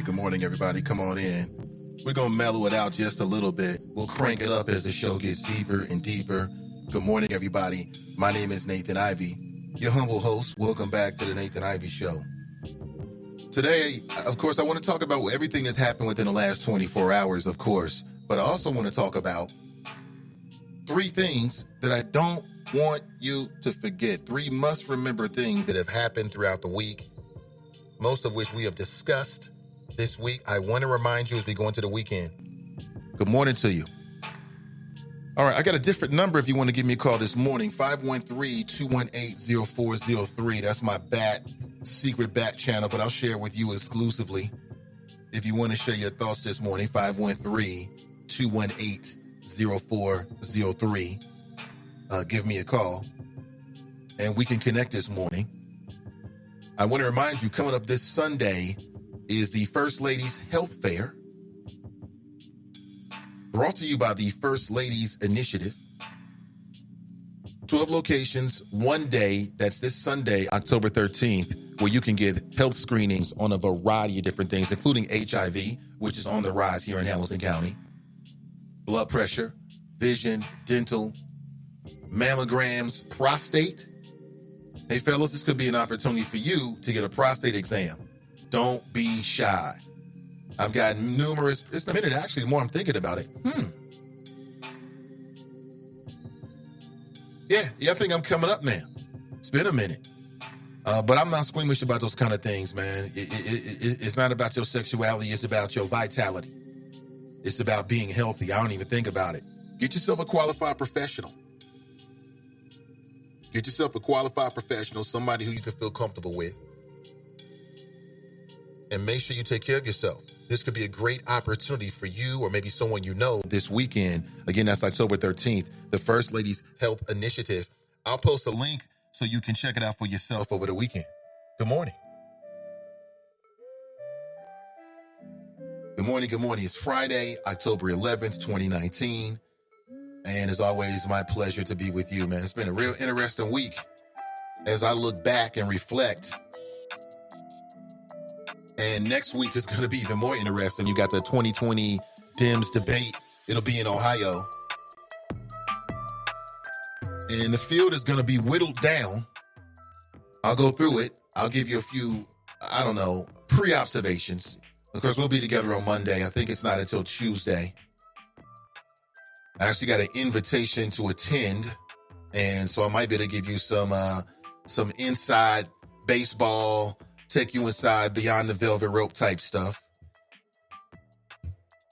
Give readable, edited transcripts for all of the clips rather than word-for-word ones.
Good morning, everybody. Come on in. We're going to mellow it out just a little bit. We'll crank it up as the show gets deeper and deeper. Good morning, everybody. My name is Nathan Ivy, your humble host. Welcome back to the Nathan Ivy Show. Today, of course, I want to talk about everything that's happened within the last 24 hours, of course. But I also want to talk about 3 things that I don't want you to forget. 3 must-remember things that have happened throughout the week, most of which we have discussed this week. I want to remind you as we go into the weekend. Good morning to you. All right, I got a different number if you want to give me a call this morning, 513-218-0403. That's my secret bat channel, but I'll share it with you exclusively. If you want to share your thoughts this morning, 513-218-0403. Give me a call, and we can connect this morning. I want to remind you, coming up this Sunday is the First Lady's Health Fair, brought to you by the First Ladies Initiative. 12 locations, one day, that's this Sunday, October 13th, where you can get health screenings on a variety of different things, including HIV, which is on the rise here in Hamilton County, blood pressure, vision, dental, mammograms, prostate. Hey, fellas, this could be an opportunity for you to get a prostate exam. Don't be shy. I've got numerous, it's been a minute actually, the more I'm thinking about it. Yeah, I think I'm coming up now. It's been a minute. But I'm not squeamish about those kind of things, man. It's not about your sexuality, it's about your vitality. It's about being healthy. I don't even think about it. Get yourself a qualified professional. Get yourself a qualified professional, somebody who you can feel comfortable with. And make sure you take care of yourself. This could be a great opportunity for you or maybe someone you know this weekend. Again, that's October 13th, the First Ladies Health Initiative. I'll post a link so you can check it out for yourself over the weekend. Good morning. Good morning. It's Friday, October 11th, 2019. And as always, my pleasure to be with you, man. It's been a real interesting week as I look back and reflect. And next week is going to be even more interesting. You got the 2020 Dems debate. It'll be in Ohio. And the field is going to be whittled down. I'll go through it. I'll give you a few, pre-observations. Of course, we'll be together on Monday. I think it's not until Tuesday. I actually got an invitation to attend, and so I might be able to give you some inside baseball, take you inside beyond the velvet rope type stuff.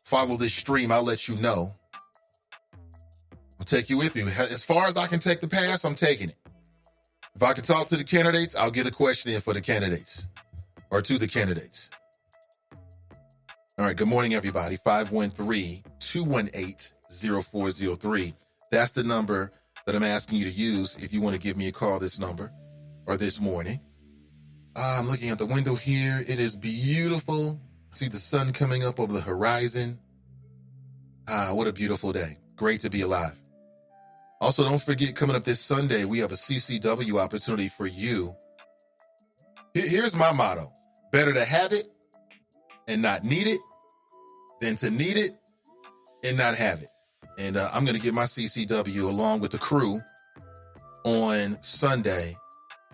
Follow this stream, I'll let you know. I'll take you with me. As far as I can take the pass, I'm taking it. If I can talk to the candidates, I'll get a question in for the candidates, or to the candidates. All right, good morning, everybody. 513-218-0403. That's the number that I'm asking you to use if you want to give me a call this number or this morning. I'm looking out the window here. It is beautiful. See the sun coming up over the horizon. What a beautiful day. Great to be alive. Also, don't forget, coming up this Sunday, we have a CCW opportunity for you. Here's my motto. Better to have it and not need it than to need it and not have it. And I'm going to get my CCW along with the crew on Sunday.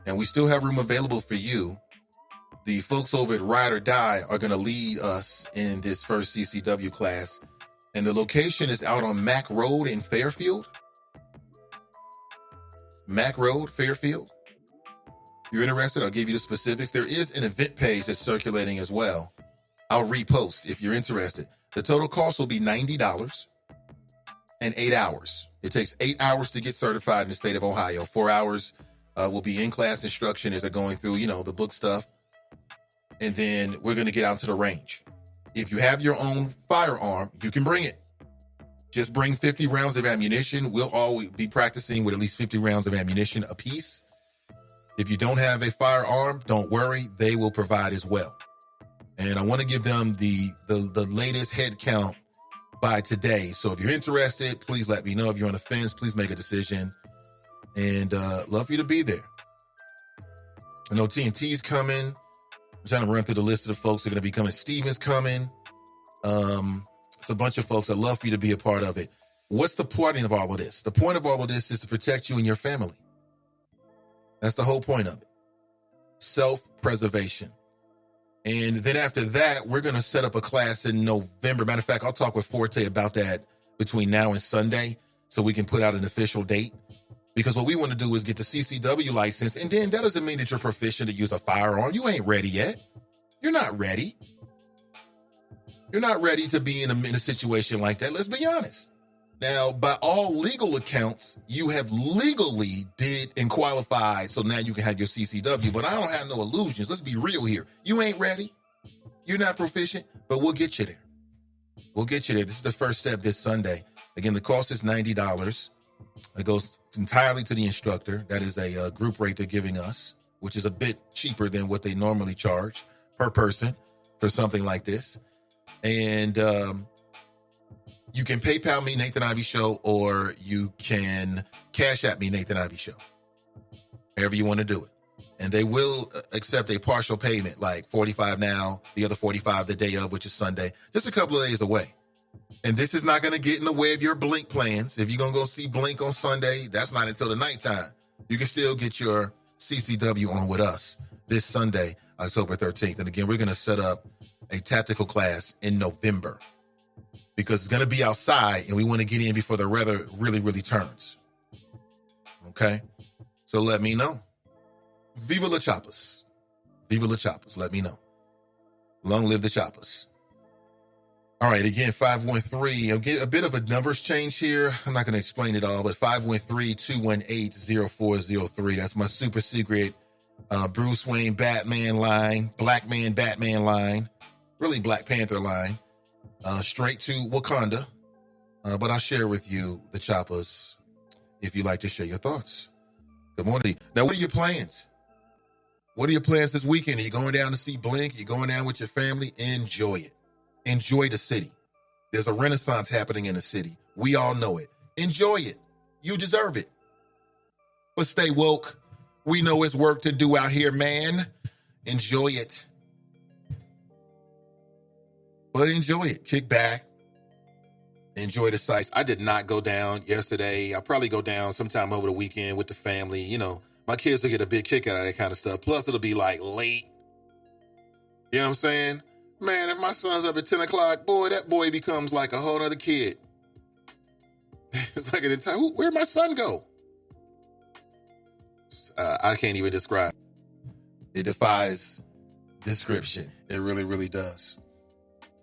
And we still have room available for you. The folks over at Ride or Die are going to lead us in this first CCW class. And the location is out on Mack Road in Fairfield. Mack Road, Fairfield. If you're interested, I'll give you the specifics. There is an event page that's circulating as well. I'll repost if you're interested. The total cost will be $90 and 8 hours. It takes 8 hours to get certified in the state of Ohio. 4 hours will be in-class instruction as they're going through, the book stuff. And then we're going to get out to the range. If you have your own firearm, you can bring it. Just bring 50 rounds of ammunition. We'll all be practicing with at least 50 rounds of ammunition apiece. If you don't have a firearm, don't worry. They will provide as well. And I want to give them the latest head count by today. So if you're interested, please let me know. If you're on the fence, please make a decision. And love for you to be there. I know TNT's coming. I'm trying to run through the list of the folks that are going to be coming. Steven's coming. It's a bunch of folks. I'd love for you to be a part of it. What's the point of all of this? The point of all of this is to protect you and your family. That's the whole point of it. Self-preservation. And then after that, we're going to set up a class in November. Matter of fact, I'll talk with Forte about that between now and Sunday so we can put out an official date. Because what we want to do is get the CCW license. And then that doesn't mean that you're proficient to use a firearm. You ain't ready yet. You're not ready. You're not ready to be in a situation like that. Let's be honest. Now, by all legal accounts, you have legally did and qualified, so now you can have your CCW. But I don't have no illusions. Let's be real here. You ain't ready. You're not proficient, but we'll get you there. We'll get you there. This is the first step this Sunday. Again, the cost is $90. It goes entirely to the instructor. That is a group rate they're giving us, which is a bit cheaper than what they normally charge per person for something like this. And you can PayPal me, Nathan Ivy Show, or you can Cash App me, Nathan Ivy Show. However you want to do it. And they will accept a partial payment, like 45 now, the other 45 the day of, which is Sunday, just a couple of days away. And this is not going to get in the way of your Blink plans. If you're going to go see Blink on Sunday, that's not until the nighttime. You can still get your CCW on with us this Sunday, October 13th. And again, we're going to set up a tactical class in November because it's going to be outside and we want to get in before the weather really, really turns. Okay? So let me know. Viva la Choppers. Viva la Choppers. Let me know. Long live the Choppers. All right, again, 513. I'll get a bit of a numbers change here. I'm not going to explain it all, but 513-218-0403. That's my super secret Bruce Wayne Batman line, Black Man Batman line, really Black Panther line, straight to Wakanda. But I'll share with you the Choppers if you'd like to share your thoughts. Good morning. Now, what are your plans? What are your plans this weekend? Are you going down to see Blink? Are you going down with your family? Enjoy it. Enjoy the city. There's a renaissance happening in the city. We all know it. Enjoy it. You deserve it. But stay woke. We know it's work to do out here, man. Enjoy it. But enjoy it. Kick back. Enjoy the sights. I did not go down yesterday. I'll probably go down sometime over the weekend with the family. You know, my kids will get a big kick out of that kind of stuff. Plus, it'll be like late. You know what I'm saying? Man, if my son's up at 10 o'clock, boy, that boy becomes like a whole other kid. It's like an entire, where'd my son go? I can't even describe. It defies description. It really, really does.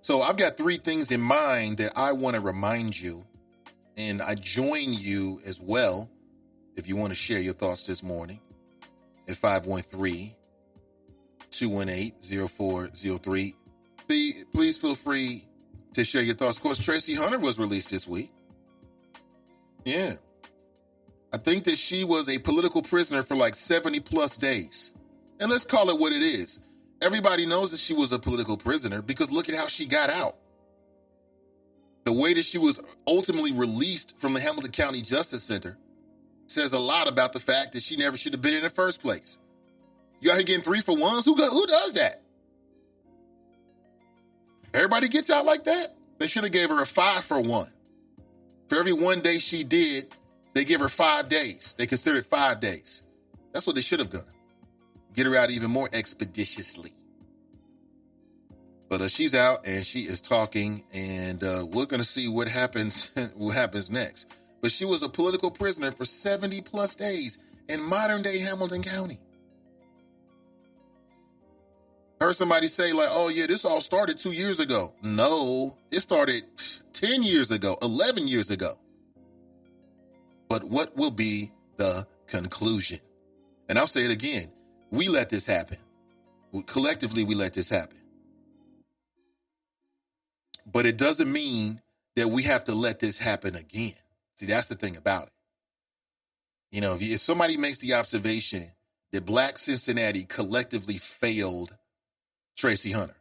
So I've got 3 things in mind that I want to remind you, and I join you as well if you want to share your thoughts this morning at 513-218-0403. Please feel free to share your thoughts. Of course, Tracy Hunter was released this week. Yeah. I think that she was a political prisoner for like 70 plus days. And let's call it what it is. Everybody knows that she was a political prisoner because look at how she got out. The way that she was ultimately released from the Hamilton County Justice Center says a lot about the fact that she never should have been in the first place. You out here getting 3-for-1s? Who does that? Everybody gets out like that? They should have gave her a 5-for-1. For every 1 day she did, they give her 5 days. They consider it 5 days. That's what they should have done. Get her out even more expeditiously. But she's out and she is talking, and we're going to see what happens next. But she was a political prisoner for 70 plus days in modern day Hamilton County. I heard somebody say like, oh yeah, this all started 2 years ago. No, it started 10 years ago, 11 years ago. But what will be the conclusion? And I'll say it again. We let this happen. Collectively, we let this happen. But it doesn't mean that we have to let this happen again. See, that's the thing about it. You know, if somebody makes the observation that Black Cincinnati collectively failed Tracy Hunter,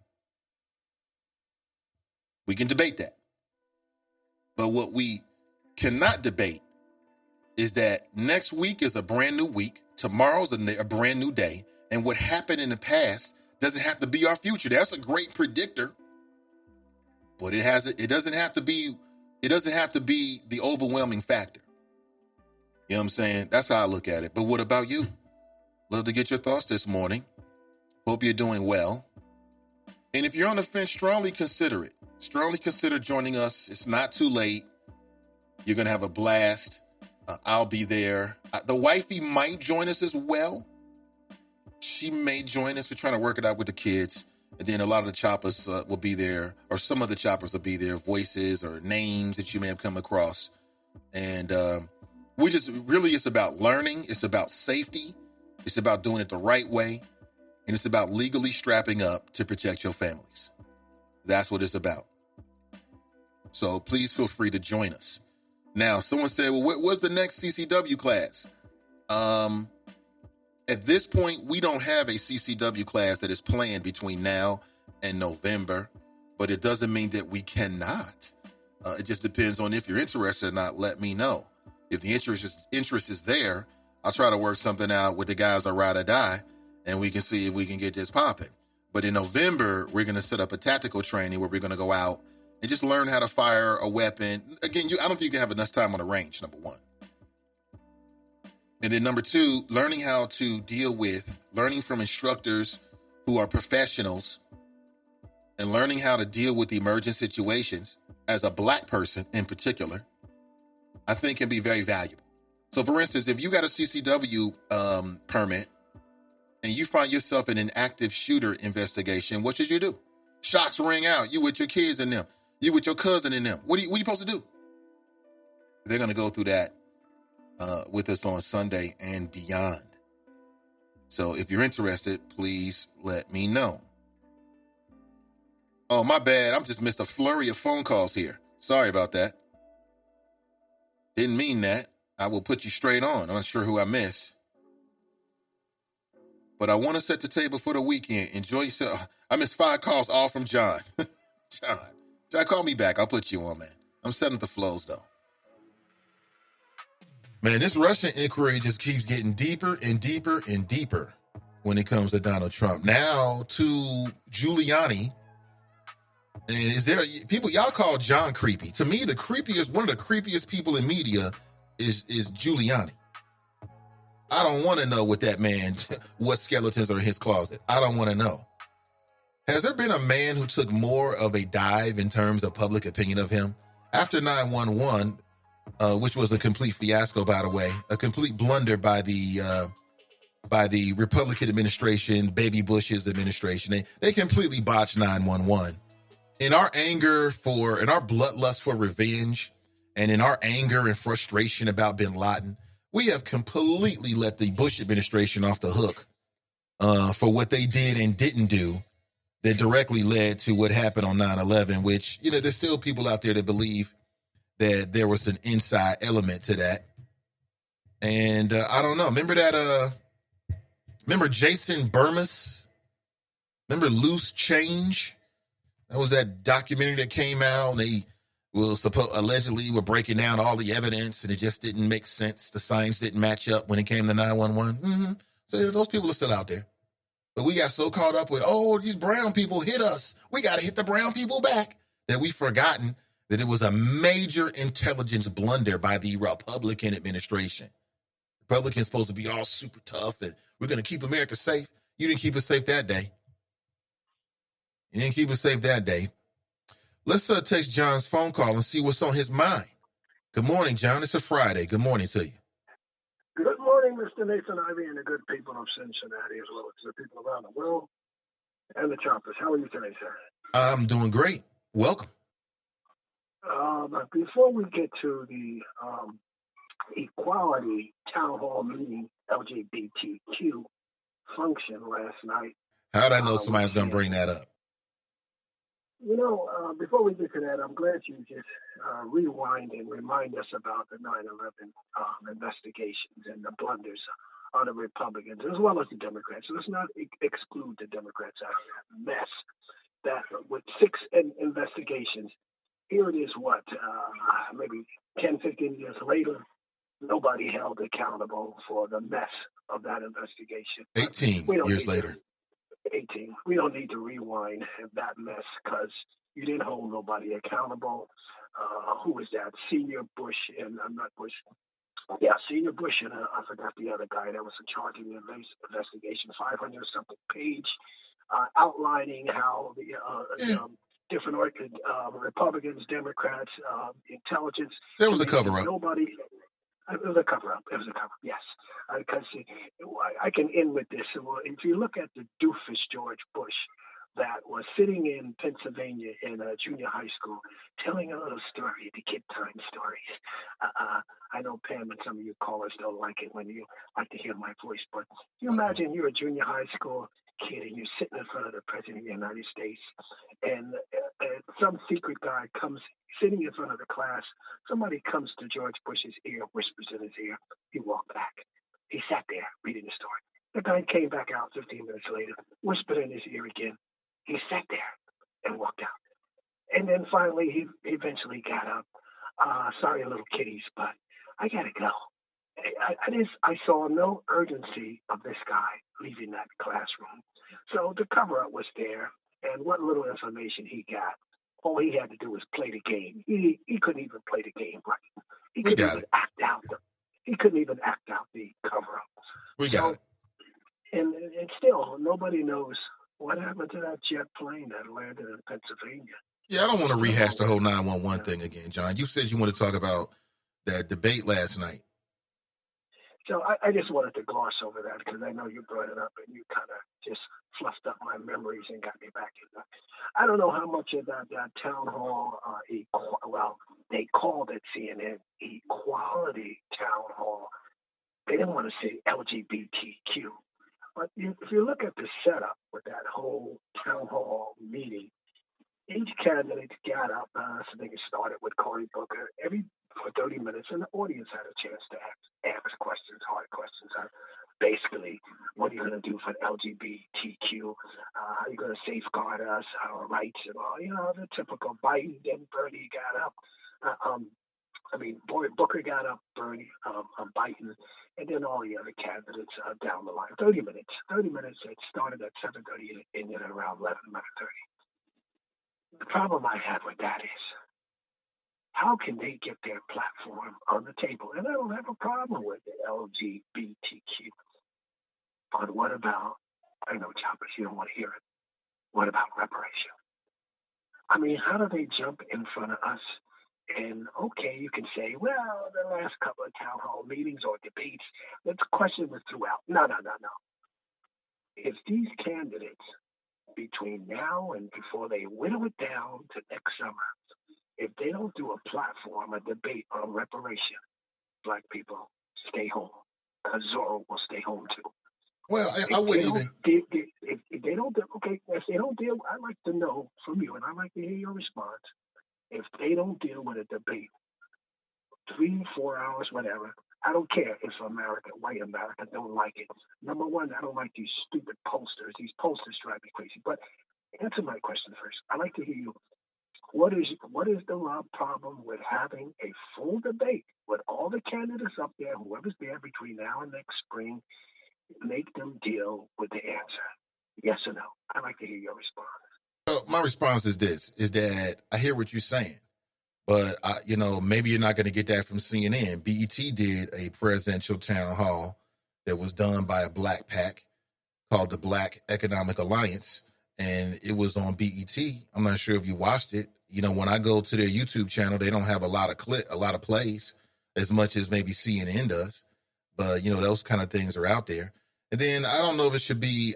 we can debate that. But what we cannot debate is that next week is a brand new week. Tomorrow's a brand new day. And what happened in the past Doesn't have to be our future. That's a great predictor, but it doesn't have to be the overwhelming factor. You know what I'm saying? That's how I look at it. But what about you? Love to get your thoughts this morning. Hope you're doing well. And if you're on the fence, strongly consider it. Strongly consider joining us. It's not too late. You're going to have a blast. I'll be there. The wifey might join us as well. She may join us. We're trying to work it out with the kids. And then a lot of the choppers will be there, or some of the choppers will be there, voices or names that you may have come across. And it's about learning. It's about safety. It's about doing it the right way. And it's about legally strapping up to protect your families. That's what it's about. So please feel free to join us. Now, someone said, well, what's the next CCW class? At this point, we don't have a CCW class that is planned between now and November, but it doesn't mean that we cannot. It just depends on if you're interested or not. Let me know. If the interest is there, I'll try to work something out with the guys on Ride or Die, and we can see if we can get this popping. But in November, we're going to set up a tactical training where we're going to go out and just learn how to fire a weapon. Again, I don't think you can have enough time on the range, number one. And then number two, learning from instructors who are professionals and learning how to deal with emergent situations as a Black person in particular, I think can be very valuable. So for instance, if you got a CCW permit and you find yourself in an active shooter investigation, what should you do? Shots ring out. You with your kids and them. You with your cousin and them. What are you supposed to do? They're going to go through that with us on Sunday and beyond. So if you're interested, please let me know. Oh, my bad. I'm just missed a flurry of phone calls here. Sorry about that. Didn't mean that. I will put you straight on. I'm not sure who I missed. But I want to set the table for the weekend. Enjoy yourself. I missed 5 calls, all from John. John, call me back. I'll put you on, man. I'm setting the flows, though. Man, this Russian inquiry just keeps getting deeper and deeper and deeper when it comes to Donald Trump. Now to Giuliani. And is there people, y'all call John creepy. To me, one of the creepiest people in media is Giuliani. I don't want to know what skeletons are in his closet. I don't want to know. Has there been a man who took more of a dive in terms of public opinion of him? After 9/11, which was a complete fiasco, by the way, a complete blunder by the Republican administration, Baby Bush's administration. They completely botched 9/11. In our bloodlust for revenge, and in our anger and frustration about bin Laden, we have completely let the Bush administration off the hook for what they did and didn't do that directly led to what happened on 9/11, which, there's still people out there that believe that there was an inside element to that. And I don't know. Remember Jason Burmis? Remember Loose Change? That was that documentary that came out, and they allegedly were breaking down all the evidence, and it just didn't make sense. The science didn't match up when it came to 911. Mm-hmm. So those people are still out there. But we got so caught up with, these brown people hit us. We got to hit the brown people back, that we've forgotten that it was a major intelligence blunder by the Republican administration. Republicans supposed to be all super tough, and we're going to keep America safe. You didn't keep us safe that day. Let's text John's phone call and see what's on his mind. Good morning, John. It's a Friday. Good morning to you. Good morning, Mr. Nathan Ivey, and the good people of Cincinnati, as well as the people around the world, and the choppers. How are you today, sir? I'm doing great. Welcome. Before we get to the equality town hall meeting, LGBTQ function last night. How'd I know somebody's going to bring that up? Before we get to that, I'm glad you just rewind and remind us about the 9/11 investigations and the blunders of the Republicans as well as the Democrats. So let's not exclude the Democrats out of that mess. That with 6 investigations, here it is, maybe 10, 15 years later, nobody held accountable for the mess of that investigation. 18 years later. 18. We don't need to rewind that mess because you didn't hold nobody accountable. Who was that? Senior Bush and I'm not Bush. Yeah, Senior Bush and I forgot the other guy that was in charge of the investigation. 500 something page outlining how Yeah, different Republicans, Democrats, intelligence there was a committees. cover up. Nobody. It was a cover up. It was a cover up. Yes, because I can end with this. Well, if you look at the doofus George Bush that was sitting in Pennsylvania in a junior high school, telling a little story, the kid time stories. I know Pam and some of you callers don't like it when you like to hear my voice, but you imagine you're a junior high school kid and you're sitting in front of the president of the United States, and some secret guy comes sitting in front of the class. Somebody comes to George Bush's ear, whispers in his ear. He walked back. He sat there reading the story. The guy came back out 15 minutes later, whispered in his ear again. He sat there and walked out. And then finally, he eventually got up. Sorry, little kiddies, but I got to go. I saw no urgency of this guy leaving that classroom. So the cover up was there, and what little information he got, all he had to do was play the game. He couldn't even play the game right. He We couldn't got even it. act out he couldn't even act out the cover up. We got it. And still nobody knows what happened to that jet plane that landed in Pennsylvania. Yeah, I don't want to rehash the whole 911 Yeah. thing again, John. You said you want to talk about that debate last night. So I just wanted to gloss over that because I know you brought it up and you kind of just fluffed up my memories and got me back in that. I don't know how much of that town hall, well, they called it CNN Equality Town Hall. They didn't want to say LGBTQ. But if you look at the setup with that whole town hall meeting, each candidate got up. I think it started with Cory Booker for 30 minutes, and the audience had a chance to ask questions, hard questions. Basically, what are you going to do for LGBTQ? How are you going to safeguard us, our rights, and all? The typical Biden. Then Bernie got up. Booker got up, Bernie, Biden, and then all the other candidates down the line. 30 minutes. 30 minutes. It started at 7:30 and ended at around 11:30. The problem I have with that is, how can they get their platform on the table? And I don't have a problem with the LGBTQ. But what about, I know, Choppers, you don't want to hear it. What about reparation? I mean, how do they jump in front of us? And, okay, you can say, well, the last couple of town hall meetings or debates, the question was throughout. No. If these candidates, between now and before they whittle it down to next summer, if they don't do a platform, a debate on reparation, black people stay home. Because Zorro will stay home too. Well, I wouldn't even. If they don't, if they don't deal, I'd like to know from you, and I'd like to hear your response. If they don't deal with a debate, 3-4 hours, whatever, I don't care if white America don't like it. Number one, I don't like these stupid posters. These posters drive me crazy. But answer my question first. I'd like to hear you. What is the problem with having a full debate with all the candidates up there, whoever's there between now and next spring, make them deal with the answer? Yes or no? I'd like to hear your response. Well, my response is this: is that I hear what you're saying, but maybe you're not going to get that from CNN. BET did a presidential town hall that was done by a black PAC called the Black Economic Alliance, and it was on BET. I'm not sure if you watched it. When I go to their YouTube channel, they don't have a lot of plays as much as maybe CNN does, but those kind of things are out there. And then I don't know if it should be.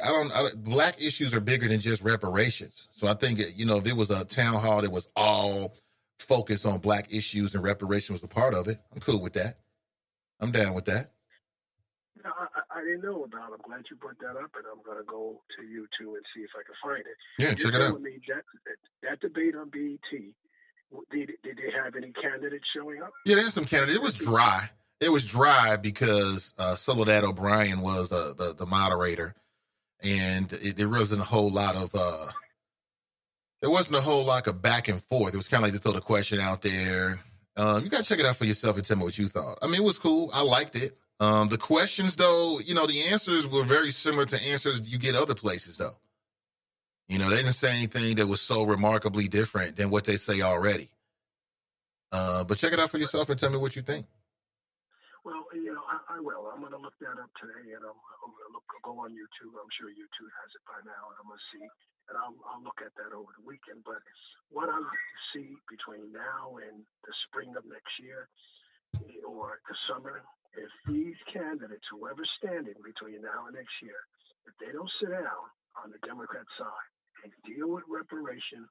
Black issues are bigger than just reparations. So I think if it was a town hall that was all focused on black issues and reparations was a part of it, I'm cool with that. I'm down with that. No, I didn't know about it. I'm glad you brought that up, and I'm going to go to YouTube and see if I can find it. Yeah, check it out. Me that debate on BET, did they have any candidates showing up? Yeah, there's some candidates. It was dry. It was dry because Soledad O'Brien was the moderator, and there wasn't a whole lot of back and forth. It was kind of like to throw the question out there. You got to check it out for yourself and tell me what you thought. I mean, it was cool. I liked it. The questions, though, the answers were very similar to answers you get other places, though. You know, they didn't say anything that was so remarkably different than what they say already. But check it out for yourself and tell me what you think. Well, I will. I'm going to look that up today, and I'm going to go on YouTube. I'm sure YouTube has it by now, and I'm going to see, and I'll look at that over the weekend. But what I see between now and the spring of next year or the summer, if these candidates, whoever's standing between now and next year, if they don't sit down on the Democrat side and deal with reparation,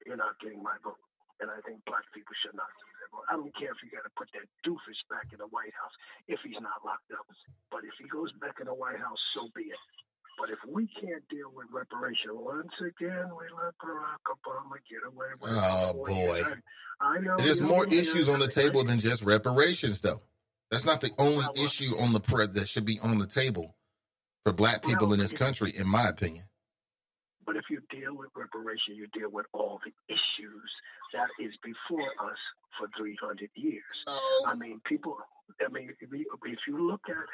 you're not getting my vote. And I think black people should not do that. Well, I don't care if you got to put that doofus back in the White House if he's not locked up. But if he goes back in the White House, so be it. But if we can't deal with reparation, once again, we let Barack Obama get away with it. Oh, boy. I know. There's more issues on the table than just reparations, though. That's not the only issue on the that should be on the table for black people in this country, in my opinion. But if you deal with reparation, you deal with all the issues that is before us for 300 years. Oh. I mean, if you look at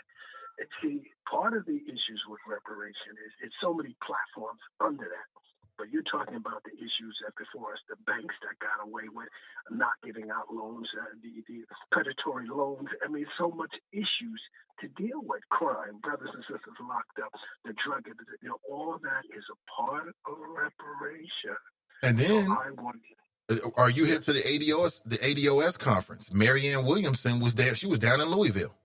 it, see, part of the issues with reparation is it's so many platforms under that. But you're talking about the issues that before us, the banks that got away with not giving out loans, the predatory loans. I mean, so much issues to deal with. Crime, brothers and sisters locked up, the drug, all that is a part of reparation. And then, are you hip to the ADOS conference? Marianne Williamson was there. She was down in Louisville.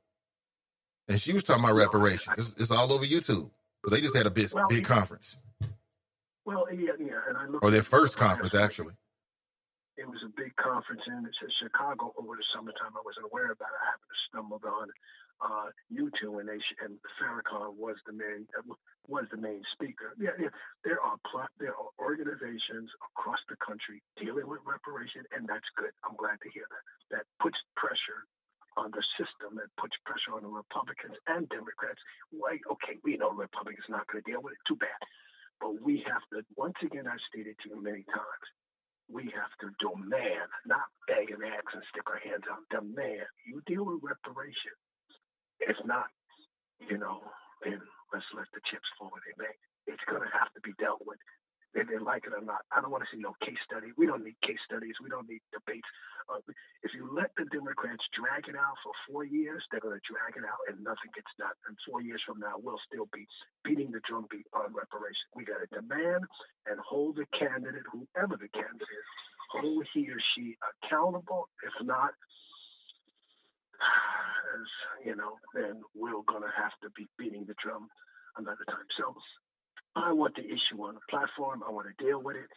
And she was talking about reparations. It's all over YouTube. Because they just had a big conference. Well, yeah, and I looked. Or their first conference, actually. It was a big conference in Chicago over the summertime. I wasn't aware about it. I happened to stumble on YouTube, and Farrakhan was the main speaker. Yeah. There are organizations across the country dealing with reparation, and that's good. I'm glad to hear that. That puts pressure on the system, that puts pressure on the Republicans and Democrats. Like, okay, we know Republicans are not going to deal with it. Too bad. But we have to, once again, I've stated to you many times, we have to demand, not beg and ask and stick our hands out, demand. You deal with reparation. If not, then let's let the chips fall where they may. It's going to have to be dealt with, if they like it or not. I don't want to see no case study. We don't need case studies. We don't need debates. If you let the Democrats drag it out for 4 years, they're going to drag it out and nothing gets done. And 4 years from now, we'll still be beating the drumbeat on reparation. We got to demand and hold the candidate, whoever the candidate is, hold he or she accountable. If not, then we're going to have to be beating the drum another time. So I want the issue on the platform. I want to deal with it.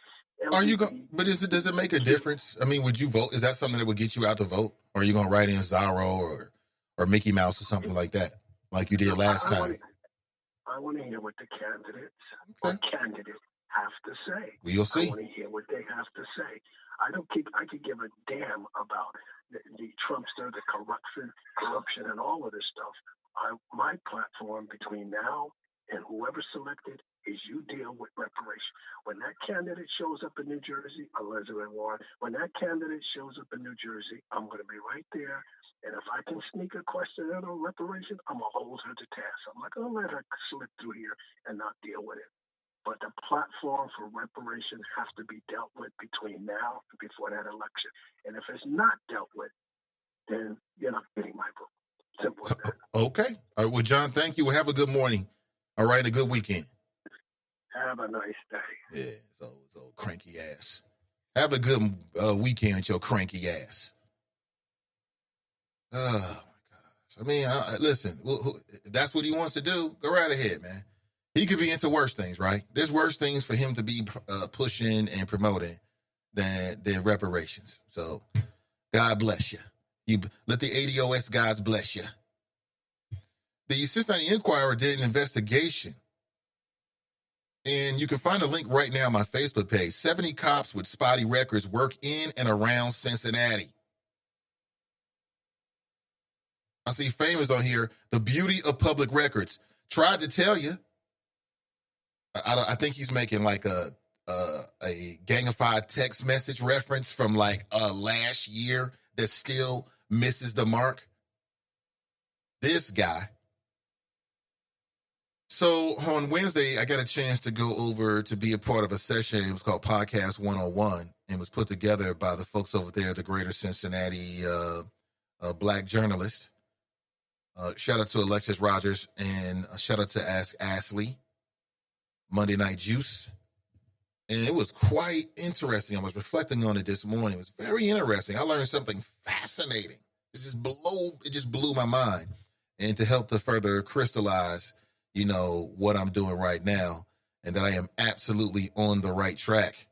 Are you going? But does it make a difference? I mean, would you vote? Is that something that would get you out to vote? Or are you going to write in Zorro or Mickey Mouse or something like that, like you did last time? I want to hear what the candidates or candidates have to say. We'll see. I want to hear what they have to say. I could give a damn about the Trumpster, the corruption, and all of this stuff. My platform between now and whoever's selected is you deal with reparation. When that candidate shows up in New Jersey, Elizabeth Warren, when that candidate shows up in New Jersey, I'm going to be right there. And if I can sneak a question in on reparation, I'm going to hold her to task. I'm not going to let her slip through here and not deal with it. But the platform for reparation has to be dealt with between now and before that election. And if it's not dealt with, then you're not getting my vote. Simple as that. Okay. All right. Well, John, thank you. Have a good morning. All right. A good weekend. Have a nice day. Yeah. So cranky ass. Have a good weekend with your cranky ass. Oh, my gosh. I mean, listen, that's what he wants to do. Go right ahead, man. He could be into worse things, right? There's worse things for him to be pushing and promoting than reparations. So God bless you. You let the ADOS guys bless you. The Cincinnati Enquirer did an investigation. And you can find a link right now on my Facebook page. 70 cops with spotty records work in and around Cincinnati. I see Famous on here. The beauty of public records. Tried to tell you. I think he's making like a gangified text message reference from like last year that still misses the mark. This guy So on Wednesday, I got a chance to go over to be a part of a session. It was called Podcast 101 and was put together by the folks over there, the Greater Cincinnati Black journalist. Shout out to Alexis Rogers and shout out to Ask Ashley, Monday Night Juice. And it was quite interesting. I was reflecting on it this morning. It was very interesting. I learned something fascinating. It just blew my mind. And to help to further crystallize, what I'm doing right now and that I am absolutely on the right track.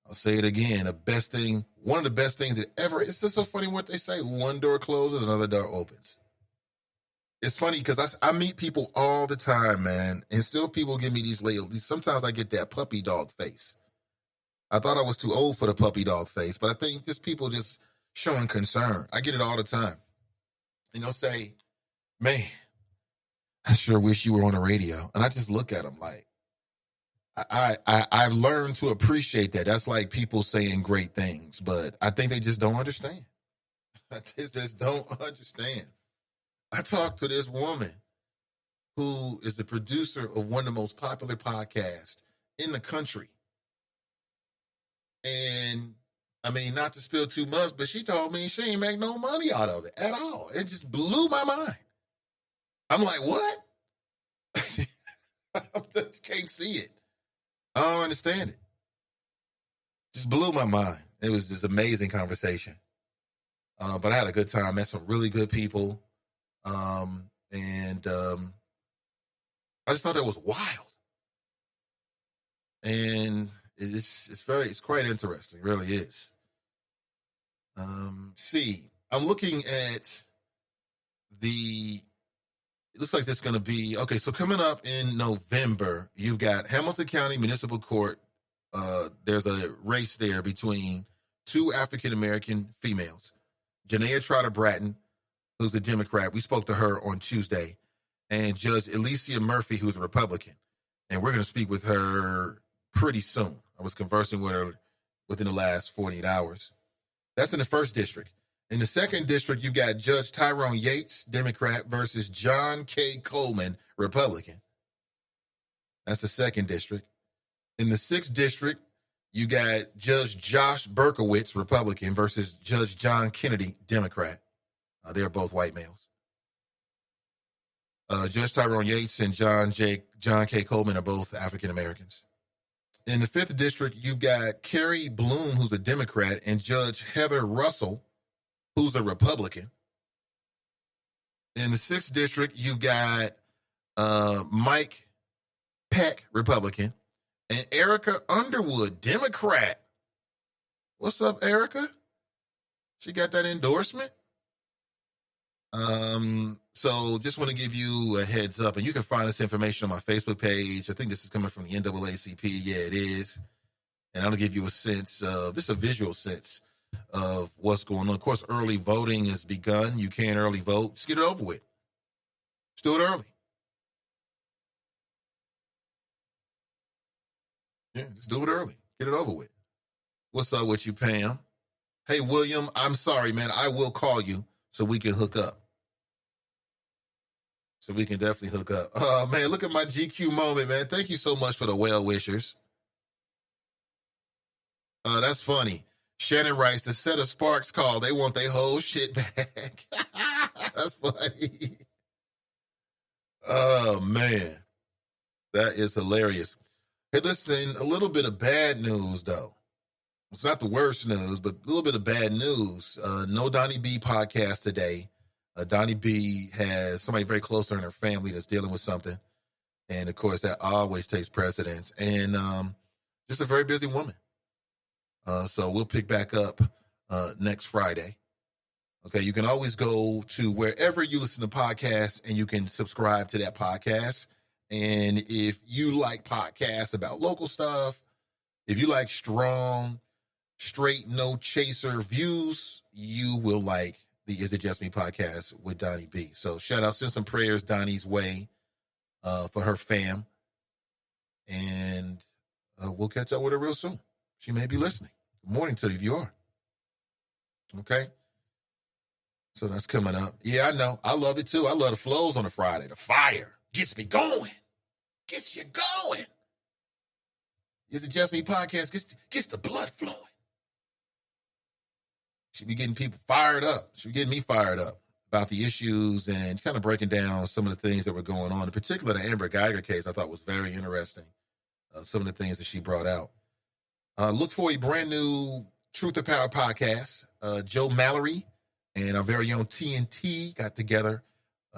I'll say it again. One of the best things that ever, it's just so funny what they say. One door closes, another door opens. It's funny because I meet people all the time, man, and still people give me these labels. Sometimes I get that puppy dog face. I thought I was too old for the puppy dog face, but I think just people just showing concern. I get it all the time. Say, man, I sure wish you were on the radio. And I just look at them like, I've learned to appreciate that. That's like people saying great things, but I think they just don't understand. I just don't understand. I talked to this woman who is the producer of one of the most popular podcasts in the country. And I mean, not to spill too much, but she told me she ain't make no money out of it at all. It just blew my mind. I'm like, what? I just can't see it. I don't understand it. Just blew my mind. It was this amazing conversation. But I had a good time. Met some really good people. I just thought that was wild. And it's quite interesting. It really is. I'm looking at it looks like this is going to be, okay, so coming up in November, you've got Hamilton County Municipal Court. There's a race there between two African-American females, Janaea Trotter Bratton, who's a Democrat. We spoke to her on Tuesday, and Judge Alicia Murphy, who's a Republican. And we're going to speak with her pretty soon. I was conversing with her within the last 48 hours. That's in the first district. In the second district, you've got Judge Tyrone Yates, Democrat, versus John K. Coleman, Republican. That's the second district. In the sixth district, you got Judge Josh Berkowitz, Republican, versus Judge John Kennedy, Democrat. They're both white males. Judge Tyrone Yates and John K. Coleman are both African Americans. In the fifth district, you've got Carrie Bloom, who's a Democrat, and Judge Heather Russell, who's a Republican. In the sixth district, you've got Mike Peck, Republican, and Erica Underwood, Democrat. What's up, Erica? She got that endorsement? So just want to give you a heads up, and you can find this information on my Facebook page. I think this is coming from the NAACP. Yeah, it is. And I'm going to give you a sense of, just a visual sense of what's going on. Of course, early voting has begun. You can early vote. Just get it over with. Just do it early. Yeah, just do it early. Get it over with. What's up with you, Pam? Hey, William, I'm sorry, man. I will call you so we can hook up. So we can definitely hook up. Oh, man, look at my GQ moment, man. Thank you so much for the well-wishers. That's funny. Shannon writes, the set of Sparks call. They want their whole shit back. That's funny. Oh, man. That is hilarious. Hey, listen, a little bit of bad news, though. It's not the worst news, but a little bit of bad news. No Donnie B podcast today. Donnie B has somebody very close to her in her family that's dealing with something. And, of course, that always takes precedence. And just a very busy woman. So we'll pick back up next Friday. Okay, you can always go to wherever you listen to podcasts and you can subscribe to that podcast. And if you like podcasts about local stuff, if you like strong, straight, no chaser views, you will like the Is It Just Me podcast with Donnie B. So shout out, send some prayers Donnie's way for her fam. And we'll catch up with her real soon. She may be listening. Good morning to you if you are. Okay? So that's coming up. Yeah, I know. I love it too. I love the flows on a Friday. The fire. gets me going. Gets you going. Is it Just Me podcast? Gets the blood flowing. Should be getting people fired up. Should be getting me fired up about the issues and kind of breaking down some of the things that were going on. In particular, the Amber Geiger case I thought was very interesting. Some of the things that she brought out. Look for a brand new Truth or Power podcast. Joe Mallory and our very own TNT got together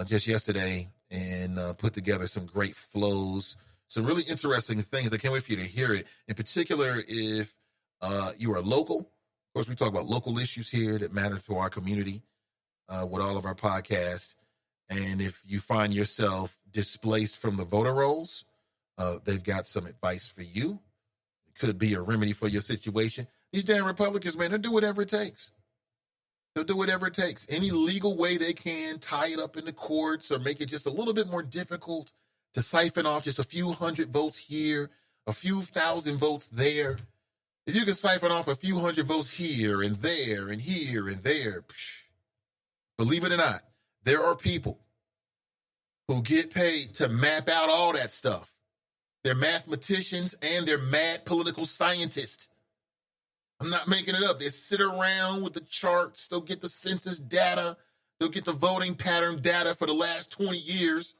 just yesterday and put together some great flows, some really interesting things. I can't wait for you to hear it. In particular, if you are local. Of course, we talk about local issues here that matter to our community with all of our podcasts. And if you find yourself displaced from the voter rolls, they've got some advice for you. It could be a remedy for your situation. These damn Republicans, man, they'll do whatever it takes. They'll do whatever it takes. Any legal way they can, tie it up in the courts or make it just a little bit more difficult to siphon off just a few hundred votes here, a few thousand votes there. If you can siphon off a few hundred votes here and there and here and there, believe it or not, there are people who get paid to map out all that stuff. They're mathematicians and they're mad political scientists. I'm not making it up. They sit around with the charts. They'll get the census data. They'll get the voting pattern data for the last 20 years.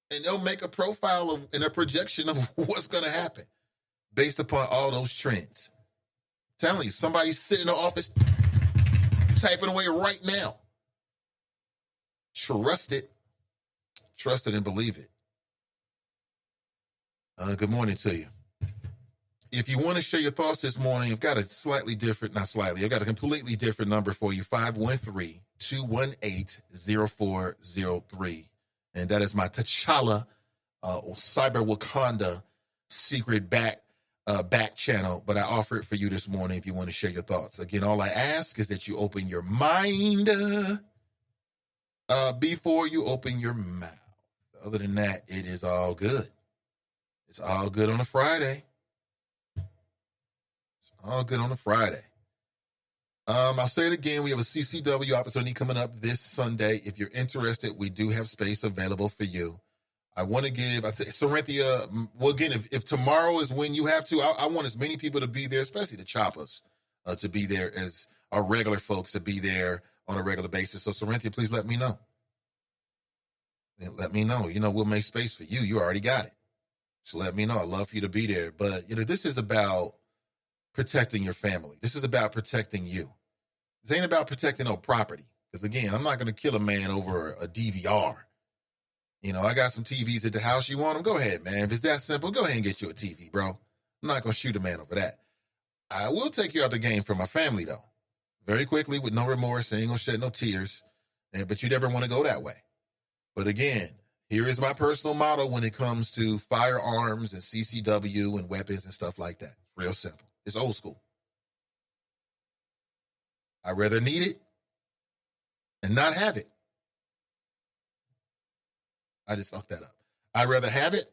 And they'll make a profile and a projection of what's going to happen based upon all those trends. I'm telling you, somebody's sitting in the office typing away right now. Trust it. Trust it and believe it. Good morning to you. If you want to share your thoughts this morning, I've got a I've got a completely different number for you, 513-218-0403. And that is my T'Challa or Cyber Wakanda secret back channel, but I offer it for you this morning if you want to share your thoughts. Again, all I ask is that you open your mind before you open your mouth. Other than that, it is all good. It's all good on a Friday. It's all good on a Friday. I'll say it again. We have a CCW opportunity coming up this Sunday. If you're interested, we do have space available for you. I want to give, Corinthia, well, again, if tomorrow is when you have to, I want as many people to be there, especially the choppers, to be there as our regular folks to be there on a regular basis. So, Corinthia, please let me know. Let me know. We'll make space for you. You already got it. So let me know. I'd love for you to be there. But, this is about protecting your family. This is about protecting you. This ain't about protecting no property. Because, again, I'm not going to kill a man over a DVR. I got some TVs at the house. You want them? Go ahead, man. If it's that simple, go ahead and get you a TV, bro. I'm not going to shoot a man over that. I will take you out the game for my family, though. Very quickly, with no remorse. I ain't going to shed no tears. But you never want to go that way. But again, here is my personal motto when it comes to firearms and CCW and weapons and stuff like that. Real simple. It's old school. I'd rather need it and not have it. I just fucked that up. I'd rather have it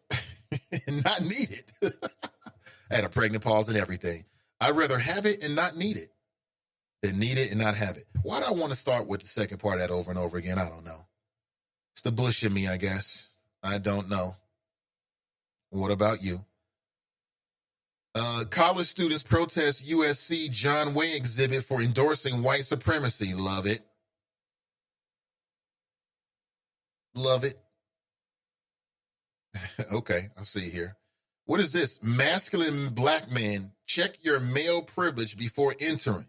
and not need it. I had a pregnant pause and everything. I'd rather have it and not need it than need it and not have it. Why do I want to start with the second part of that over and over again? I don't know. It's the Bush in me, I guess. I don't know. What about you? College students protest USC John Wayne exhibit for endorsing white supremacy. Love it. Love it. Okay, I'll see here. What is this? Masculine black man, check your male privilege before entering.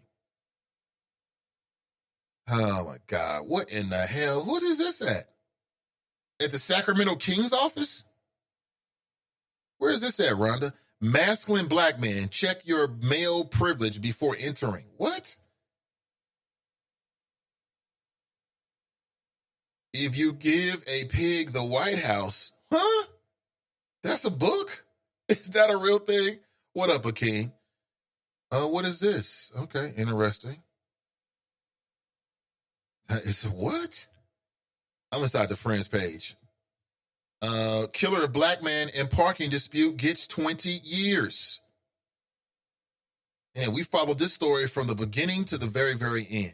Oh my God, what in the hell? What is this at? At the Sacramento Kings office? Where is this at, Rhonda? Masculine black man, check your male privilege before entering. What? If you give a pig the White House, huh? That's a book? Is that a real thing? What up, Akeem? What is this? Okay, interesting. It's what? I'm inside the Friends page. Killer of black man in parking dispute gets 20 years. And we followed this story from the beginning to the very, very end.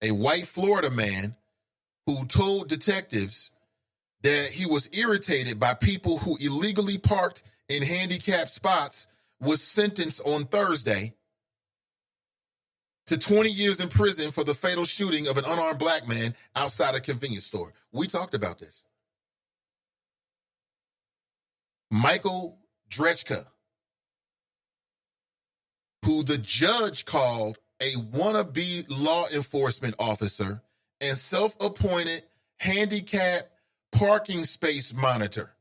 A white Florida man who told detectives that he was irritated by people who illegally parked in handicapped spots was sentenced on Thursday to 20 years in prison for the fatal shooting of an unarmed black man outside a convenience store. We talked about this. Michael Drechka, who the judge called a wannabe law enforcement officer and self-appointed handicap parking space monitor.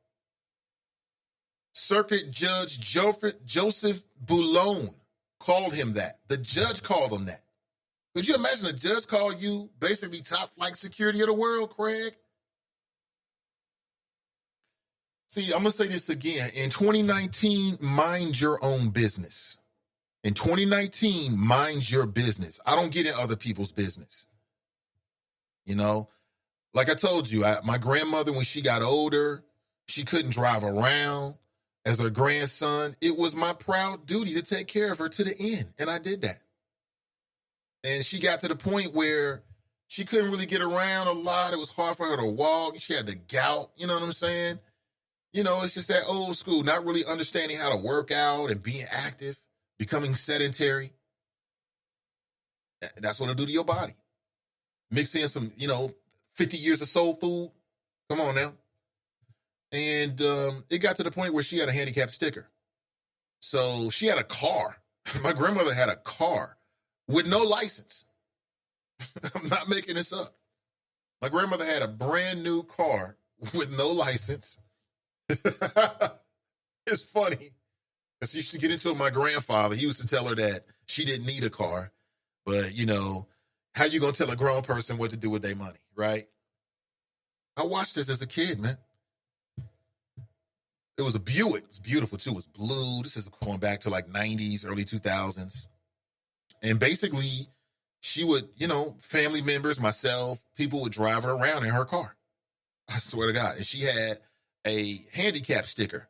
Circuit Judge Joseph Boulone called him that. The judge called him that. Could you imagine a judge call you basically top flight security of the world, Craig? See, I'm going to say this again. In 2019, mind your own business. In 2019, mind your business. I don't get in other people's business. You know, like I told you, my grandmother, when she got older, she couldn't drive around. As her grandson, it was my proud duty to take care of her to the end, and I did that. And she got to the point where she couldn't really get around a lot. It was hard for her to walk. She had the gout, you know what I'm saying? You know, it's just that old school, not really understanding how to work out and being active, becoming sedentary. That's what it'll do to your body. Mix in some, 50 years of soul food. Come on now. And it got to the point where she had a handicap sticker. So she had a car. My grandmother had a car with no license. I'm not making this up. My grandmother had a brand new car with no license. It's funny. Because she used to get into it with my grandfather. He used to tell her that she didn't need a car. But, how you going to tell a grown person what to do with their money, right? I watched this as a kid, man. It was a Buick. It was beautiful, too. It was blue. This is going back to like 90s, early 2000s. And basically, she would, family members, myself, people would drive her around in her car. I swear to God. And she had a handicap sticker.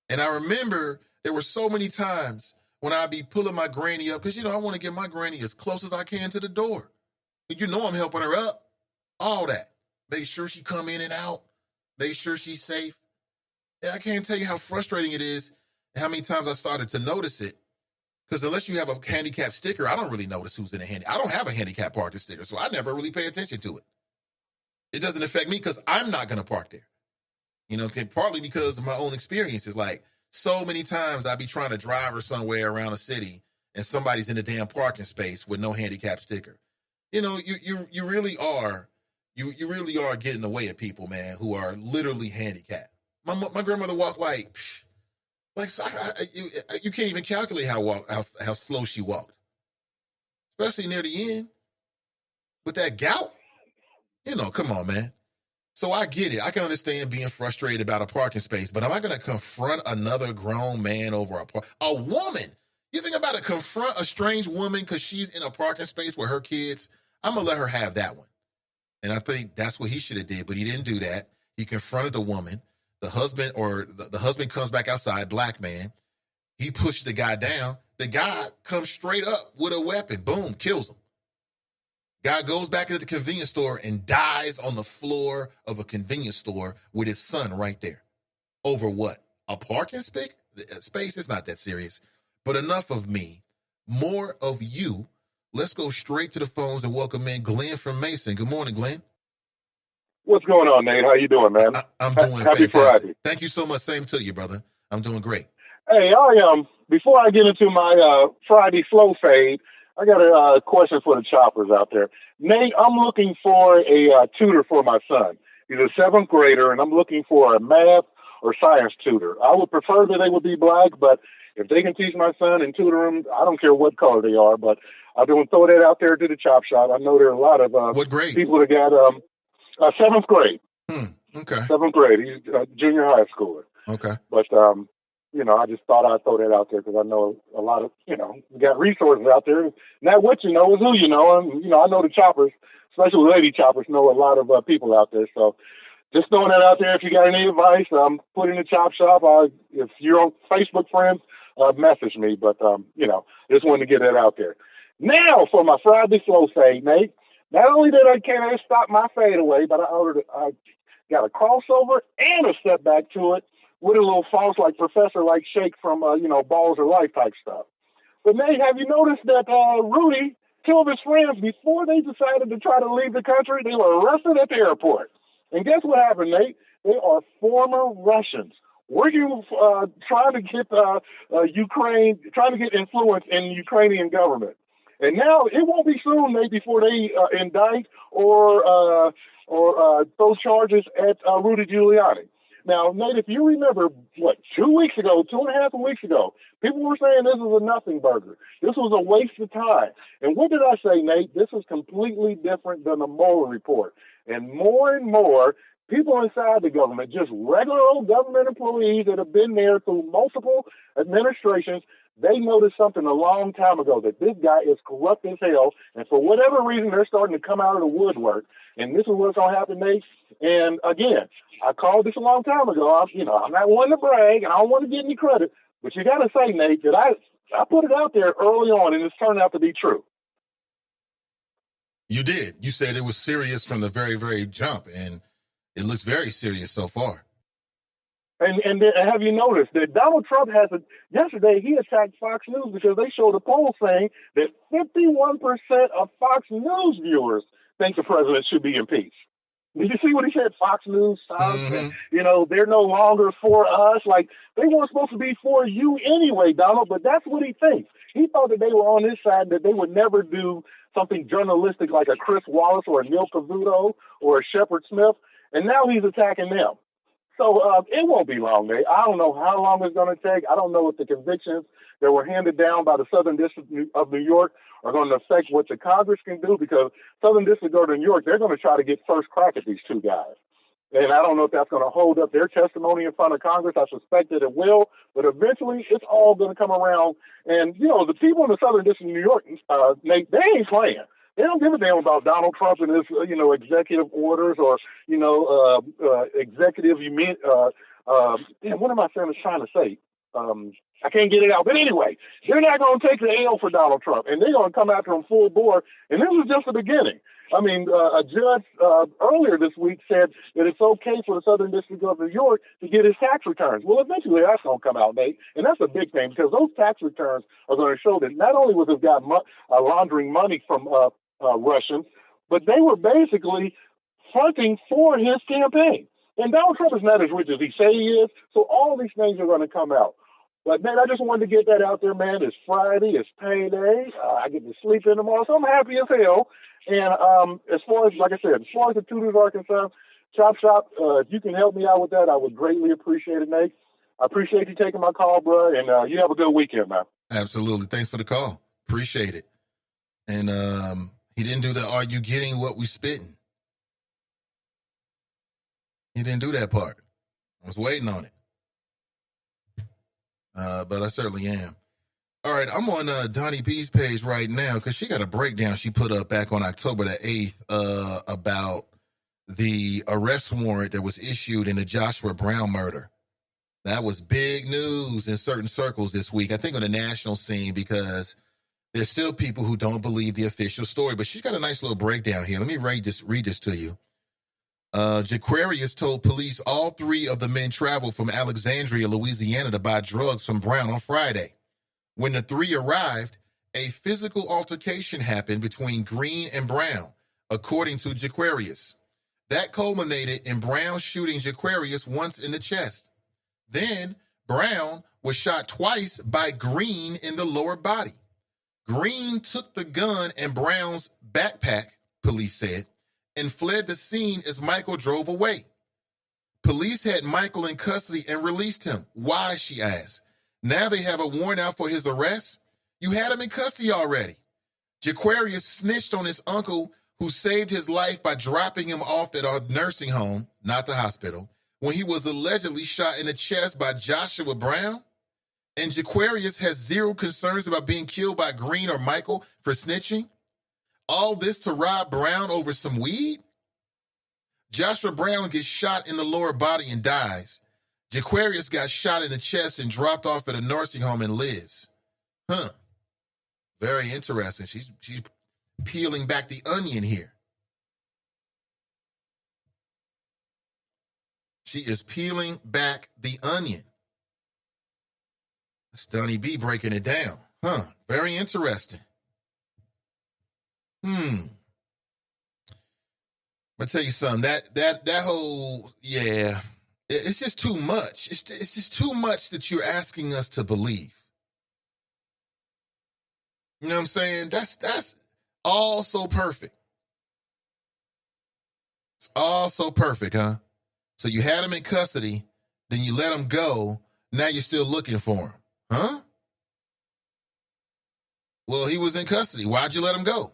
And I remember there were so many times when I'd be pulling my granny up, because, I want to get my granny as close as I can to the door. I'm helping her up. All that. Make sure she come in and out. Make sure she's safe. I can't tell you how frustrating it is and how many times I started to notice it. Because unless you have a handicap sticker, I don't really notice who's in a I don't have a handicap parking sticker, so I never really pay attention to it. It doesn't affect me because I'm not going to park there. Partly because of my own experiences. Like, so many times I be trying to drive her somewhere around a city and somebody's in a damn parking space with no handicap sticker. You really are, you really are getting away at people, man, who are literally handicapped. My grandmother walked you can't even calculate how slow she walked, especially near the end with that gout. Come on, man. So I get it. I can understand being frustrated about a parking space, but am I going to confront another grown man over a woman? You think about it, confront a strange woman because she's in a parking space with her kids? I'm going to let her have that one. And I think that's what he should have did, but he didn't do that. He confronted the woman. The husband comes back outside, black man. He pushed the guy down. The guy comes straight up with a weapon. Boom, kills him. Guy goes back into the convenience store and dies on the floor of a convenience store with his son right there. Over what? A parking space? It's not that serious. But enough of me. More of you. Let's go straight to the phones and welcome in Glenn from Mason. Good morning, Glenn. What's going on, Nate? How you doing, man? I'm doing Happy fantastic. Friday. Thank you so much. Same to you, brother. I'm doing great. Hey, before I get into my Friday flow fade, I got a question for the choppers out there. Nate, I'm looking for a tutor for my son. He's a 7th grader, and I'm looking for a math or science tutor. I would prefer that they would be black, but if they can teach my son and tutor him, I don't care what color they are, but I'm going to throw that out there to the chop shop. I know there are a lot of what grade? people that got 7th grade. Okay. 7th grade. He's a junior high schooler. Okay. But, I just thought I'd throw that out there because I know a lot of, we got resources out there. Not what you know is who you know. And, I know the choppers, especially lady choppers, know a lot of people out there. So just throwing that out there. If you got any advice, put in the chop shop. If you're on Facebook friends, message me. But, just wanted to get that out there. Now for my Friday flow fade, Nate. Not only did I stop my fade away, but I got a crossover and a step back to it with a little false, like professor-like shake from, Balls of Life type stuff. But, Nate, have you noticed that Rudy, two of his friends, before they decided to try to leave the country, they were arrested at the airport. And guess what happened, Nate? They are former Russians working, trying to get Ukraine, trying to get influence in the Ukrainian government. And now it won't be soon, Nate, before they indict or throw charges at Rudy Giuliani. Now, Nate, if you remember, 2.5 weeks ago, people were saying this was a nothing burger. This was a waste of time. And what did I say, Nate? This is completely different than the Mueller report. And more, people inside the government, just regular old government employees that have been there through multiple administrations, they noticed something a long time ago, that this guy is corrupt as hell, and for whatever reason, they're starting to come out of the woodwork. And this is what's going to happen, Nate. And again, I called this a long time ago. I'm not one to brag, and I don't want to get any credit, but you got to say, Nate, that I put it out there early on, and it's turned out to be true. You did. You said it was serious from the very, very jump, and it looks very serious so far. And have you noticed that Donald Trump yesterday he attacked Fox News because they showed a poll saying that 51% of Fox News viewers think the president should be impeached. Did you see what he said? Fox News, they're no longer for us. Like, they weren't supposed to be for you anyway, Donald, but that's what he thinks. He thought that they were on his side, that they would never do something journalistic like a Chris Wallace or a Neil Cavuto or a Shepard Smith, and now he's attacking them. So it won't be long, Nate. I don't know how long it's going to take. I don't know if the convictions that were handed down by the Southern District of New York are going to affect what the Congress can do, because Southern District of New York, they're going to try to get first crack at these two guys. And I don't know if that's going to hold up their testimony in front of Congress. I suspect that it will, but eventually it's all going to come around. And, the people in the Southern District of New York, Nate, they ain't playing. They don't give a damn about Donald Trump and his, executive orders or, executive, what am I trying to say? I can't get it out. But anyway, they're not going to take the L for Donald Trump, and they're going to come after him full bore. And this is just the beginning. I mean, a judge earlier this week said that it's okay for the Southern District of New York to get his tax returns. Well, eventually that's going to come out, Nate, and that's a big thing, because those tax returns are going to show that not only was this guy laundering money from Russians, but they were basically fronting for his campaign. And Donald Trump is not as rich as he say he is, so all these things are going to come out. But, man, I just wanted to get that out there, man. It's Friday. It's payday. I get to sleep in tomorrow, so I'm happy as hell. And as far as the tutors are concerned, Chop Shop, if you can help me out with that, I would greatly appreciate it, Nate. I appreciate you taking my call, bro, and you have a good weekend, man. Absolutely. Thanks for the call. Appreciate it. And he didn't do the "are you getting what we spitting?" He didn't do that part. I was waiting on it. But I certainly am. All right, I'm on Donnie B's page right now because she got a breakdown she put up back on October the 8th about the arrest warrant that was issued in the Joshua Brown murder. That was big news in certain circles this week, I think on the national scene, because there's still people who don't believe the official story. But she's got a nice little breakdown here. Let me read this to you. Jaquarius told police all three of the men traveled from Alexandria, Louisiana to buy drugs from Brown on Friday. When the three arrived, a physical altercation happened between Green and Brown, according to Jaquarius. That culminated in Brown shooting Jaquarius once in the chest. Then Brown was shot twice by Green in the lower body. Green took the gun and Brown's backpack, police said, and fled the scene as Michael drove away. Police had Michael in custody and released him. Why, she asked. Now they have a warrant out for his arrest? You had him in custody already. Jaquarius snitched on his uncle, who saved his life by dropping him off at a nursing home, not the hospital, when he was allegedly shot in the chest by Joshua Brown. And Jaquarius has zero concerns about being killed by Green or Michael for snitching. All this to rob Brown over some weed? Joshua Brown gets shot in the lower body and dies. Jaquarius got shot in the chest and dropped off at a nursing home and lives. Very interesting. She's peeling back the onion here. She is peeling back the onion. Stunny B breaking it down. Huh. Very interesting. I'm gonna tell you something. That whole, yeah, it's just too much. It's just too much that you're asking us to believe. You know what I'm saying? That's all so perfect. It's all so perfect, huh? So you had him in custody, then you let him go. Now you're still looking for him, huh? Well, he was in custody. Why'd you let him go?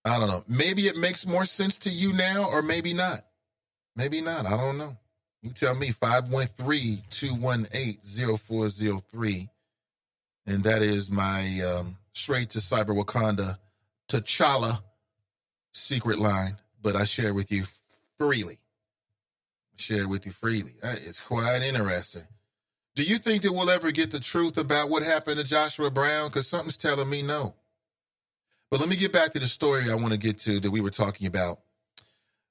I don't know. Maybe it makes more sense to you now, or maybe not. Maybe not. I don't know. You tell me. 513-218-0403. And that is my straight to Cyber Wakanda T'Challa secret line. But I share with you freely. It's quite interesting. Do you think that we'll ever get the truth about what happened to Joshua Brown? Because something's telling me no. But let me get back to the story I want to get to that we were talking about.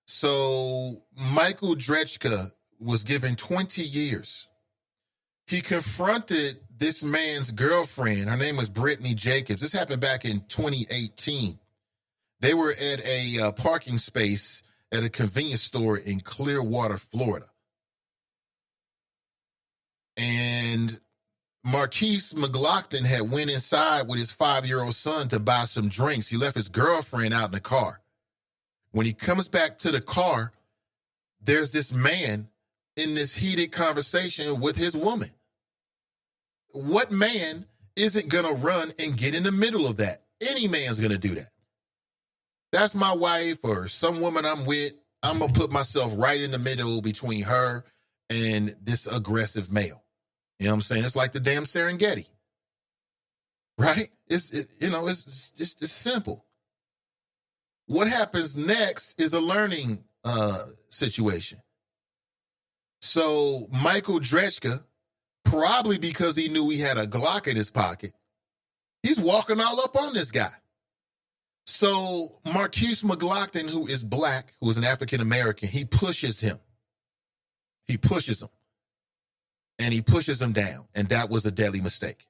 So Michael Drechka was given 20 years. He confronted this man's girlfriend. Her name was Brittany Jacobs. This happened back in 2018. They were at a parking space at a convenience store in Clearwater, Florida. And Marquise McLaughlin had went inside with his 5-year-old son to buy some drinks. He left his girlfriend out in the car. When he comes back to the car, there's this man in this heated conversation with his woman. What man isn't going to run and get in the middle of that? Any man's going to do that. That's my wife or some woman I'm with. I'm going to put myself right in the middle between her and this aggressive male. You know what I'm saying? It's like the damn Serengeti, right? It's simple. What happens next is a learning situation. So Michael Drechka, probably because he knew he had a Glock in his pocket, he's walking all up on this guy. So Marquise McLaughlin, who is black, who is an African-American, he pushes him. And he pushes him down. And that was a deadly mistake.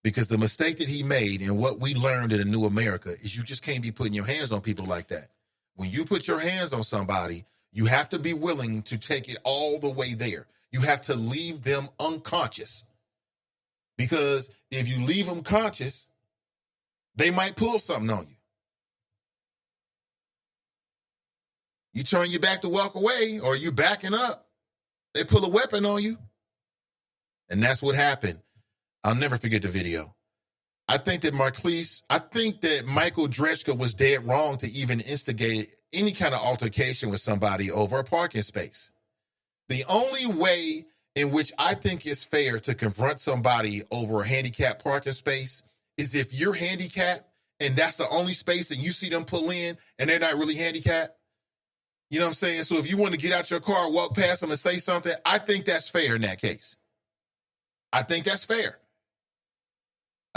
Because the mistake that he made and what we learned in the new America is you just can't be putting your hands on people like that. When you put your hands on somebody, you have to be willing to take it all the way there. You have to leave them unconscious. Because if you leave them conscious, they might pull something on you. You turn your back to walk away or you backing up, they pull a weapon on you. And that's what happened. I'll never forget the video. I think that Michael Drechka was dead wrong to even instigate any kind of altercation with somebody over a parking space. The only way in which I think it's fair to confront somebody over a handicapped parking space is if you're handicapped and that's the only space and you see them pull in and they're not really handicapped. You know what I'm saying? So if you want to get out your car, walk past them and say something, I think that's fair in that case. I think that's fair.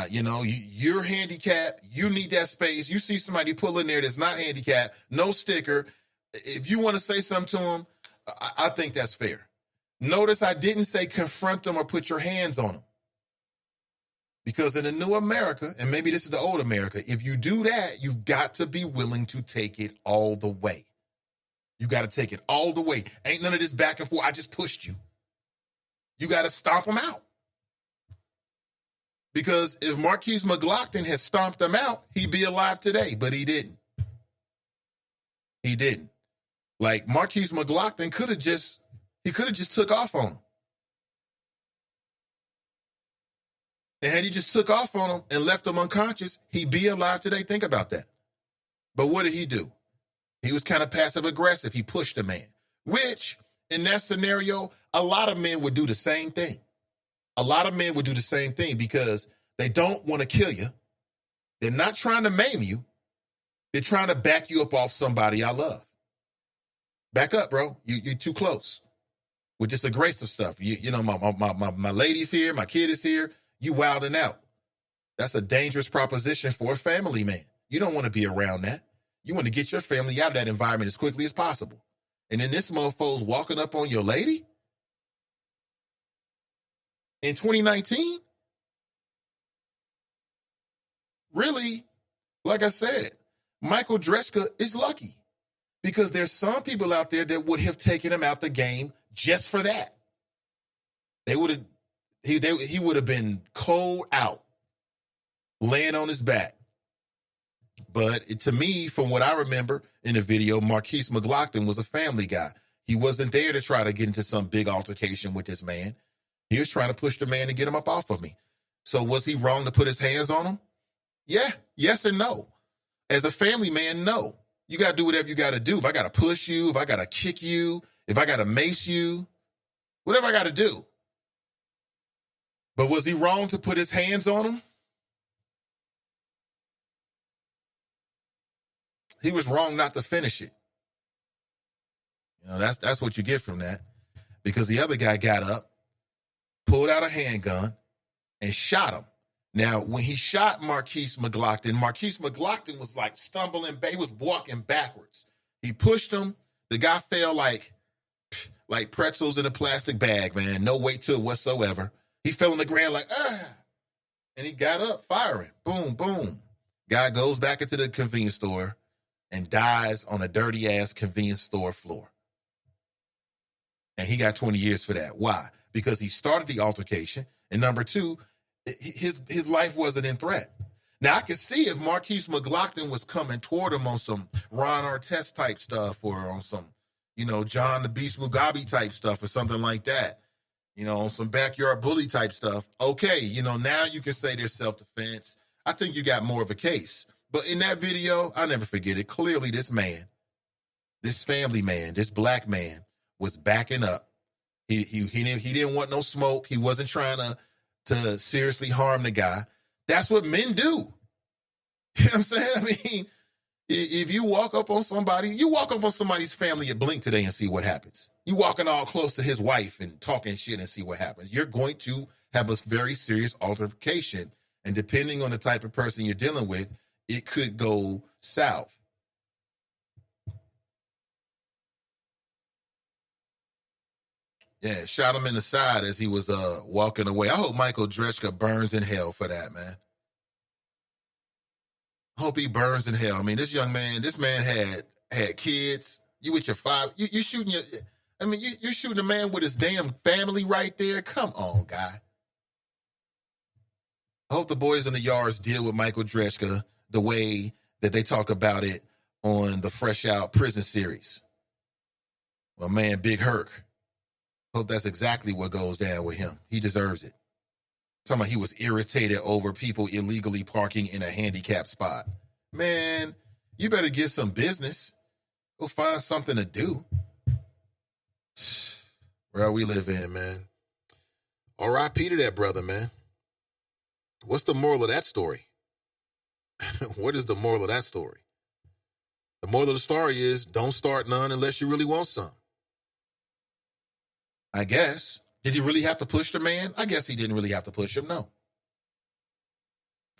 You're handicapped. You need that space. You see somebody pull in there that's not handicapped, no sticker. If you want to say something to them, I think that's fair. Notice I didn't say confront them or put your hands on them. Because in the new America, and maybe this is the old America, if you do that, you've got to be willing to take it all the way. You got to take it all the way. Ain't none of this back and forth. I just pushed you. You got to stomp them out. Because if Marquise McLaughlin had stomped them out, he'd be alive today, but he didn't. He didn't. Like Marquise McLaughlin could have just took off on him. And had he just took off on him and left him unconscious, he'd be alive today. Think about that. But what did he do? He was kind of passive aggressive. He pushed the man, which in that scenario, a lot of men would do the same thing. A lot of men would do the same thing because they don't want to kill you. They're not trying to maim you. They're trying to back you up off somebody I love. Back up, bro. You're too close with this aggressive stuff. My lady's here. My kid is here. You wilding out. That's a dangerous proposition for a family man. You don't want to be around that. You want to get your family out of that environment as quickly as possible. And then this mofo's walking up on your lady in 2019? Really, like I said, Michael Dreschka is lucky because there's some people out there that would have taken him out the game just for that. He would have been cold out, laying on his back. But to me, from what I remember in the video, Marquise McLaughlin was a family guy. He wasn't there to try to get into some big altercation with this man. He was trying to push the man and get him up off of me. So was he wrong to put his hands on him? Yeah, yes and no. As a family man, no. You got to do whatever you got to do. If I got to push you, if I got to kick you, if I got to mace you, whatever I got to do. But was he wrong to put his hands on him? He was wrong not to finish it. You know, that's what you get from that. Because the other guy got up, pulled out a handgun, and shot him. Now, when he shot Marquise McLaughlin was like stumbling, he was walking backwards. He pushed him. The guy fell like pretzels in a plastic bag, man. No weight to it whatsoever. He fell on the ground like, ah. And he got up firing. Boom, boom. Guy goes back into the convenience store and dies on a dirty-ass convenience store floor. And he got 20 years for that. Why? Because he started the altercation. And number two, his life wasn't in threat. Now, I could see if Marquise McLaughlin was coming toward him on some Ron Artest type stuff or on some, John the Beast Mugabe type stuff or something like that, on some backyard bully type stuff. Okay, now you can say there's self-defense. I think you got more of a case. But in that video, I'll never forget it. Clearly, this man, this family man, this black man was backing up. He didn't want no smoke. He wasn't trying to seriously harm the guy. That's what men do. You know what I'm saying? I mean, if you walk up on somebody's family at Blink today and see what happens. You walking all close to his wife and talking shit and see what happens. You're going to have a very serious altercation. And depending on the type of person you're dealing with, it could go south. Yeah, shot him in the side as he was walking away. I hope Michael Dreschka burns in hell for that, man. Hope he burns in hell. I mean, this man had kids. You with your you shooting you're shooting a man with his damn family right there. Come on, guy. I hope the boys in the yards deal with Michael Dreschka the way that they talk about it on the Fresh Out Prison series. My man, Big Herc. Hope that's exactly what goes down with him. He deserves it. Talking about he was irritated over people illegally parking in a handicapped spot. Man, you better get some business. Go find something to do. Where we live in, man. R.I.P. to that brother, man. What's the moral of that story? What is the moral of that story? The moral of the story is don't start none unless you really want some. I guess. Did he really have to push the man? I guess he didn't really have to push him, no.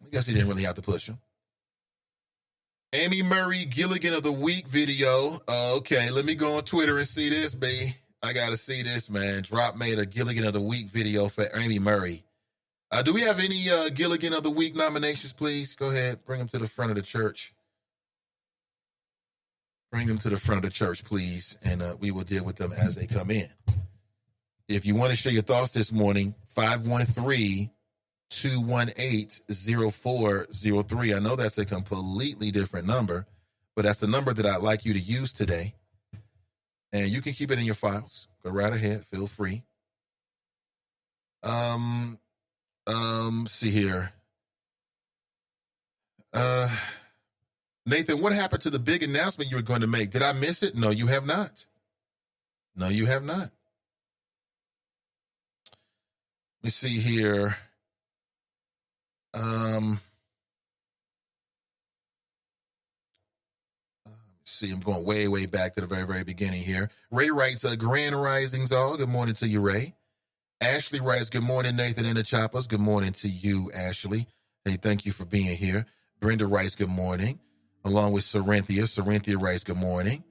I guess he didn't really have to push him. Amy Murray Gilligan of the Week video. Okay, let me go on Twitter and see this, B. I got to see this, man. Drop made a Gilligan of the Week video for Amy Murray. Do we have any Gilligan of the Week nominations, please? Go ahead. Bring them to the front of the church. Bring them to the front of the church, please, and we will deal with them as they come in. If you want to share your thoughts this morning, 513-218-0403. I know that's a completely different number, but that's the number that I'd like you to use today. And you can keep it in your files. Go right ahead. Feel free. See here. Nathan, what happened to the big announcement you were going to make? Did I miss it? No, you have not. No, you have not. Let me see here. See, I'm going way, way back to the very, very beginning here. Ray writes, Grand Risings all. Good morning to you, Ray. Ashley writes, good morning, Nathan and the Choppers. Good morning to you, Ashley. Hey, thank you for being here. Brenda writes, good morning. Along with Sarinthia. Sarinthia writes, good morning.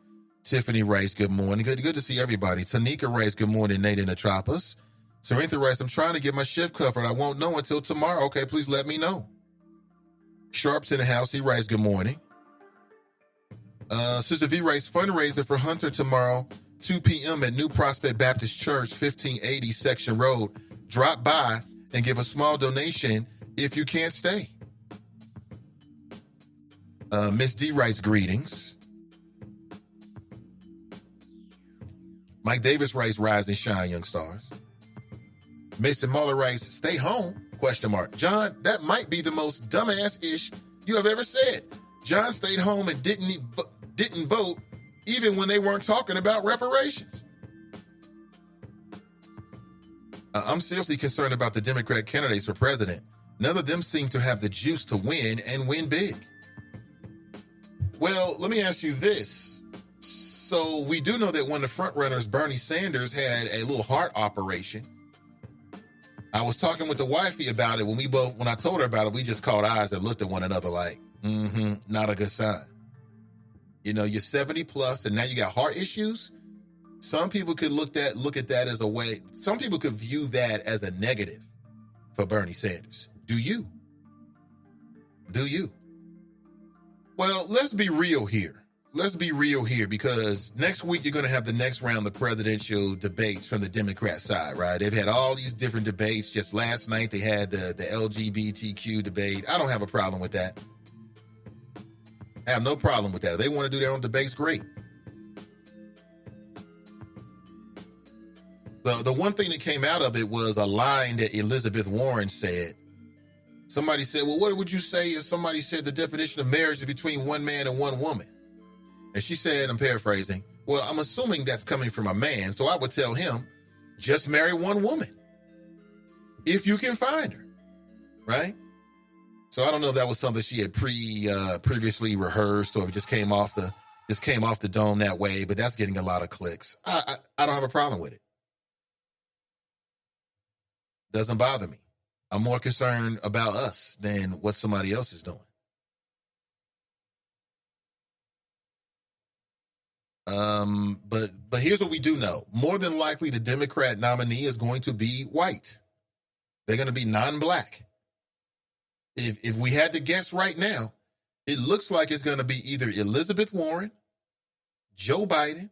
Tiffany writes, good morning. Good to see everybody. Tanika writes, good morning, Nate in the Troppers. Sarintha writes, I'm trying to get my shift covered. I won't know until tomorrow. Okay, please let me know. Sharp's in the house. He writes, good morning. Sister V writes, fundraiser for Hunter tomorrow, 2 p.m. at New Prospect Baptist Church, 1580 Section Road. Drop by and give a small donation if you can't stay. Miss D writes, greetings. Mike Davis writes, rise and shine, young stars. Mason Muller writes, stay home, ? John, that might be the most dumbass-ish you have ever said. John stayed home and didn't vote even when they weren't talking about reparations. I'm seriously concerned about the Democrat candidates for president. None of them seem to have the juice to win and win big. Well, let me ask you this. So we do know that one of the front runners, Bernie Sanders, had a little heart operation. I was talking with the wifey about it. When I told her about it, we just caught eyes and looked at one another like, not a good sign. You know, you're 70 plus and now you got heart issues. Some people could look at that as a way. Some people could view that as a negative for Bernie Sanders. Do you? Well, let's be real here. Because next week you're going to have the next round of presidential debates from the Democrat side, right? They've had all these different debates. Just last night they had the LGBTQ debate. I don't have a problem with that. I have no problem with that. If they want to do their own debates, great. The one thing that came out of it was a line that Elizabeth Warren said. Somebody said, well, what would you say if somebody said the definition of marriage is between one man and one woman? And she said, I'm paraphrasing, well, I'm assuming that's coming from a man, so I would tell him, just marry one woman. If you can find her, right? So I don't know if that was something she had previously rehearsed or if it just came off the dome that way, but that's getting a lot of clicks. I don't have a problem with it. Doesn't bother me. I'm more concerned about us than what somebody else is doing. But here's what we do know. More than likely, the Democrat nominee is going to be white. They're going to be non-black. If we had to guess right now, it looks like it's going to be either Elizabeth Warren, Joe Biden,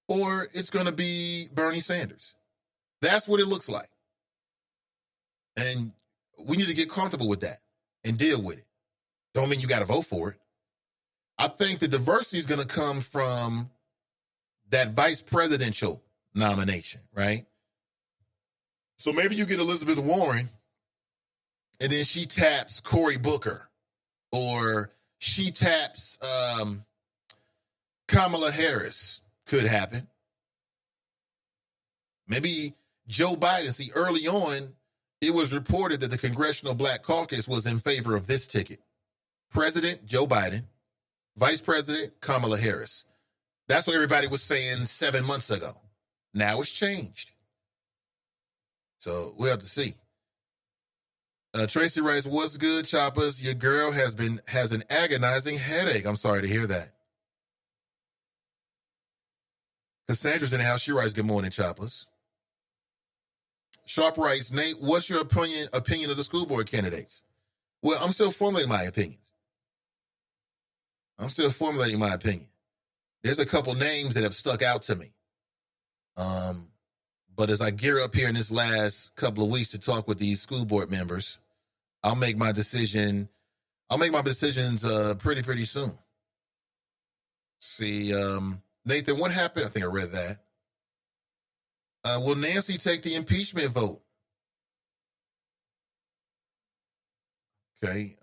or it's going to be Bernie Sanders. That's what it looks like. And we need to get comfortable with that and deal with it. Don't mean you got to vote for it. I think the diversity is going to come from that vice presidential nomination, right? So maybe you get Elizabeth Warren and then she taps Cory Booker or she taps Kamala Harris. Could happen. Maybe Joe Biden. See, early on, it was reported that the Congressional Black Caucus was in favor of this ticket. President Joe Biden, Vice President Kamala Harris. That's what everybody was saying 7 months ago. Now it's changed. So we'll have to see. Tracy writes, what's good, Choppers? Your girl has an agonizing headache. I'm sorry to hear that. Cassandra's in the house. She writes, good morning, Choppers. Sharp writes, Nate, what's your opinion of the school board candidates? Well, I'm still formulating my opinions. There's a couple names that have stuck out to me. But as I gear up here in this last couple of weeks to talk with these school board members, I'll make my decisions pretty soon. See, Nathan, what happened? I think I read that. Will Nancy take the impeachment vote? Okay.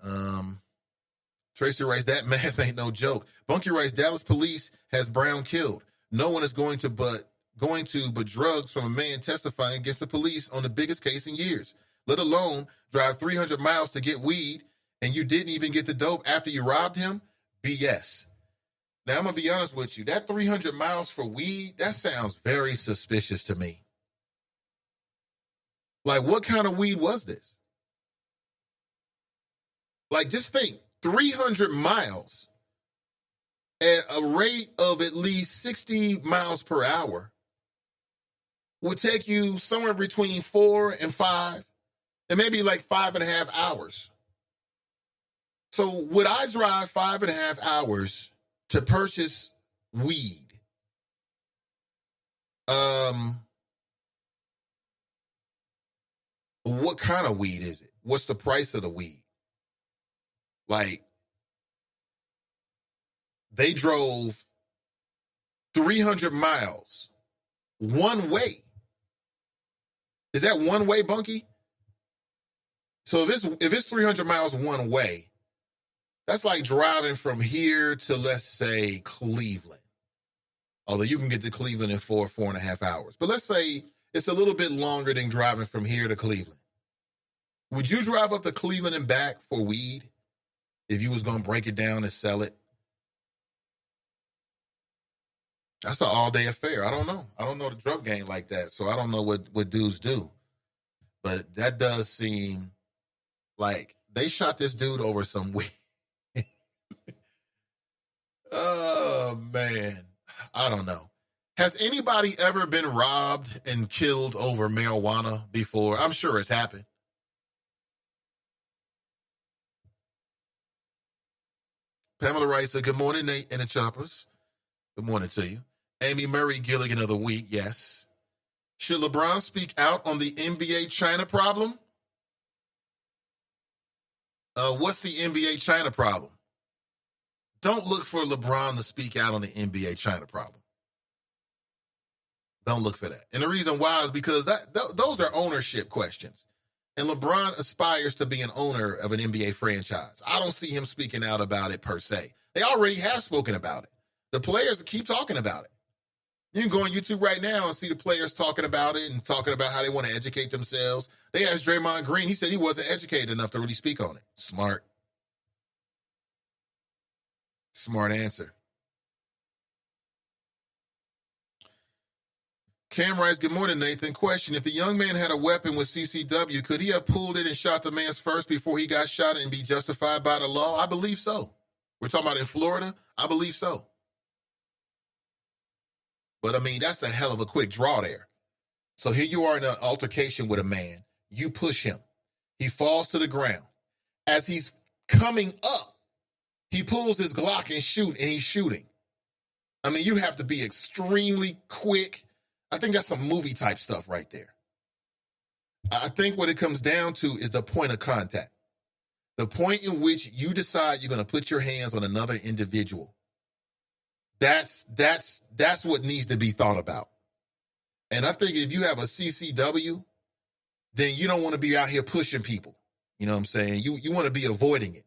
Tracy writes, that math ain't no joke. Bunky writes, Dallas police has Brown killed. No one is going to, but drugs from a man testifying against the police on the biggest case in years, let alone drive 300 miles to get weed, and you didn't even get the dope after you robbed him? BS. Now, I'm going to be honest with you. That 300 miles for weed, that sounds very suspicious to me. Like, what kind of weed was this? Like, just think, 300 miles at a rate of at least 60 miles per hour would take you somewhere between 4 and 5, and maybe like 5.5 hours. So would I drive 5.5 hours to purchase weed? What kind of weed is it? What's the price of the weed? Like, they drove 300 miles one way. Is that one way, Bunky? So if it's 300 miles one way, that's like driving from here to, let's say, Cleveland. Although you can get to Cleveland in 4.5 hours. But let's say it's a little bit longer than driving from here to Cleveland. Would you drive up to Cleveland and back for weed if you was going to break it down and sell it? That's an all-day affair. I don't know. I don't know the drug game like that, so I don't know what dudes do. But that does seem like they shot this dude over some weed. Oh, man. I don't know. Has anybody ever been robbed and killed over marijuana before? I'm sure it's happened. Pamela writes, good morning, Nate and the Choppers. Good morning to you. Amy Murray Gilligan of the week, yes. Should LeBron speak out on the NBA China problem? What's the NBA China problem? Don't look for LeBron to speak out on the NBA China problem. Don't look for that. And the reason why is because those are ownership questions. And LeBron aspires to be an owner of an NBA franchise. I don't see him speaking out about it per se. They already have spoken about it. The players keep talking about it. You can go on YouTube right now and see the players talking about it and talking about how they want to educate themselves. They asked Draymond Green. He said he wasn't educated enough to really speak on it. Smart. Smart answer. Cam writes, good morning, Nathan. Question, if the young man had a weapon with CCW, could he have pulled it and shot the man's first before he got shot and be justified by the law? I believe so. We're talking about in Florida? I believe so. But, I mean, that's a hell of a quick draw there. So here you are in an altercation with a man. You push him. He falls to the ground. As he's coming up, he pulls his Glock and he's shooting. I mean, you have to be extremely quick. I think that's some movie type stuff right there. I think what it comes down to is the point of contact. The point in which you decide you're going to put your hands on another individual. That's what needs to be thought about. And I think if you have a CCW, then you don't want to be out here pushing people. You know what I'm saying? You want to be avoiding it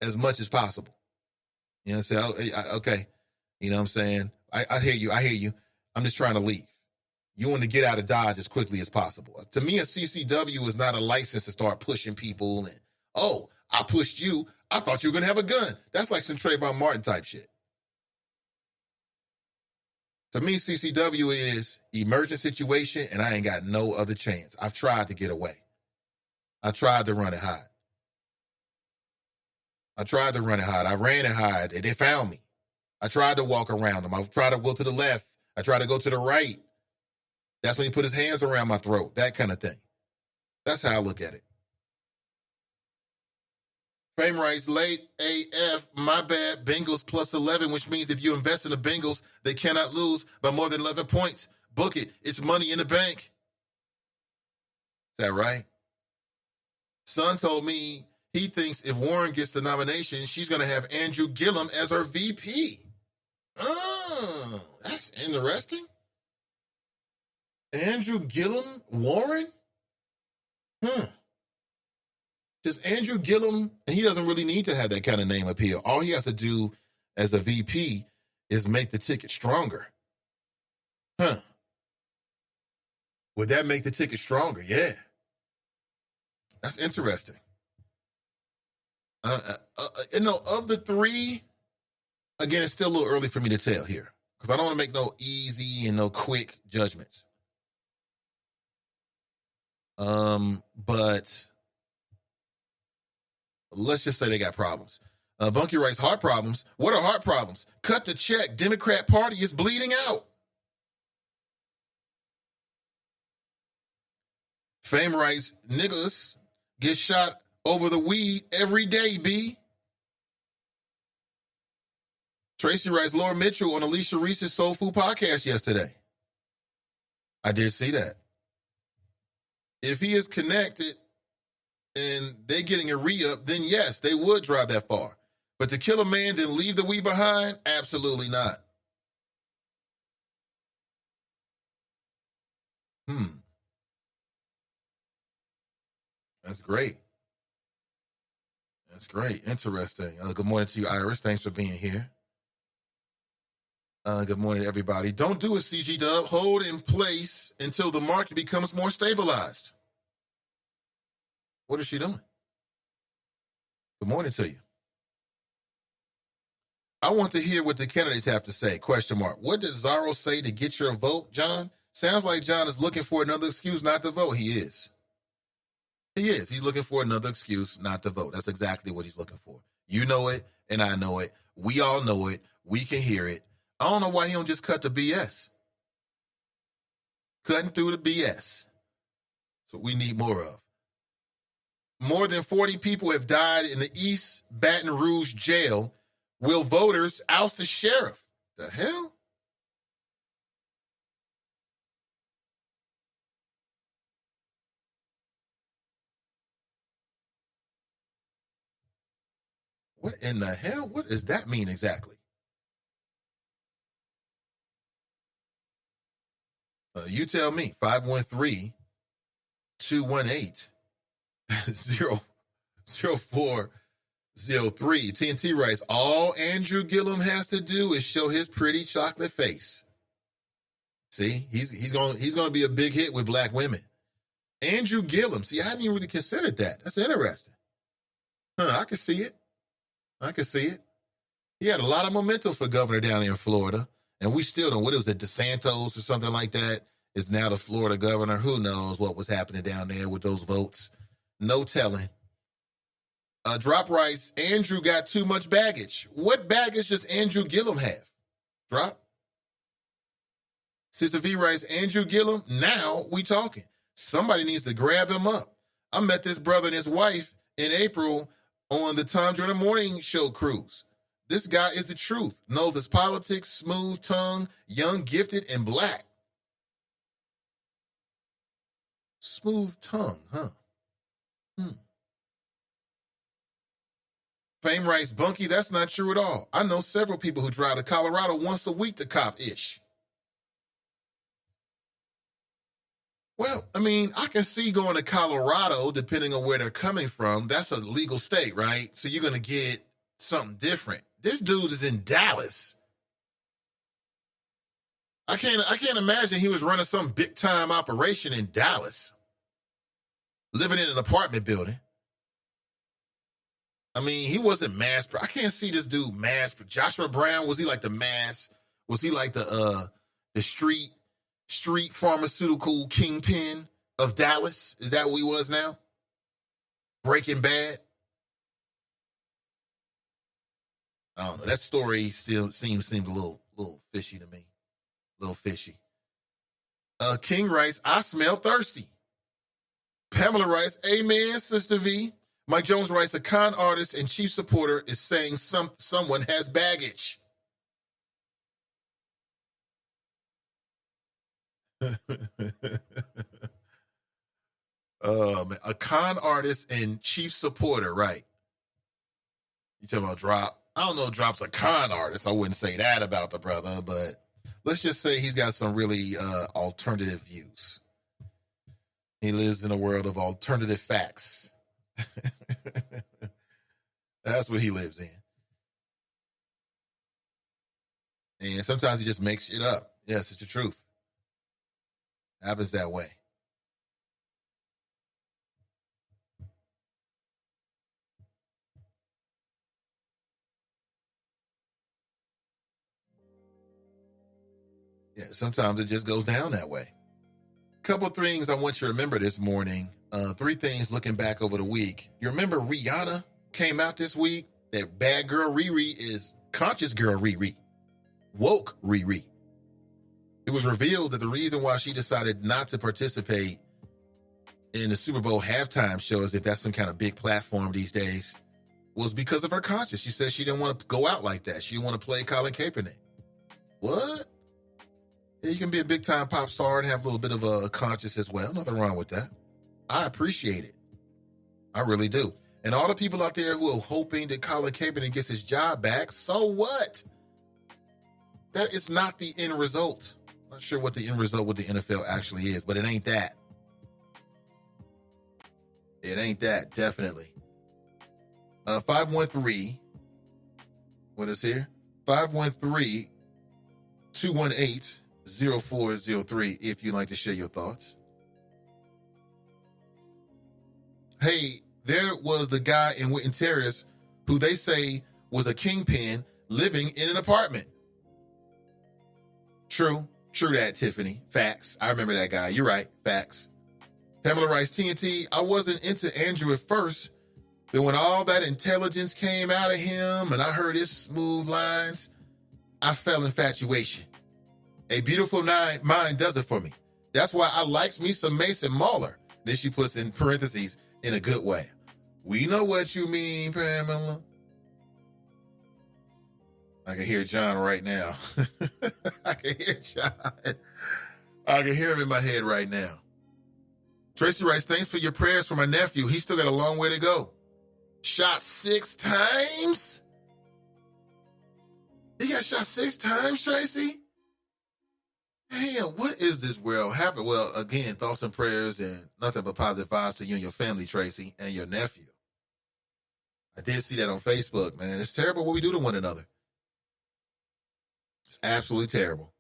as much as possible. You know what I'm saying? Okay. You know what I'm saying? I hear you. I'm just trying to leave. You want to get out of Dodge as quickly as possible. To me, a CCW is not a license to start pushing people and, oh, I pushed you. I thought you were going to have a gun. That's like some Trayvon Martin type shit. To me, CCW is emergent situation, and I ain't got no other chance. I've tried to get away. I tried to run and hide. I ran and hide, and they found me. I tried to walk around them. I tried to go to the left. I tried to go to the right. That's when he put his hands around my throat, that kind of thing. That's how I look at it. Fame writes, late AF, my bad, Bengals plus 11, which means if you invest in the Bengals, they cannot lose by more than 11 points. Book it. It's money in the bank. Is that right? Son told me he thinks if Warren gets the nomination, she's going to have Andrew Gillum as her VP. Oh, that's interesting. Andrew Gillum, Warren? Just Andrew Gillum, and he doesn't really need to have that kind of name appeal. All he has to do as a VP is make the ticket stronger. Would that make the ticket stronger? Yeah. That's interesting. Of the three, again, it's still a little early for me to tell here because I don't want to make no easy and no quick judgments. But let's just say they got problems. Bunky writes, heart problems. What are heart problems? Cut the check. Democrat Party is bleeding out. Fame writes, niggas get shot over the weed every day, B. Tracy writes, Laura Mitchell on Alicia Reese's Soul Food podcast yesterday. I did see that. If he is connected and they're getting a re-up, then yes, they would drive that far. But to kill a man, then leave the weed behind? Absolutely not. That's great. That's great. Interesting. Good morning to you, Iris. Thanks for being here. Good morning, everybody. Don't do a CG Dub. Hold in place until the market becomes more stabilized. What is she doing? Good morning to you. I want to hear what the candidates have to say. Question mark. What did Zaro say to get your vote, John? Sounds like John is looking for another excuse not to vote. He is. He is. He's looking for another excuse not to vote. That's exactly what he's looking for. You know it, and I know it. We all know it. We can hear it. I don't know why he don't just cut the BS. Cutting through the BS. That's what we need more of. More than 40 people have died in the East Baton Rouge jail. Will voters oust the sheriff? The hell? What in the hell? What does that mean exactly? You tell me. 513-218-0403. TNT writes, all Andrew Gillum has to do is show his pretty chocolate face. See, he's going to be a big hit with black women. Andrew Gillum. See, I hadn't even really considered that. That's interesting. I can see it. He had a lot of momentum for governor down here in Florida. And we still don't. What was it, DeSantos or something like that is now the Florida governor. Who knows what was happening down there with those votes? No telling. Drop writes, Andrew got too much baggage. What baggage does Andrew Gillum have? Drop. Sister V writes, Andrew Gillum, now we talking. Somebody needs to grab him up. I met this brother and his wife in April on the Time During the Morning Show cruise. This guy is the truth. Knows his politics, smooth tongue, young, gifted, and black. Smooth tongue, huh? Fame writes, Bunky, that's not true at all. I know several people who drive to Colorado once a week to cop-ish. Well, I mean, I can see going to Colorado, depending on where they're coming from. That's a legal state, right? So you're going to get something different. This dude is in Dallas. I can't imagine he was running some big time operation in Dallas, living in an apartment building. I mean, he wasn't mass. I can't see this dude mass. Joshua Brown, was he like the mass? Was he like the street pharmaceutical kingpin of Dallas? Is that what he was now? Breaking Bad. I don't know. That story still seems a little fishy to me. A little fishy. King writes, I smell thirsty. Pamela writes, amen, Sister V. Mike Jones writes, a con artist and chief supporter is saying someone has baggage. Man, a con artist and chief supporter, right? You talking about Drop? I don't know if Drop's a con artist. I wouldn't say that about the brother, but let's just say he's got some really alternative views. He lives in a world of alternative facts. That's what he lives in. And sometimes he just makes shit up. Yes, it's the truth. Happens that way. Yeah, sometimes it just goes down that way. Couple of things I want you to remember this morning. 3 things looking back over the week. You remember Rihanna came out this week that bad girl Riri is conscious girl Riri, woke Riri. It was revealed that the reason why she decided not to participate in the Super Bowl halftime shows, if that's some kind of big platform these days, was because of her conscience. She said she didn't want to go out like that. She didn't want to play Colin Kaepernick. What? Yeah, you can be a big time pop star and have a little bit of a conscience as well. Nothing wrong with that. I appreciate it. I really do. And all the people out there who are hoping that Colin Kaepernick gets his job back, so what? That is not the end result. Not sure what the end result with the NFL actually is, but it ain't that. It ain't that, definitely. 513, what is here? 513-218-0403 if you'd like to share your thoughts. Hey, there was the guy in Winton Terrace who they say was a kingpin living in an apartment. True that, Tiffany. Facts. I remember that guy. You're right. Facts. Pamela writes, TNT, I wasn't into Andrew at first, but when all that intelligence came out of him and I heard his smooth lines, I fell infatuation. A beautiful mind does it for me. That's why I likes me some Mason Mahler. Then she puts in parentheses, in a good way. We know what you mean, Pamela. I can hear John right now. I can hear John. I can hear him in my head right now. Tracy writes, thanks for your prayers for my nephew. He's still got a long way to go. Shot 6 times? He got shot 6 times, Tracy? Hey, what is this world happening? Well, again, thoughts and prayers and nothing but positive vibes to you and your family, Tracy, and your nephew. I did see that on Facebook, man. It's terrible what we do to one another. It's absolutely terrible.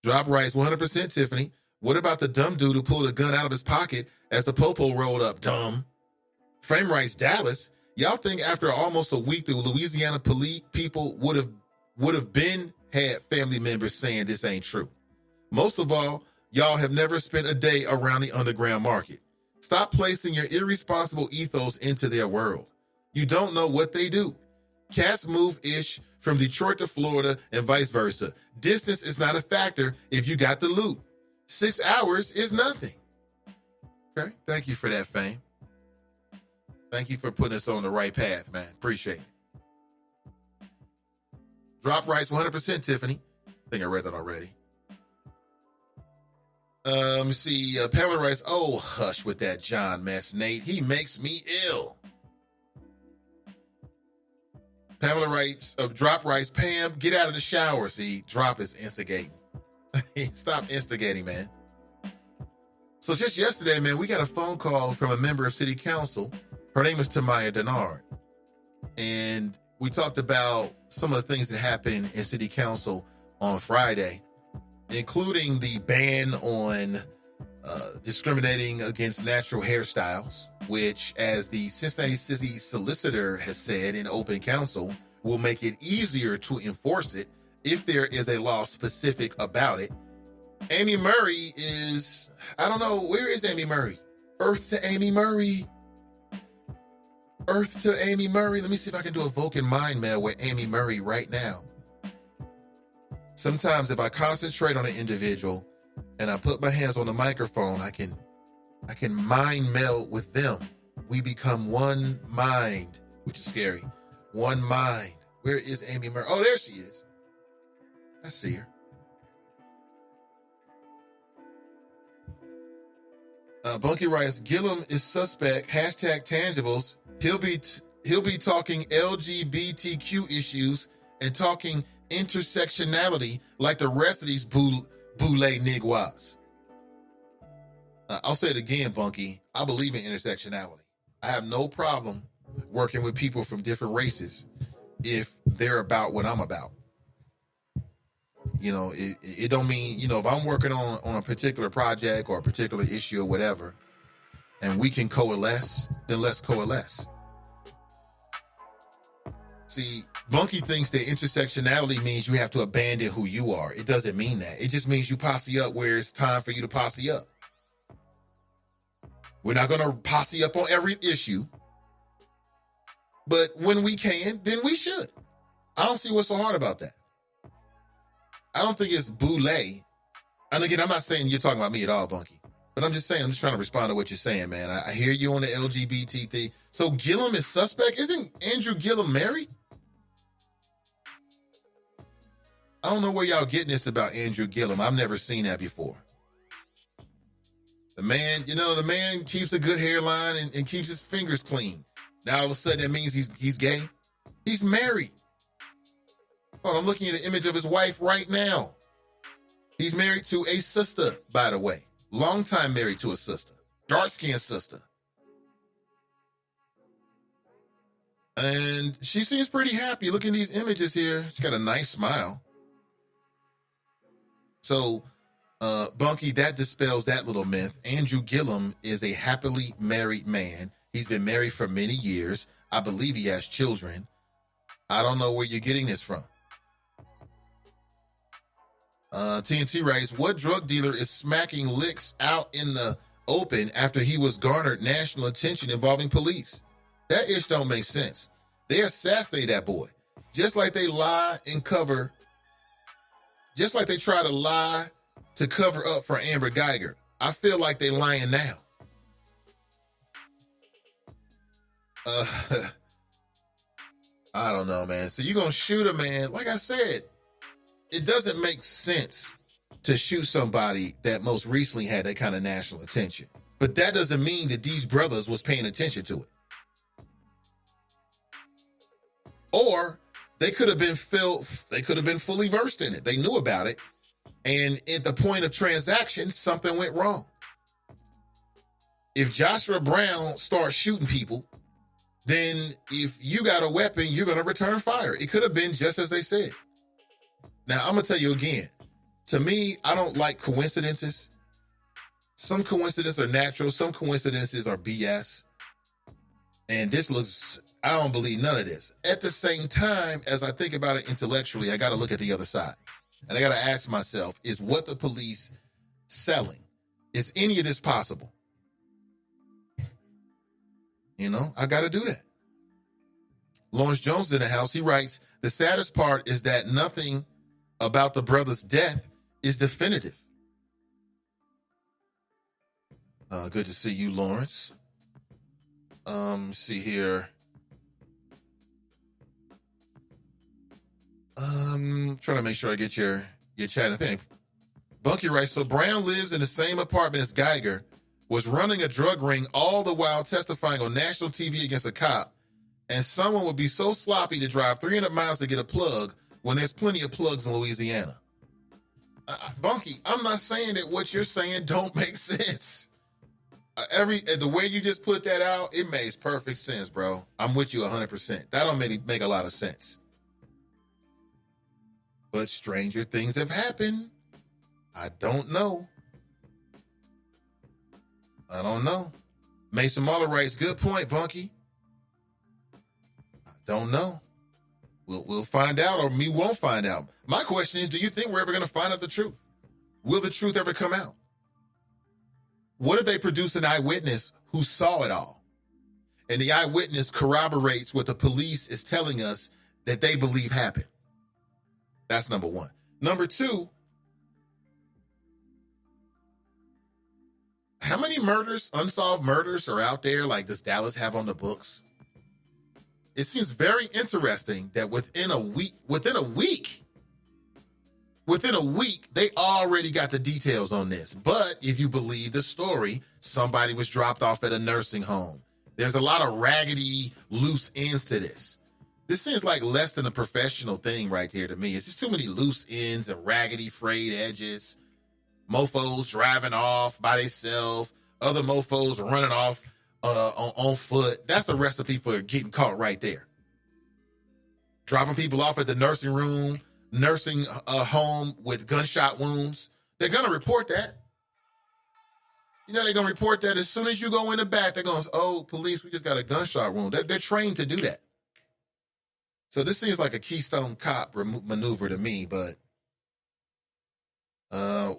Drop writes, 100% Tiffany. What about the dumb dude who pulled a gun out of his pocket as the popo rolled up? Dumb. Frame writes, Dallas. Y'all think after almost a week the Louisiana police people would have been had family members saying this ain't true? Most of all, y'all have never spent a day around the underground market. Stop placing your irresponsible ethos into their world. You don't know what they do. Cats move-ish from Detroit to Florida and vice versa. Distance is not a factor if you got the loot. 6 hours is nothing. Okay, thank you for that, Fame. Thank you for putting us on the right path, man. Appreciate it. Drop writes, 100% Tiffany. I think I read that already. Let me see. Pamela writes, oh, hush with that John mess, Nate. He makes me ill. Pamela writes, Drop writes, Pam, get out of the shower. See, Drop is instigating. Stop instigating, man. So just yesterday, man, we got a phone call from a member of City Council. Her name is Tamaya Denard. And we talked about some of the things that happened in City Council on Friday, including the ban on discriminating against natural hairstyles, which, as the Cincinnati City Solicitor has said in open council, will make it easier to enforce it if there is a law specific about it. Amy Murray is, I don't know, where is Amy Murray? Earth to Amy Murray. Earth to Amy Murray. Let me see if I can do a Vulcan mind meld with Amy Murray right now. Sometimes if I concentrate on an individual and I put my hands on the microphone, I can mind meld with them. We become one mind, which is scary. One mind. Where is Amy Murray? Oh, there she is. I see her. Bunky writes, Gillum is suspect. Hashtag tangibles. He'll be talking LGBTQ issues and talking intersectionality like the rest of these boule nigwas. I'll say it again, Bunky. I believe in intersectionality. I have no problem working with people from different races if they're about what I'm about. You know, it don't mean, you know, if I'm working on a particular project or a particular issue or whatever, and we can coalesce, then let's coalesce. See, Bunky thinks that intersectionality means you have to abandon who you are. It doesn't mean that. It just means you posse up where it's time for you to posse up. We're not going to posse up on every issue. But when we can, then we should. I don't see what's so hard about that. I don't think it's boule. And again, I'm not saying you're talking about me at all, Bunky. But I'm just saying, I'm just trying to respond to what you're saying, man. I hear you on the LGBT thing. So Gillum is suspect? Isn't Andrew Gillum married? I don't know where y'all getting this about Andrew Gillum. I've never seen that before. The man keeps a good hairline and keeps his fingers clean. Now all of a sudden that means he's gay. He's married. Oh, I'm looking at the image of his wife right now. He's married to a sister, by the way. Long time married to a sister. Dark-skinned sister. And she seems pretty happy. Look at these images here. She's got a nice smile. So, Bunky, that dispels that little myth. Andrew Gillum is a happily married man. He's been married for many years. I believe he has children. I don't know where you're getting this from. TNT writes, what drug dealer is smacking licks out in the open after he was garnered national attention involving police? That ish don't make sense. They assassinate that boy. Just like they lie and cover. Just like they try to lie to cover up for Amber Geiger. I feel like they lying now. I don't know, man. So you're going to shoot a man. Like I said, it doesn't make sense to shoot somebody that most recently had that kind of national attention. But that doesn't mean that these brothers was paying attention to it. Or they could have been fully versed in it. They knew about it. And at the point of transaction, something went wrong. If Joshua Brown starts shooting people, then if you got a weapon, you're going to return fire. It could have been just as they said. Now, I'm going to tell you again. To me, I don't like coincidences. Some coincidences are natural. Some coincidences are BS. And I don't believe none of this. At the same time, as I think about it intellectually, I got to look at the other side. And I got to ask myself, is what the police selling? Is any of this possible? I got to do that. Lawrence Jones in the house, he writes, the saddest part is that nothing about the brother's death is definitive. Good to see you, Lawrence. See here. Trying to make sure I get your chat. I think Bunky writes, so Brown lives in the same apartment as Geiger, was running a drug ring all the while testifying on national TV against a cop, and someone would be so sloppy to drive 300 miles to get a plug when there's plenty of plugs in Louisiana. Bunky, I'm not saying that what you're saying don't make sense. The way you just put that out, it makes perfect sense, bro. I'm with you 100%. That don't make a lot of sense. But stranger things have happened. I don't know. Mason Mahler writes, good point, Bunky. I don't know. We'll find out, or we won't find out. My question is, do you think we're ever going to find out the truth? Will the truth ever come out? What if they produce an eyewitness who saw it all? And the eyewitness corroborates what the police is telling us that they believe happened. That's number one. Number two, how many unsolved murders are out there like does Dallas have on the books? It seems very interesting that within a week, they already got the details on this. But if you believe the story, somebody was dropped off at a nursing home. There's a lot of raggedy, loose ends to this. This seems like less than a professional thing right here to me. It's just too many loose ends and raggedy, frayed edges. Mofos driving off by themselves. Other mofos running off on foot. That's a recipe for getting caught right there. Dropping people off at the nursing home with gunshot wounds. They're going to report that. They're going to report that as soon as you go in the back. They're going, oh, police, we just got a gunshot wound. They're trained to do that. So this seems like a Keystone Cop maneuver to me, but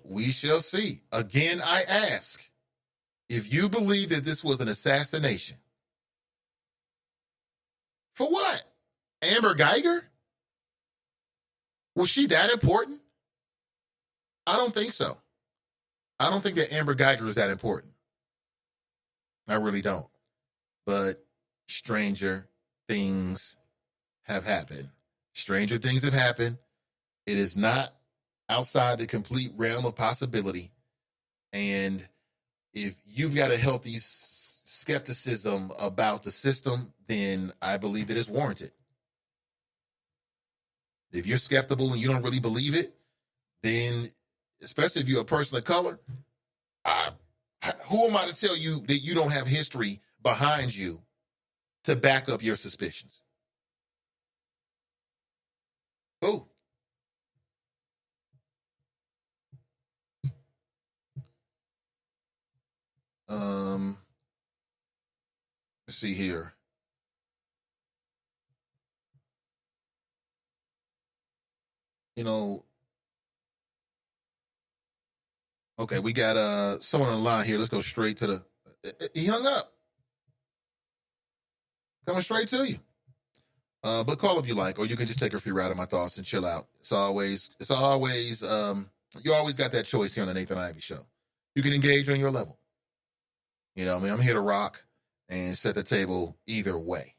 we shall see. Again, I ask, if you believe that this was an assassination, For what? Amber Geiger? Was she that important? I don't think so. I don't think that Amber Geiger is that important. I really don't. But stranger things have happened. Stranger things have happened. It is not outside the complete realm of possibility. And if you've got a healthy skepticism about the system, then I believe that it's warranted. If you're skeptical and you don't really believe it, then, especially if you're a person of color, who am I to tell you that you don't have history behind you to back up your suspicions? Oh. Let's see here. You know, okay, we got someone on the line here. Let's go straight to the. He hung up. Coming straight to you. But call if you like, or you can just take a free ride of my thoughts and chill out. You always got that choice here on the Nathan Ivey Show. You can engage on your level. You know, I mean, I'm here to rock and set the table either way.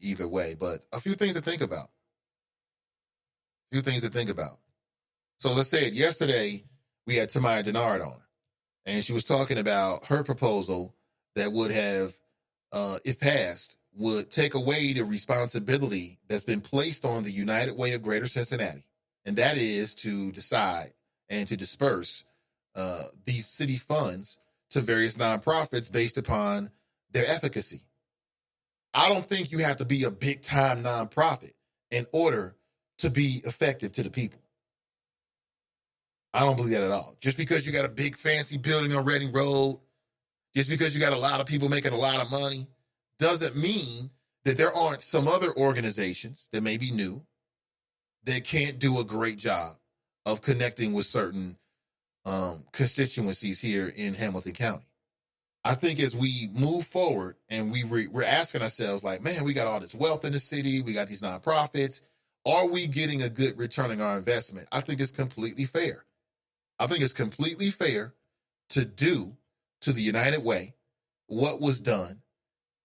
Either way, but a few things to think about. So let's say yesterday we had Tamaya Denard on, and she was talking about her proposal that would have, if passed, would take away the responsibility that's been placed on the United Way of Greater Cincinnati. And that is to decide and to disperse these city funds to various nonprofits based upon their efficacy. I don't think you have to be a big time nonprofit in order to be effective to the people. I don't believe that at all. Just because you got a big fancy building on Reading Road, just because you got a lot of people making a lot of money, doesn't mean that there aren't some other organizations that may be new that can't do a great job of connecting with certain constituencies here in Hamilton County. I think as we move forward and we're asking ourselves, like, man, we got all this wealth in the city, we got these nonprofits, are we getting a good return on our investment? I think it's completely fair. I think it's completely fair to do to the United Way what was done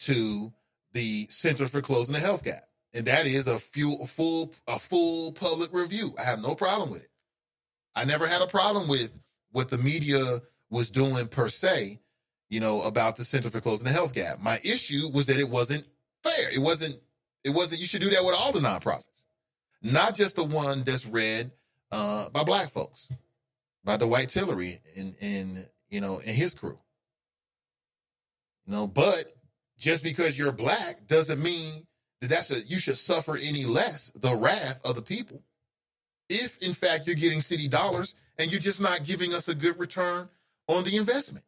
to the Center for Closing the Health Gap. And that is a full public review. I have no problem with it. I never had a problem with what the media was doing per se, you know, about the Center for Closing the Health Gap. My issue was that it wasn't fair. It wasn't, you should do that with all the nonprofits, not just the one that's read by black folks, by Dwight Tillery and his crew. You know, but just because you're black doesn't mean that you should suffer any less the wrath of the people. If in fact you're getting city dollars and you're just not giving us a good return on the investment.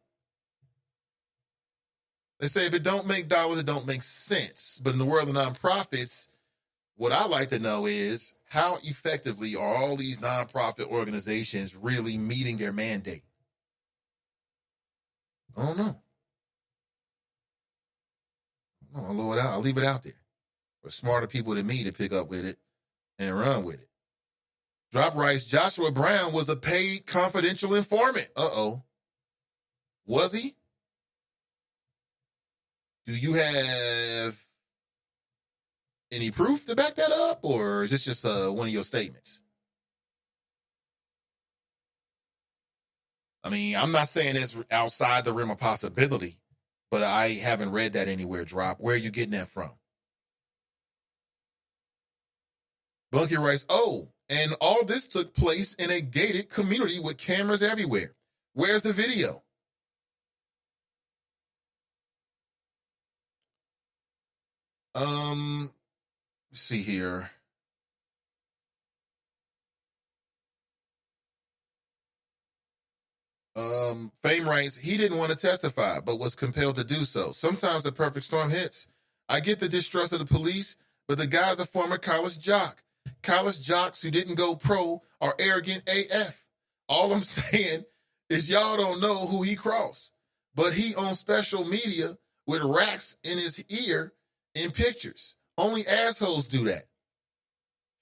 They say if it don't make dollars, it don't make sense. But in the world of nonprofits, what I like to know is how effectively are all these nonprofit organizations really meeting their mandate? I don't know. I'll leave it out there for smarter people than me to pick up with it and run with it. Drop writes, Joshua Brown was a paid confidential informant. Uh-oh. Was he? Do you have any proof to back that up, or is this just one of your statements? I mean, I'm not saying it's outside the realm of possibility, but I haven't read that anywhere, Drop. Where are you getting that from? Bunky writes, and all this took place in a gated community with cameras everywhere. Where's the video? Let's see here. Fame writes, he didn't want to testify, but was compelled to do so. Sometimes the perfect storm hits. I get the distrust of the police, but the guy's a former college jock. College jocks who didn't go pro are arrogant AF. All I'm saying is y'all don't know who he crossed, but he on special media with racks in his ear in pictures. Only assholes do that.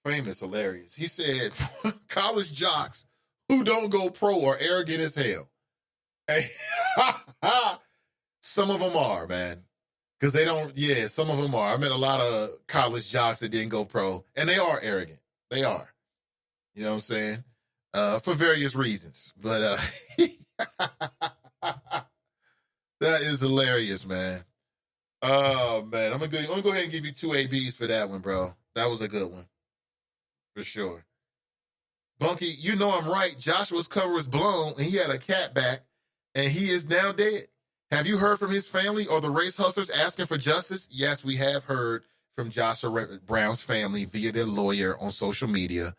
Fame is hilarious. He said, college jocks who don't go pro are arrogant as hell. Hey, some of them are, man. Because they don't, yeah, some of them are. I met a lot of college jocks that didn't go pro, and they are arrogant. They are. You know what I'm saying? For various reasons. But that is hilarious, man. Oh, man. I'm gonna go ahead and give you 2 ABs for that one, bro. That was a good one. For sure. Bunky, you know I'm right. Joshua's cover was blown, and he had a cat back, and he is now dead. Have you heard from his family or the race hustlers asking for justice? Yes, we have heard from Joshua Brown's family via their lawyer on social media.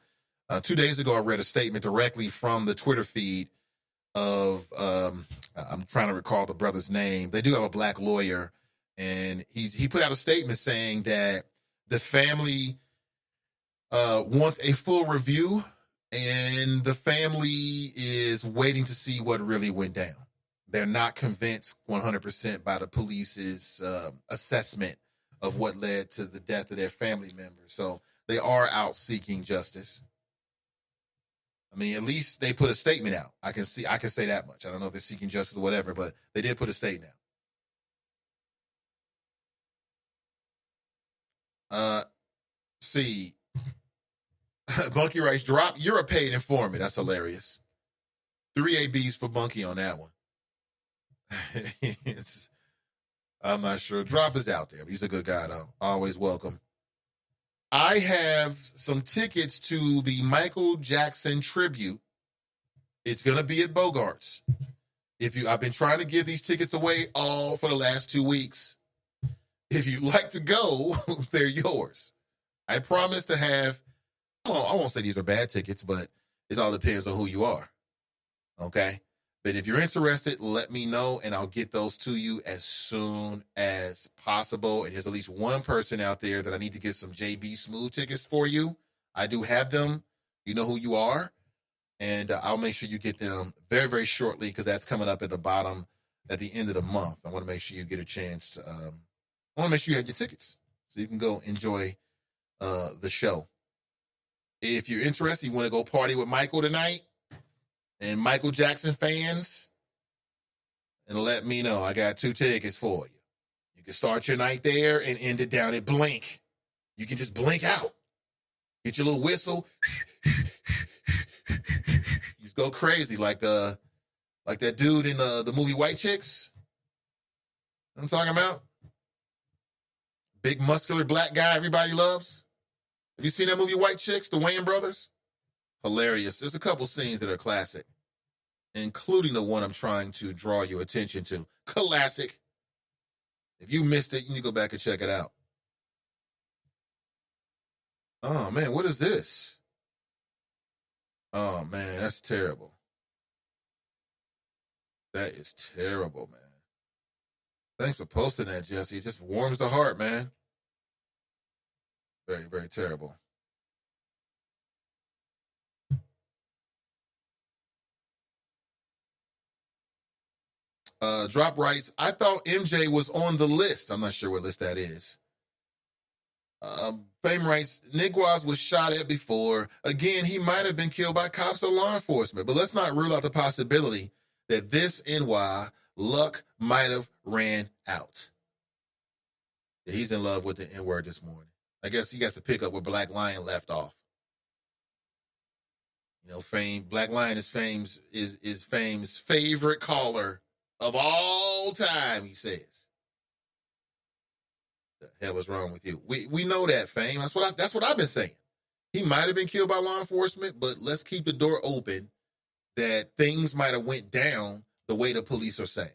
2 days ago, I read a statement directly from the Twitter feed of, I'm trying to recall the brother's name. They do have a black lawyer, and he put out a statement saying that the family wants a full review, and the family is waiting to see what really went down. They're not convinced 100% by the police's assessment of what led to the death of their family member. So they are out seeking justice. I mean, at least they put a statement out. I can say that much. I don't know if they're seeking justice or whatever, but they did put a statement out. See, Bunky writes, drop, you're a paid informant. That's hilarious. 3 ABs for Bunky on that one. I'm not sure. Drop is out there. But he's a good guy, though. Always welcome. I have some tickets to the Michael Jackson tribute. It's going to be at Bogart's. I've been trying to give these tickets away all for the last 2 weeks. If you'd like to go, they're yours. I promise to have, I won't say these are bad tickets, but it all depends on who you are. Okay? But if you're interested, let me know, and I'll get those to you as soon as possible. And there's at least one person out there that I need to get some JB Smooth tickets for you. I do have them. You know who you are. And I'll make sure you get them very, very shortly, because that's coming up at the end of the month. I want to make sure you get a chance to, I want to make sure you have your tickets so you can go enjoy the show. If you're interested, you want to go party with Michael tonight, and Michael Jackson fans, and let me know. I got 2 tickets for you. You can start your night there and end it down at Blink. You can just blink out. Get your little whistle. You go crazy like that dude in the movie White Chicks. You know what I'm talking about? Big muscular black guy everybody loves. Have you seen that movie White Chicks, the Wayans brothers? Hilarious. There's a couple scenes that are classic, including the one I'm trying to draw your attention to. Classic. If you missed it, you need to go back and check it out. Oh, man, what is this? Oh, man, that's terrible. That is terrible, man. Thanks for posting that, Jesse. It just warms the heart, man. Very, very terrible. Drop writes, I thought MJ was on the list. I'm not sure what list that is. Fame writes, Niguaz was shot at before. Again, he might have been killed by cops or law enforcement, but let's not rule out the possibility that this NY luck might have ran out. Yeah, he's in love with the N-word this morning. I guess he got to pick up where Black Lion left off. You know, Fame, Black Lion is Fame's favorite caller of all time, he says. The hell is wrong with you? We know that, Fame. That's what I've been saying. He might have been killed by law enforcement, but let's keep the door open that things might have went down the way the police are saying.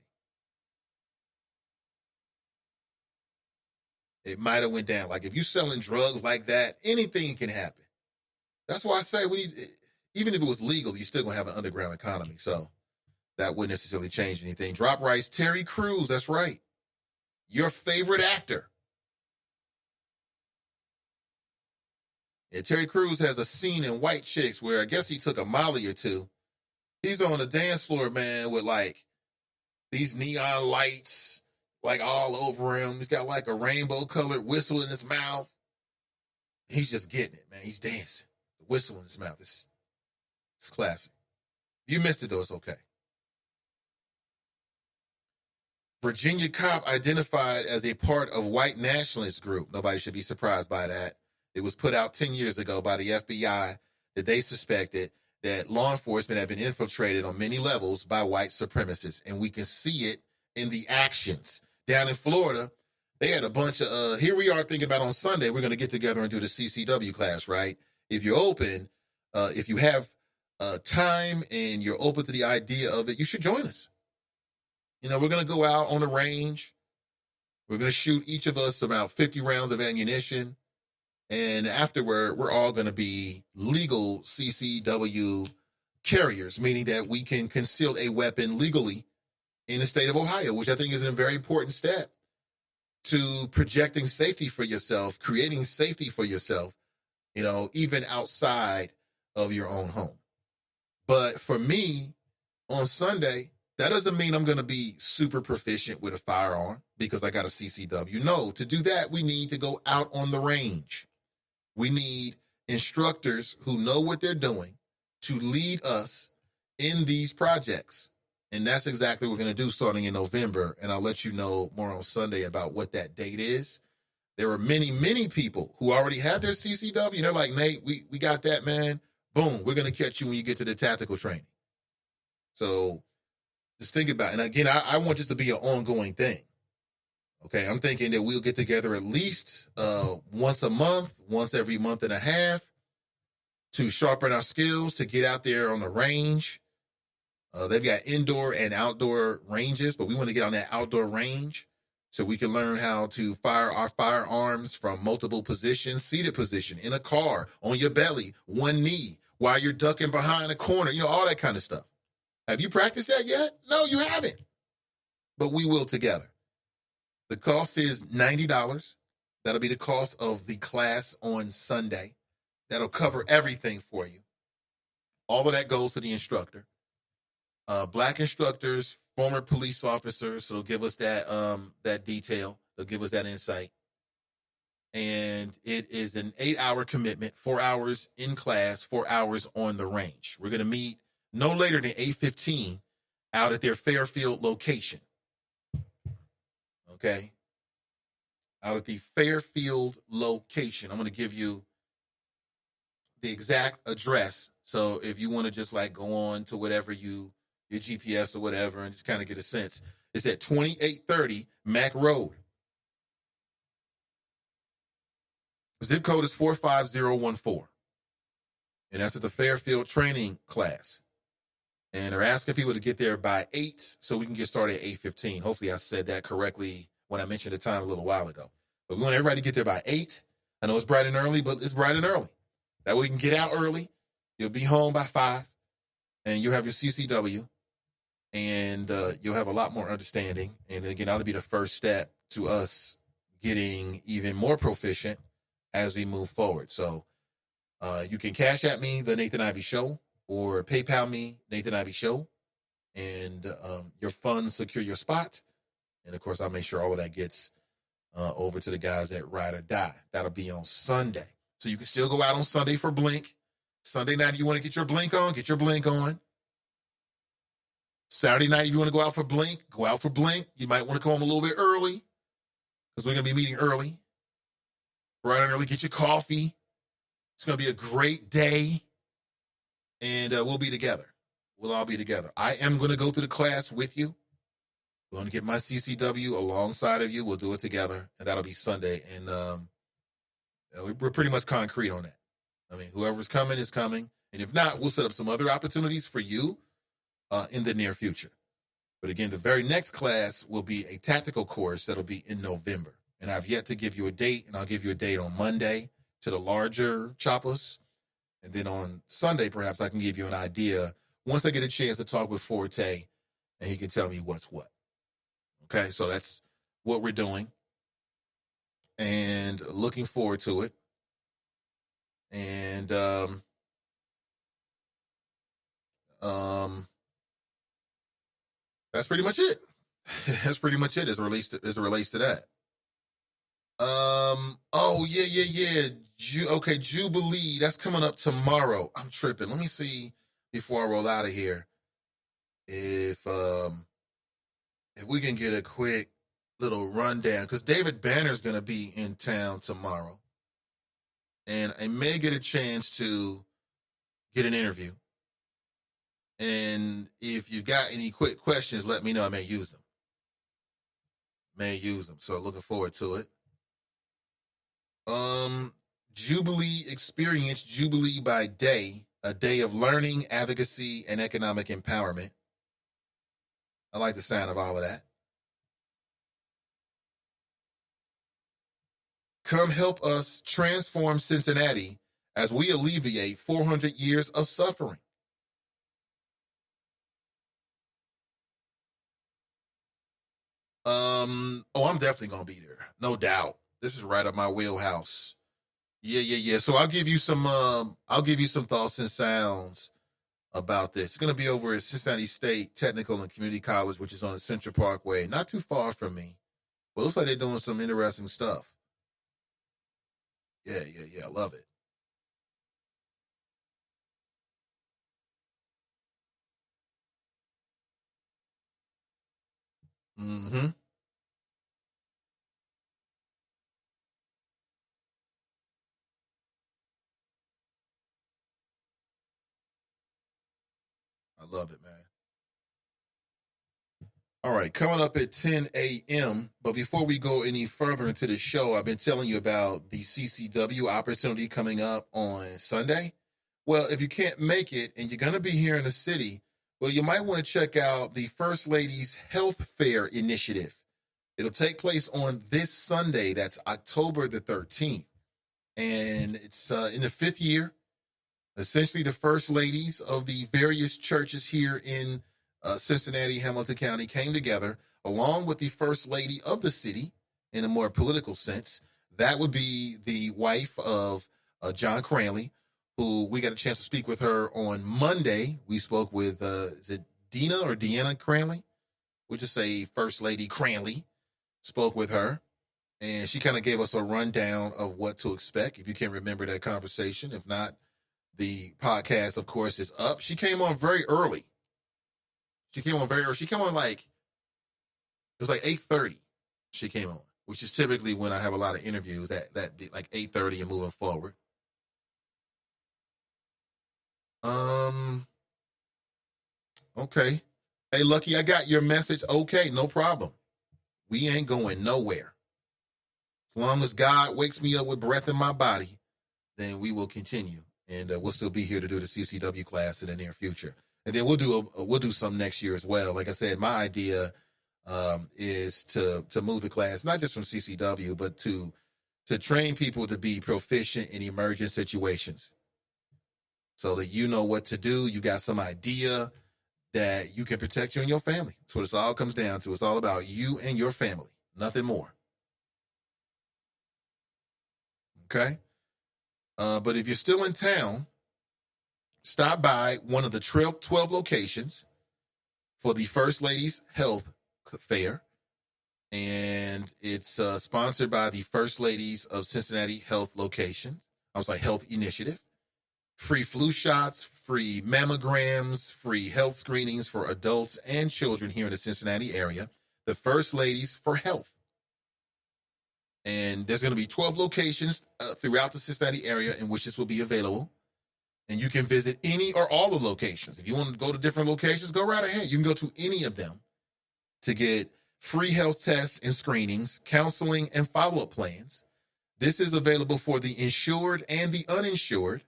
It might have went down. Like if you're selling drugs like that, anything can happen. That's why I say even if it was legal, you're still gonna have an underground economy. So that wouldn't necessarily change anything. Drop writes, Terry Crews, that's right. Your favorite actor. Yeah, Terry Crews has a scene in White Chicks where I guess he took a Molly or two. He's on the dance floor, man, with like these neon lights, like all over him. He's got like a rainbow colored whistle in his mouth. He's just getting it, man. He's dancing. The whistle in his mouth. It's classic. If you missed it, though, it's okay. Virginia cop identified as a part of white nationalist group. Nobody should be surprised by that. It was put out 10 years ago by the FBI that they suspected that law enforcement had been infiltrated on many levels by white supremacists. And we can see it in the actions. Down in Florida, they had a bunch of, here we are thinking about on Sunday, we're going to get together and do the CCW class, right? If you're open, if you have time and you're open to the idea of it, you should join us. You know, we're going to go out on the range. We're going to shoot each of us about 50 rounds of ammunition. And afterward, we're all going to be legal CCW carriers, meaning that we can conceal a weapon legally in the state of Ohio, which I think is a very important step to projecting safety for yourself, creating safety for yourself, you know, even outside of your own home. But for me, on Sunday, that doesn't mean I'm going to be super proficient with a firearm because I got a CCW. No, to do that, we need to go out on the range. We need instructors who know what they're doing to lead us in these projects. And that's exactly what we're going to do starting in November. And I'll let you know more on Sunday about what that date is. There are many, many people who already have their CCW. And they're like, Nate, we got that, man. Boom, we're going to catch you when you get to the tactical training. So just think about it. And again, I want this to be an ongoing thing. Okay, I'm thinking that we'll get together at least once a month, once every month and a half to sharpen our skills, to get out there on the range. They've got indoor and outdoor ranges, but we want to get on that outdoor range so we can learn how to fire our firearms from multiple positions, seated position, in a car, on your belly, one knee, while you're ducking behind a corner, you know, all that kind of stuff. Have you practiced that yet? No, you haven't. But we will together. The cost is $90. That'll be the cost of the class on Sunday. That'll cover everything for you. All of that goes to the instructor. Black instructors, former police officers, so they'll give us that detail. They'll give us that insight. And it is an 8-hour commitment, 4 hours in class, 4 hours on the range. We're going to meet no later than 8:15 out at their Fairfield location. Okay? Out at the Fairfield location. I'm going to give you the exact address. So if you want to just like go on to whatever your GPS or whatever and just kind of get a sense, it's at 2830 Mac Road. Zip code is 45014. And that's at the Fairfield training class. And they're asking people to get there by 8 so we can get started at 8:15. Hopefully I said that correctly when I mentioned the time a little while ago. But we want everybody to get there by 8. I know it's bright and early, but it's bright and early. That way we can get out early. You'll be home by 5. And you'll have your CCW. And you'll have a lot more understanding. And then again, that'll be the first step to us getting even more proficient as we move forward. So you can cash at me, the Nathan Ivy Show, or PayPal me, Nathan Ivy Show, and your funds secure your spot. And of course, I'll make sure all of that gets over to the guys at Ride or Die. That'll be on Sunday. So you can still go out on Sunday for Blink. Sunday night, if you want to get your Blink on, get your Blink on. Saturday night, if you want to go out for Blink, go out for Blink. You might want to come home a little bit early because we're going to be meeting early. Right on early, get your coffee. It's going to be a great day. And we'll be together. We'll all be together. I am going to go through the class with you. I'm going to get my CCW alongside of you. We'll do it together. And that'll be Sunday. And we're pretty much concrete on that. I mean, whoever's coming is coming. And if not, we'll set up some other opportunities for you in the near future. But again, the very next class will be a tactical course that'll be in November. And I've yet to give you a date, and I'll give you a date on Monday to the larger choppers. And then on Sunday, perhaps I can give you an idea once I get a chance to talk with Forte, and he can tell me what's what. Okay, so that's what we're doing. And looking forward to it. And that's pretty much it. That's pretty much it as it relates to that. Oh yeah. Okay, Jubilee. That's coming up tomorrow. I'm tripping. Let me see before I roll out of here if we can get a quick little rundown, because David Banner's gonna be in town tomorrow, and I may get a chance to get an interview. And if you got any quick questions, let me know. I may use them. So looking forward to it. Jubilee Experience, Jubilee by Day, a day of learning, advocacy, and economic empowerment. I like the sound of all of that. Come help us transform Cincinnati as we alleviate 400 years of suffering. I'm definitely gonna be there, no doubt. This is right up my wheelhouse. Yeah. So I'll give you some thoughts and sounds about this. It's gonna be over at Cincinnati State Technical and Community College, which is on Central Parkway, not too far from me. But it looks like they're doing some interesting stuff. Yeah. I love it. Mm-hmm. I love it, man. All right, coming up at 10 a.m. But before we go any further into the show, I've been telling you about the CCW opportunity coming up on Sunday. Well, if you can't make it and you're going to be here in the city, well, you might want to check out the First Lady's Health Fair Initiative. It'll take place on this Sunday. That's October the 13th. And it's in the 5th year. Essentially, the First Ladies of the various churches here in Cincinnati, Hamilton County came together along with the First Lady of the city in a more political sense. That would be the wife of John Cranley, who we got a chance to speak with her on Monday. We spoke with, is it Dina or Deanna Cranley? We'll just say First Lady Cranley. Spoke with her, and she kind of gave us a rundown of what to expect, if you can remember that conversation. If not, the podcast, of course, is up. She came on very early. She came on like, it was like 8:30 she came on, which is typically when I have a lot of interviews, that be like 8:30 and moving forward. Okay. Hey, Lucky, I got your message. Okay, no problem. We ain't going nowhere. As long as God wakes me up with breath in my body, then we will continue. And we'll still be here to do the CCW class in the near future. And then we'll do some next year as well. Like I said, my idea is to move the class, not just from CCW, but to train people to be proficient in emergent situations, so that you know what to do. You got some idea that you can protect you and your family. That's what it all comes down to. It's all about you and your family, nothing more. Okay? But if you're still in town, stop by one of the 12 locations for the First Lady's Health Fair. And it's sponsored by the First Ladies of Cincinnati Health Health Initiative. Free flu shots, free mammograms, free health screenings for adults and children here in the Cincinnati area. The First Ladies for Health. And there's going to be 12 locations throughout the Cincinnati area in which this will be available. And you can visit any or all the locations. If you want to go to different locations, go right ahead. You can go to any of them to get free health tests and screenings, counseling, and follow-up plans. This is available for the insured and the uninsured.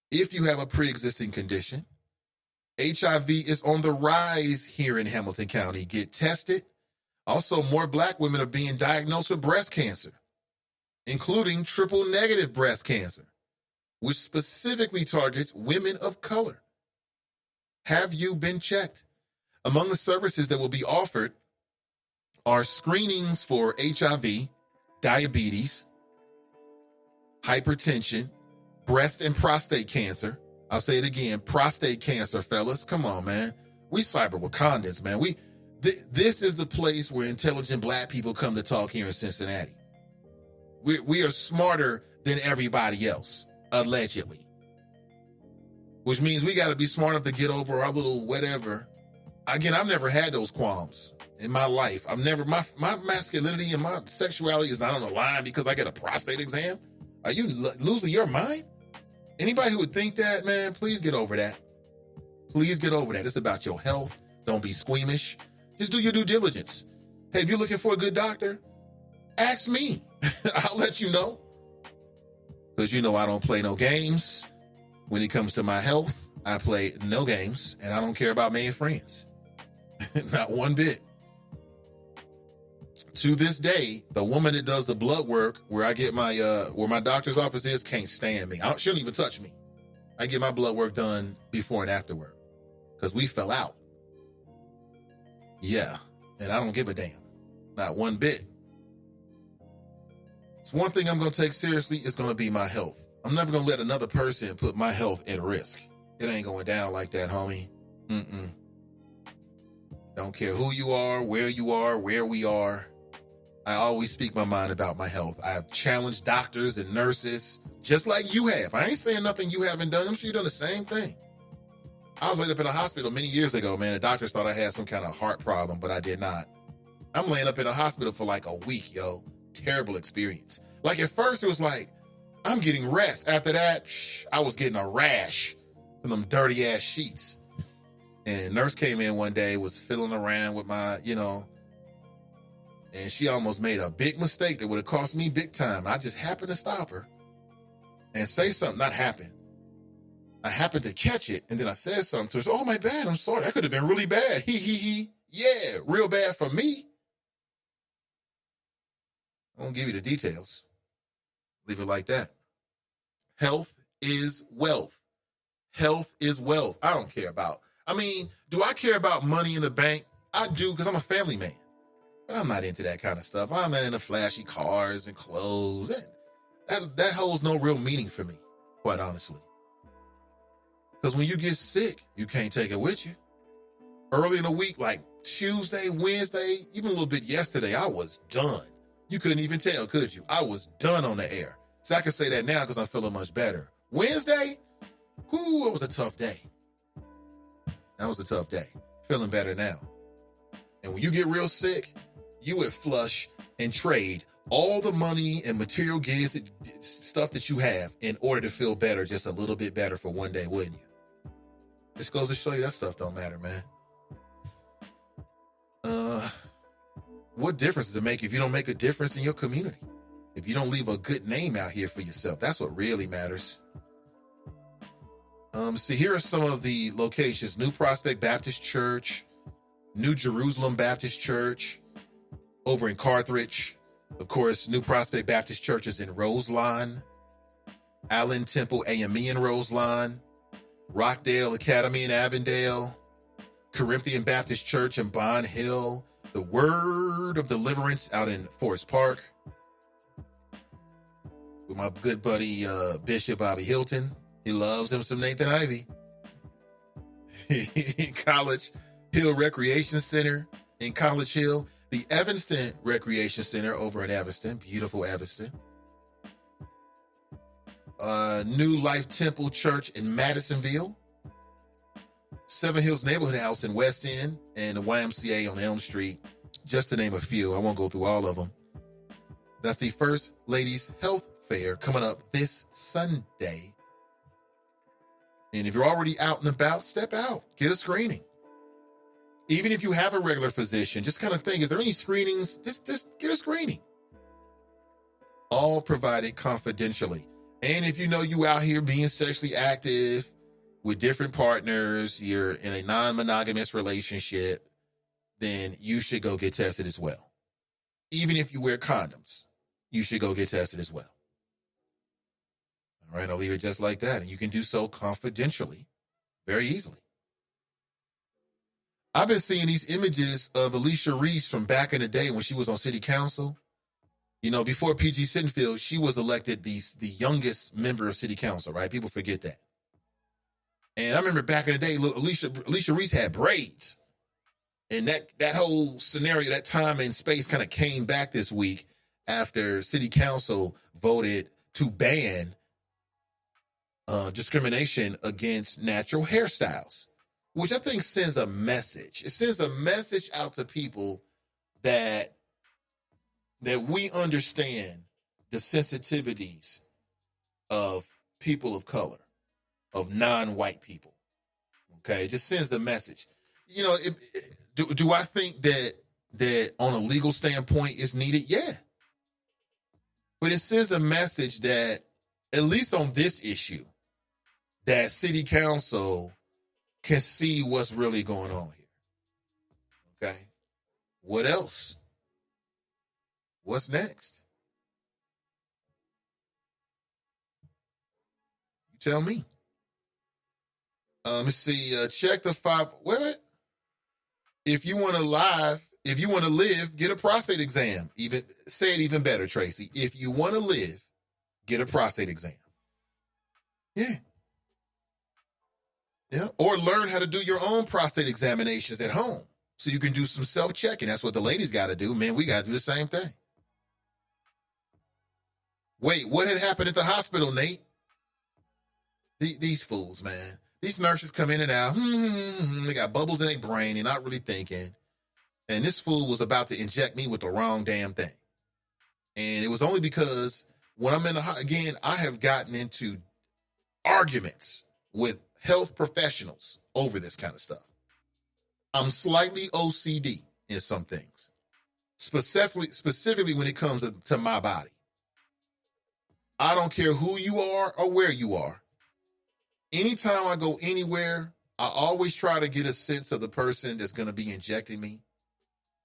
If you have a pre-existing condition, HIV is on the rise here in Hamilton County. Get tested. Also, more Black women are being diagnosed with breast cancer, including triple-negative breast cancer, which specifically targets women of color. Have you been checked? Among the services that will be offered are screenings for HIV, diabetes, hypertension, breast and prostate cancer. I'll say it again, prostate cancer, fellas. Come on, man. We cyber Wakandans, man. This is the place where intelligent black people come to talk here in Cincinnati. We are smarter than everybody else, allegedly. Which means we got to be smart enough to get over our little whatever. Again, I've never had those qualms in my life. My masculinity and my sexuality is not on the line because I get a prostate exam. Are you losing your mind? Anybody who would think that, man, please get over that. Please get over that. It's about your health. Don't be squeamish. Just do your due diligence. Hey, if you're looking for a good doctor, ask me. I'll let you know. Because you know I don't play no games. When it comes to my health, I play no games, and I don't care about making friends. Not one bit. To this day, the woman that does the blood work where I get my where my doctor's office is can't stand me. She don't even touch me. I get my blood work done before and afterward because we fell out. Yeah, and I don't give a damn. Not one bit. It's one thing I'm going to take seriously is going to be my health. I'm never going to let another person put my health at risk. It ain't going down like that, homie. Don't care who you are, where we are. I always speak my mind about my health. I have challenged doctors and nurses, just like you have. I ain't saying nothing you haven't done. I'm sure you've done the same thing. I was laid up in a hospital many years ago, man. The doctors thought I had some kind of heart problem, but I did not. I'm laying up in a hospital for like a week, yo. Terrible experience. Like at first it was like, I'm getting rest. After that, I was getting a rash from them dirty ass sheets. And nurse came in one day, was fiddling around with my, and she almost made a big mistake that would have cost me big time. I just happened to stop her and say something, not happen. I happened to catch it, and then I said something to her. Oh, my bad, I'm sorry. That could have been really bad. He. Yeah, real bad for me. I won't give you the details. Leave it like that. Health is wealth. Health is wealth. I don't care about. Do I care about money in the bank? I do because I'm a family man. But I'm not into that kind of stuff. I'm not into flashy cars and clothes. That holds no real meaning for me, quite honestly. Because when you get sick, you can't take it with you. Early in the week, like Tuesday, Wednesday, even a little bit yesterday, I was done. You couldn't even tell, could you? I was done on the air. So I can say that now because I'm feeling much better. Wednesday, it was a tough day. That was a tough day. Feeling better now. And when you get real sick, you would flush and trade all the money and material goods, stuff that you have in order to feel better, just a little bit better for one day, wouldn't you? Just goes to show you that stuff don't matter, man. What difference does it make if you don't make a difference in your community? If you don't leave a good name out here for yourself, that's what really matters. See, here are some of the locations. New Prospect Baptist Church, New Jerusalem Baptist Church, over in Carthage. Of course, New Prospect Baptist Church is in Roselawn, Allen Temple AME in Roselawn, Rockdale Academy in Avondale, Corinthian Baptist Church in Bond Hill, the Word of Deliverance out in Forest Park, with my good buddy Bishop Bobby Hilton. He loves him some Nathan Ivey. College Hill Recreation Center in College Hill. The Evanston Recreation Center over in Evanston. Beautiful Evanston. New Life Temple Church in Madisonville. Seven Hills Neighborhood House in West End. And the YMCA on Elm Street. Just to name a few. I won't go through all of them. That's the First Ladies Health Fair coming up this Sunday. And if you're already out and about, step out. Get a screening. Even if you have a regular physician, just kind of think, is there any screenings? Just get a screening. All provided confidentially. And if you know you out here being sexually active with different partners, you're in a non-monogamous relationship, then you should go get tested as well. Even if you wear condoms, you should go get tested as well. All right, I'll leave it just like that. And you can do so confidentially, very easily. I've been seeing these images of Alicia Reese from back in the day when she was on city council. Before P.G. Sittenfield, she was elected the youngest member of city council, right? People forget that. And I remember back in the day, Alicia Reese had braids. And that whole scenario, that time and space kind of came back this week after city council voted to ban discrimination against natural hairstyles, which I think sends a message. It sends a message out to people that we understand the sensitivities of people of color, of non-white people. Okay, it just sends a message. You know, do I think that on a legal standpoint is needed? Yeah. But it sends a message that, at least on this issue, that city council can see what's really going on here. Okay. What else? What's next? You tell me. Let's see. Check the 5. Wait a minute. If you want to live, get a prostate exam. Say it even better, Tracy. If you want to live, get a prostate exam. Yeah. Yeah. Or learn how to do your own prostate examinations at home so you can do some self-checking. That's what the ladies got to do. Man, we got to do the same thing. Wait, what had happened at the hospital, Nate? These fools, man. These nurses come in and out. They got bubbles in their brain. They're not really thinking. And this fool was about to inject me with the wrong damn thing. And it was only because when I'm in again, I have gotten into arguments with health professionals over this kind of stuff. I'm slightly OCD in some things, specifically when it comes to my body. I don't care who you are or where you are. Anytime I go anywhere, I always try to get a sense of the person that's going to be injecting me.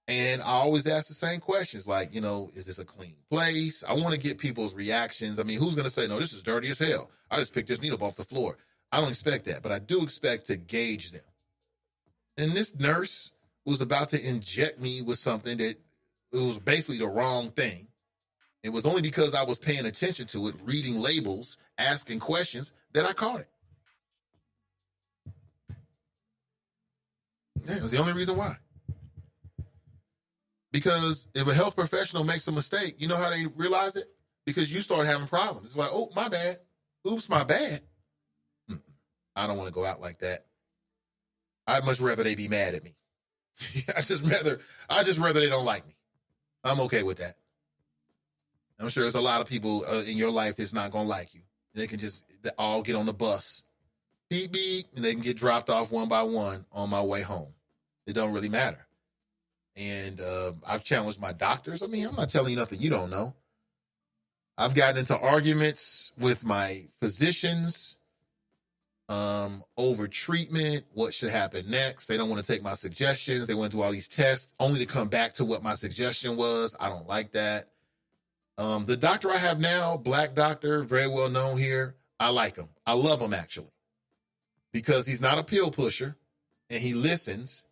And I always ask the same questions, like, you know, is this a clean place? I want to get people's reactions. I mean, who's going to say, no, this is dirty as hell. I just picked this needle up off the floor. I don't expect that, but I do expect to gauge them. And this nurse was about to inject me with something that it was basically the wrong thing. It was only because I was paying attention to it, reading labels, asking questions, that I caught it. Yeah, it was the only reason why. Because if a health professional makes a mistake, you know how they realize it? Because you start having problems. It's like, oh, my bad. Oops, my bad. I don't want to go out like that. I'd much rather they be mad at me. I just rather they don't like me. I'm okay with that. I'm sure there's a lot of people in your life that's not going to like you. They can just all get on the bus, beep, beep, and they can get dropped off one by one on my way home. It don't really matter. And I've challenged my doctors. I mean, I'm not telling you nothing you don't know. I've gotten into arguments with my physicians over treatment, what should happen next. They don't want to take my suggestions. They want to do all these tests only to come back to what my suggestion was. I don't like that. The doctor I have now, black doctor, very well known here, I like him. I love him, actually, because he's not a pill pusher and he listens.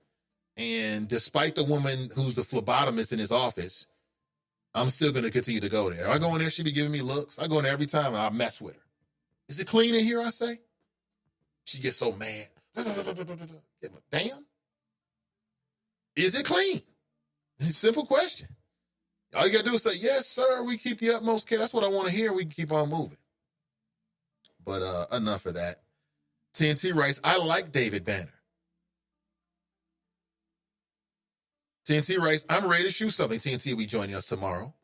And despite the woman who's the phlebotomist in his office, I'm still going to continue to go there. I go in there, she be giving me looks. I go in there every time and I mess with her. Is it clean in here, I say? She gets so mad. Damn. Is it clean? Simple question. All you got to do is say, yes, sir, we keep the utmost care. That's what I want to hear. We can keep on moving. But enough of that. TNT writes, I like David Banner. TNT writes, I'm ready to shoot something. TNT will be joining us tomorrow.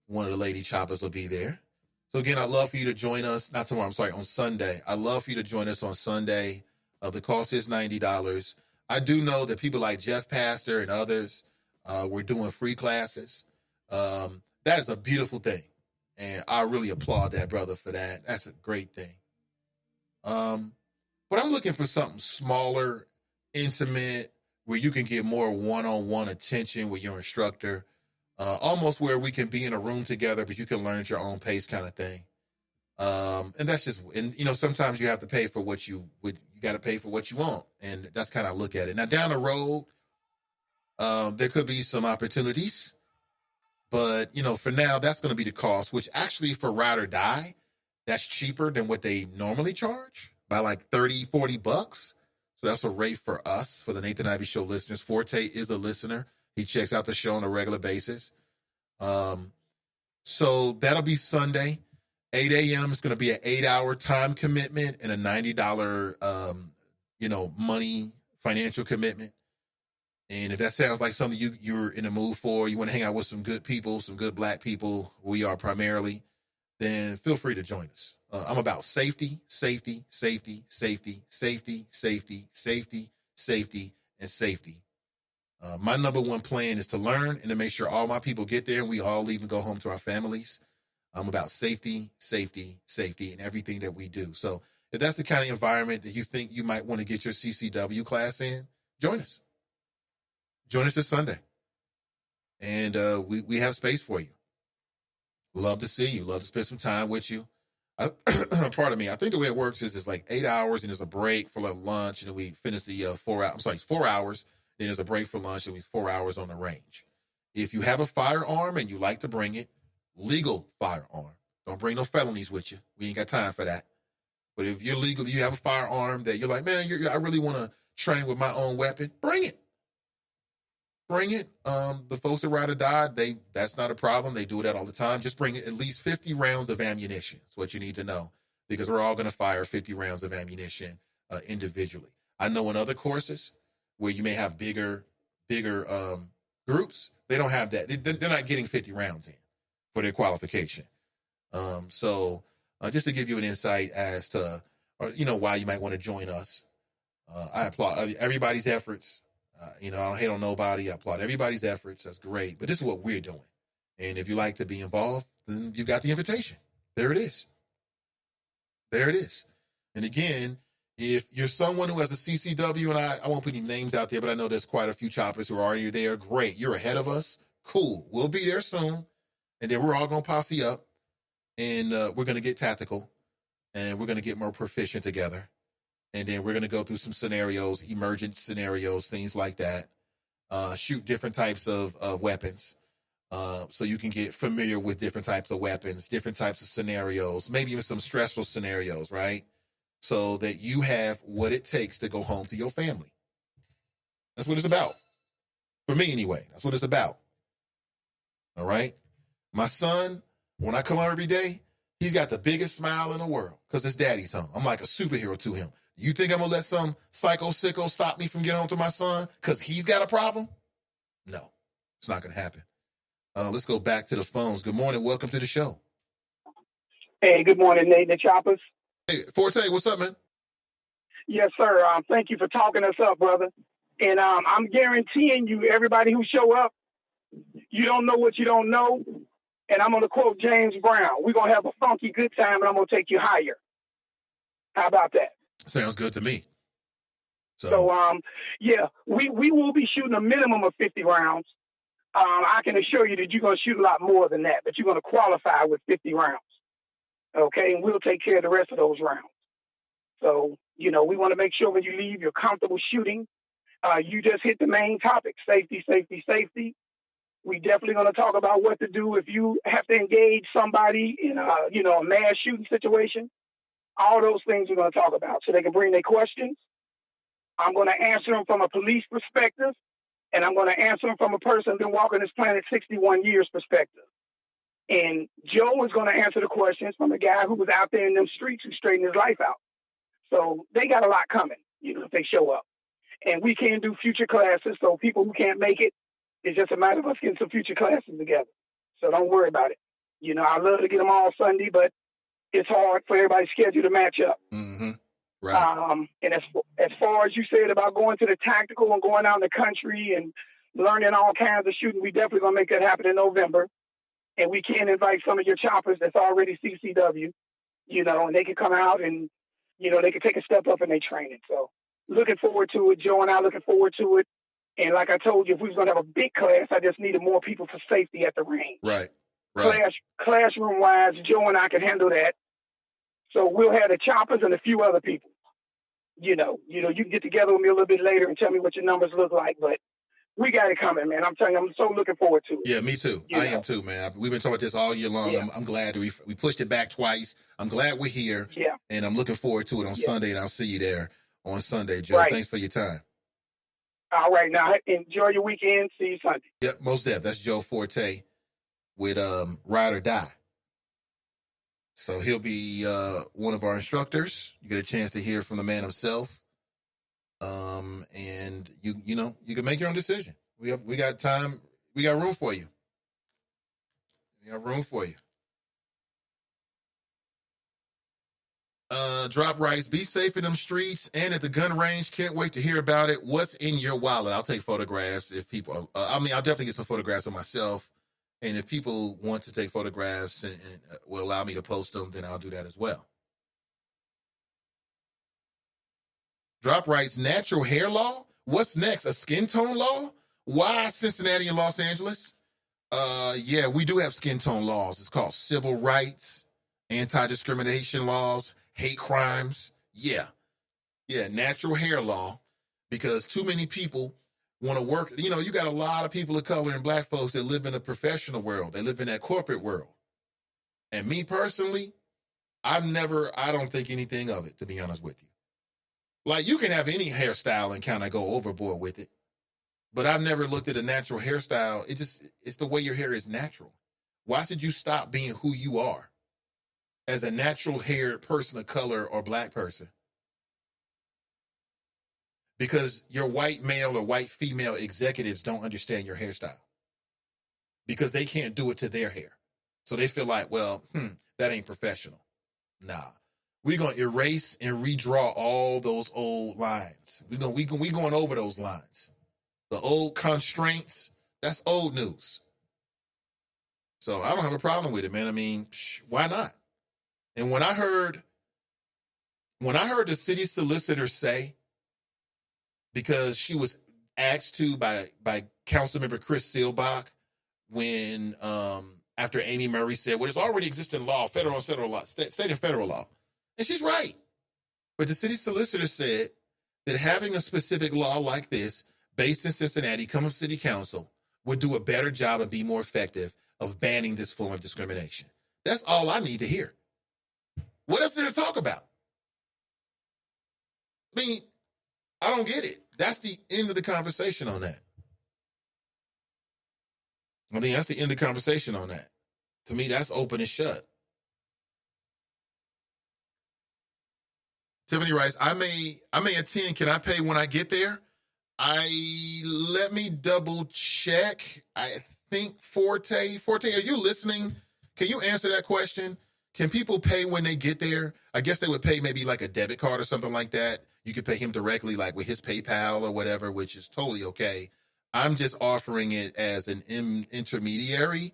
One of the lady choppers will be there. So again, I'd love for you to join us, not tomorrow, I'm sorry, on Sunday. I'd love for you to join us on Sunday. The cost is $90. I do know that people like Jeff Pastor and others, we're doing free classes. That is a beautiful thing. And I really applaud that brother for that. That's a great thing. But I'm looking for something smaller, intimate, where you can get more one-on-one attention with your instructor, almost where we can be in a room together, but you can learn at your own pace kind of thing. And that's just, and you know, sometimes you have to pay for what you got to pay for what you want. And that's kind of look at it. Now down the road, there could be some opportunities, but you know, for now, that's going to be the cost, which actually for Ride or Die, that's cheaper than what they normally charge by like $30-$40. So that's a rate for us, for the Nathan Ivey Show listeners. Forte is a listener. He checks out the show on a regular basis. So that'll be Sunday, 8 a.m. It's going to be an 8-hour time commitment and a $90, money financial commitment. And if that sounds like something you're in the mood for, you want to hang out with some good people, some good black people, we are primarily, then feel free to join us. I'm about safety, safety, safety, safety, safety, safety, safety, safety, and safety. My number one plan is to learn and to make sure all my people get there and we all leave and go home to our families. I'm about safety, safety, safety, and everything that we do. So if that's the kind of environment that you think you might want to get your CCW class in, join us. Join us this Sunday. And we have space for you. Love to see you. Love to spend some time with you. Pardon me. I think the way it works is it's like 8 hours and there's a break for lunch, and then we finish the 4 hours. I'm sorry, it's 4 hours. Then there's a break for lunch, and we 4 hours on the range. If you have a firearm and you like to bring it, legal firearm. Don't bring no felonies with you. We ain't got time for that. But if you're legal, you have a firearm that you're like, man, I really want to train with my own weapon, bring it. Bring it. The folks that ride or die, that's not a problem. They do that all the time. Just bring at least 50 rounds of ammunition. That's what you need to know, because we're all going to fire 50 rounds of ammunition individually. I know in other courses where you may have bigger groups, they don't have that. They're not getting 50 rounds in for their qualification. So just to give you an insight as to, why you might want to join us. I applaud everybody's efforts. I don't hate on nobody. I applaud everybody's efforts. That's great. But this is what we're doing. And if you like to be involved, then you've got the invitation. There it is. There it is. And again, if you're someone who has a CCW, and I won't put any names out there, but I know there's quite a few choppers who are already there. Great. You're ahead of us. Cool. We'll be there soon. And then we're all going to posse up, and we're going to get tactical, and we're going to get more proficient together. And then we're going to go through some scenarios, emergent scenarios, things like that. Shoot different types of weapons. So you can get familiar with different types of weapons, different types of scenarios, maybe even some stressful scenarios, right? So that you have what it takes to go home to your family. That's what it's about. For me, anyway. That's what it's about. All right? My son, when I come home every day, he's got the biggest smile in the world because his daddy's home. I'm like a superhero to him. You think I'm going to let some psycho sicko stop me from getting home to my son because he's got a problem? No, it's not going to happen. Let's go back to the phones. Good morning. Welcome to the show. Hey, good morning, Nate and the Choppers. Hey, Forte, what's up, man? Yes, sir. Thank you for talking us up, brother. And I'm guaranteeing you, everybody who show up, you don't know what you don't know. And I'm going to quote James Brown. We're going to have a funky good time, and I'm going to take you higher. How about that? Sounds good to me. So we will be shooting a minimum of 50 rounds. I can assure you that you're going to shoot a lot more than that, but you're going to qualify with 50 rounds. Okay, and we'll take care of the rest of those rounds. So, we want to make sure when you leave, you're comfortable shooting. You just hit the main topic, safety, safety, safety. We definitely going to talk about what to do if you have to engage somebody in a mass shooting situation. All those things we're going to talk about so they can bring their questions. I'm going to answer them from a police perspective, and I'm going to answer them from a person who's been walking this planet 61 years perspective. And Joe is going to answer the questions from a guy who was out there in them streets who straightened his life out. So they got a lot coming, if they show up. And we can do future classes, so people who can't make it, it's just a matter of us getting some future classes together. So don't worry about it. I love to get them all Sunday, but it's hard for everybody's schedule to match up. Mm-hmm. Right. And as far as you said about going to the tactical and going out in the country and learning all kinds of shooting, we definitely going to make that happen in November. And we can invite some of your choppers that's already CCW, and they can come out and, they can take a step up in their training. So looking forward to it. Joe and I looking forward to it. And like I told you, if we was going to have a big class, I just needed more people for safety at the range. Right. Classroom-wise, Joe and I can handle that. So we'll have the choppers and a few other people. You can get together with me a little bit later and tell me what your numbers look like. But we got it coming, man. I'm telling you, I'm so looking forward to it. Yeah, me too. I am too, man. We've been talking about this all year long. Yeah. I'm glad that we pushed it back twice. I'm glad we're here. Yeah. And I'm looking forward to it on Sunday, and I'll see you there on Sunday, Joe. Right. Thanks for your time. All right. Now, enjoy your weekend. See you Sunday. Yep, most def. That's Joe Forte with Ride or Die. So he'll be one of our instructors. You get a chance to hear from the man himself. And you know, you can make your own decision. We got time. We got room for you. We got room for you. Drop Rice, be safe in them streets and at the gun range. Can't wait to hear about it. What's in your wallet? I'll take photographs if people, I'll definitely get some photographs of myself. And if people want to take photographs and will allow me to post them, then I'll do that as well. Drop Rice, natural hair law? What's next? A skin tone law? Why Cincinnati and Los Angeles? Yeah, we do have skin tone laws. It's called civil rights, anti-discrimination laws, hate crimes. Yeah, natural hair law, because too many people want to work. You know, you got a lot of people of color and black folks that live in the professional world. They live in that corporate world. And me personally, I don't think anything of it, to be honest with you. Like, you can have any hairstyle and kind of go overboard with it. But I've never looked at a natural hairstyle. It's the way your hair is natural. Why should you stop being who you are as a natural haired person of color or black person? Because your white male or white female executives don't understand your hairstyle. Because they can't do it to their hair. So they feel like, well, that ain't professional. Nah. We're going to erase and redraw all those old lines. We going over those lines. The old constraints, that's old news. So I don't have a problem with it, man. I mean, why not? And when I heard the city solicitor say, because she was asked to by Councilmember Chris Seelbach, when after Amy Murray said, well, there's already existing law, federal and federal law, state and federal law. And she's right. But the city solicitor said that having a specific law like this based in Cincinnati, come from city council, would do a better job and be more effective of banning this form of discrimination. That's all I need to hear. What else is there to talk about? I mean, I don't get it. That's the end of the conversation on that. I think that's the end of the conversation on that. To me, that's open and shut. Tiffany writes, I may attend. Can I pay when I get there? Let me double check. I think Forte, are you listening? Can you answer that question? Can people pay when they get there? I guess they would pay maybe like a debit card or something like that. You could pay him directly, like with his PayPal or whatever, which is totally okay. I'm just offering it as an intermediary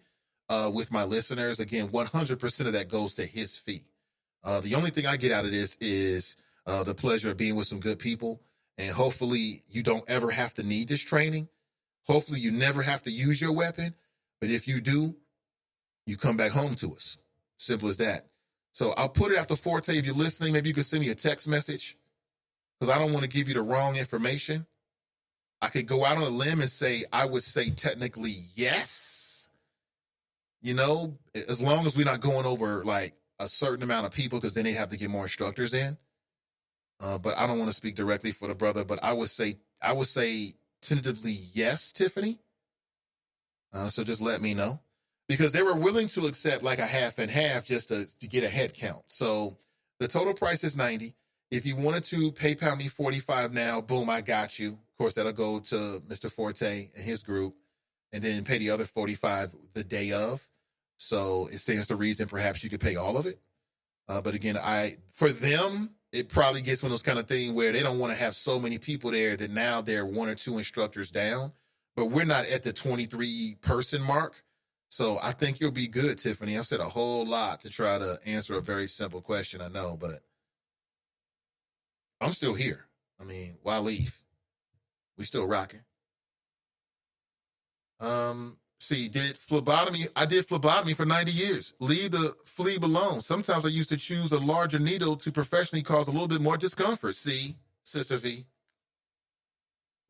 with my listeners. Again, 100% of that goes to his fee. The only thing I get out of this is the pleasure of being with some good people. And hopefully you don't ever have to need this training. Hopefully you never have to use your weapon. But if you do, you come back home to us. Simple as that. So I'll put it after Forte. If you're listening, maybe you can send me a text message, because I don't want to give you the wrong information. I could go out on a limb and say, I would say technically yes. You know, as long as we're not going over like a certain amount of people, because then they have to get more instructors in. But I don't want to speak directly for the brother, but I would say tentatively yes, Tiffany. So just let me know, because they were willing to accept like a half and half just to get a head count. So the total price is $90. If you wanted to PayPal me $45 now, boom, I got you. Of course, that'll go to Mr. Forte and his group, and then pay the other $45 the day of. So it stands to reason perhaps you could pay all of it. But again, for them, it probably gets one of those kind of thing where they don't want to have so many people there that now they're one or two instructors down. But we're not at the 23 person mark. So I think you'll be good, Tiffany. I've said a whole lot to try to answer a very simple question, I know, but I'm still here. I mean, why leave? We still rocking. See, I did phlebotomy for 90 years. Leave the flea alone. Sometimes I used to choose a larger needle to professionally cause a little bit more discomfort. See, Sister V.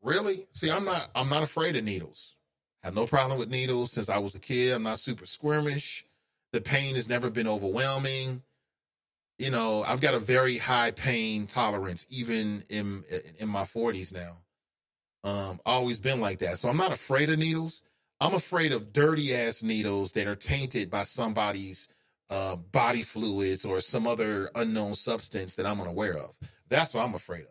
Really? See, I'm not afraid of needles. I have no problem with needles since I was a kid. I'm not super squirmish. The pain has never been overwhelming. You know, I've got a very high pain tolerance, even in my 40s now. Always been like that. So I'm not afraid of needles. I'm afraid of dirty ass needles that are tainted by somebody's body fluids or some other unknown substance that I'm unaware of. That's what I'm afraid of.